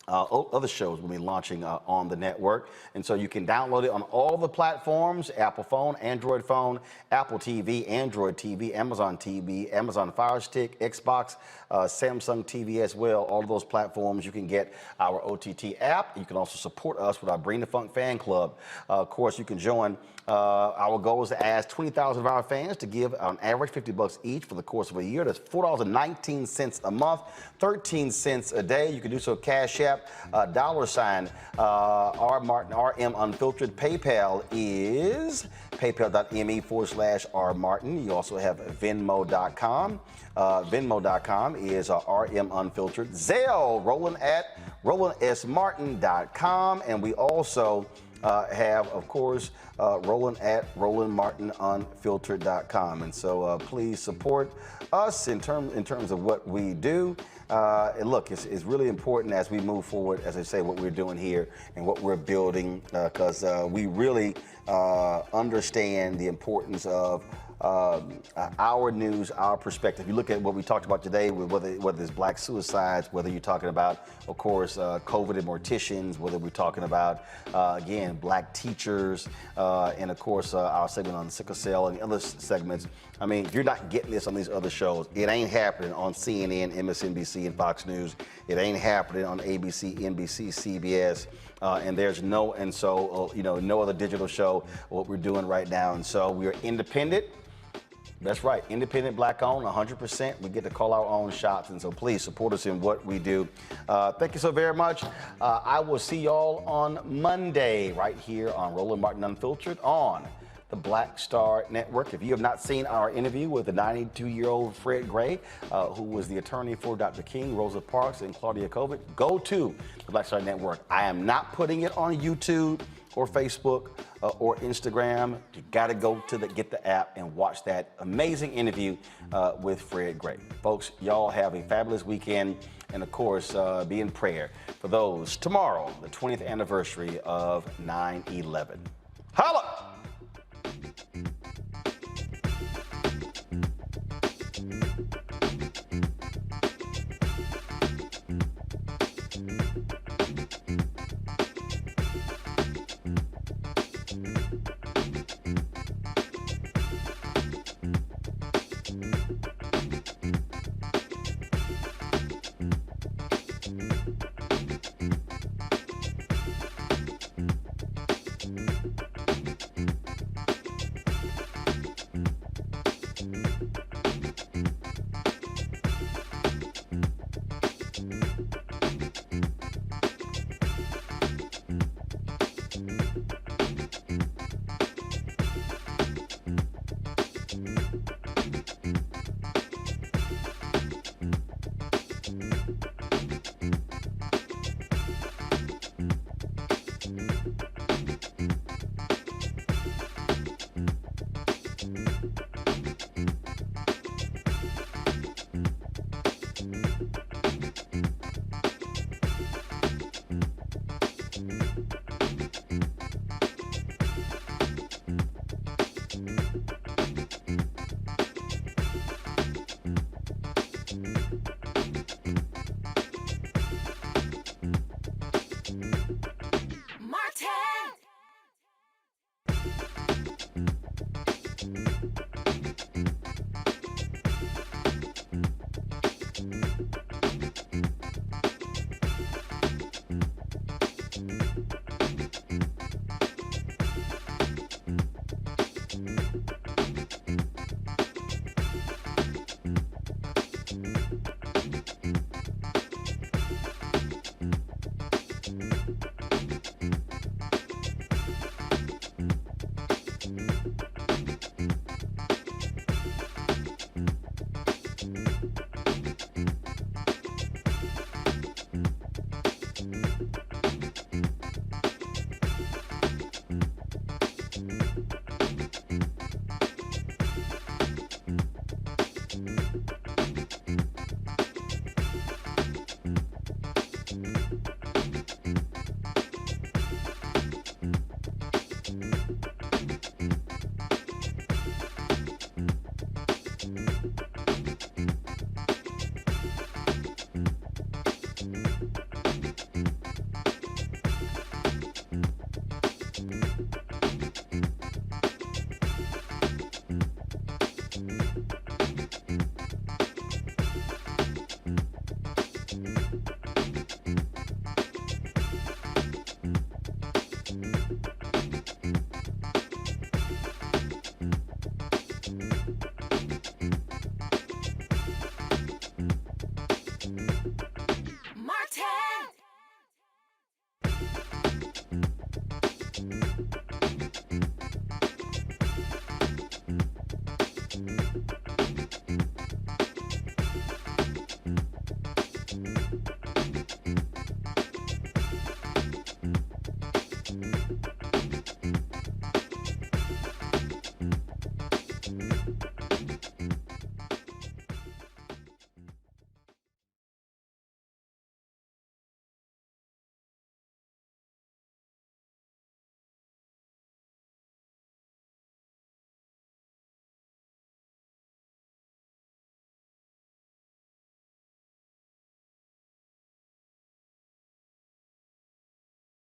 Speaker 1: Other shows will be launching on the network. And so you can download it on all the platforms: Apple phone, Android phone, Apple TV, Android TV, Amazon TV, Amazon Fire Stick, Xbox, Samsung TV as well. All of those platforms, you can get our OTT app. You can also support us with our Bring the Funk fan club. Of course, you can join. Our goal is to ask 20,000 of our fans to give on average $50 each for the course of a year. That's $4.19 a month, 13 cents a day. You can do so Cash App, $, R Martin, RM Unfiltered. PayPal is paypal.me/R Martin. You also have Venmo.com. Venmo.com is RM Unfiltered. Zelle, Roland at RolandSMartin.com. And we also have, of course, Roland at RolandMartinUnfiltered.com. And so please support us in terms of what we do. And look, it's really important as we move forward, as I say, what we're doing here and what we're building, because we really understand the importance of our news, our perspective. You look at what we talked about today, with whether it's black suicides, whether you're talking about, of course, COVID and morticians, whether we're talking about, again, black teachers, and of course, our segment on sickle cell and other segments. I mean, you're not getting this on these other shows. It ain't happening on CNN, MSNBC, and Fox News. It ain't happening on ABC, NBC, CBS. And there's no other digital show what we're doing right now. And so we are independent. That's right, independent, black owned, 100%. We get to call our own shots, and so please support us in what we do. Thank you so very much. I will see y'all on Monday right here on Roland Martin Unfiltered on the Black Star Network. If you have not seen our interview with the 92-year-old Fred Gray, who was the attorney for Dr. King, Rosa Parks, and Claudia Kovic, go to the Black Star Network. I am not putting it on YouTube or Facebook or Instagram. You gotta go to get the app and watch that amazing interview with Fred Gray. Folks, y'all have a fabulous weekend, and of course, be in prayer for those tomorrow, the 20th anniversary of 9/11. Holla!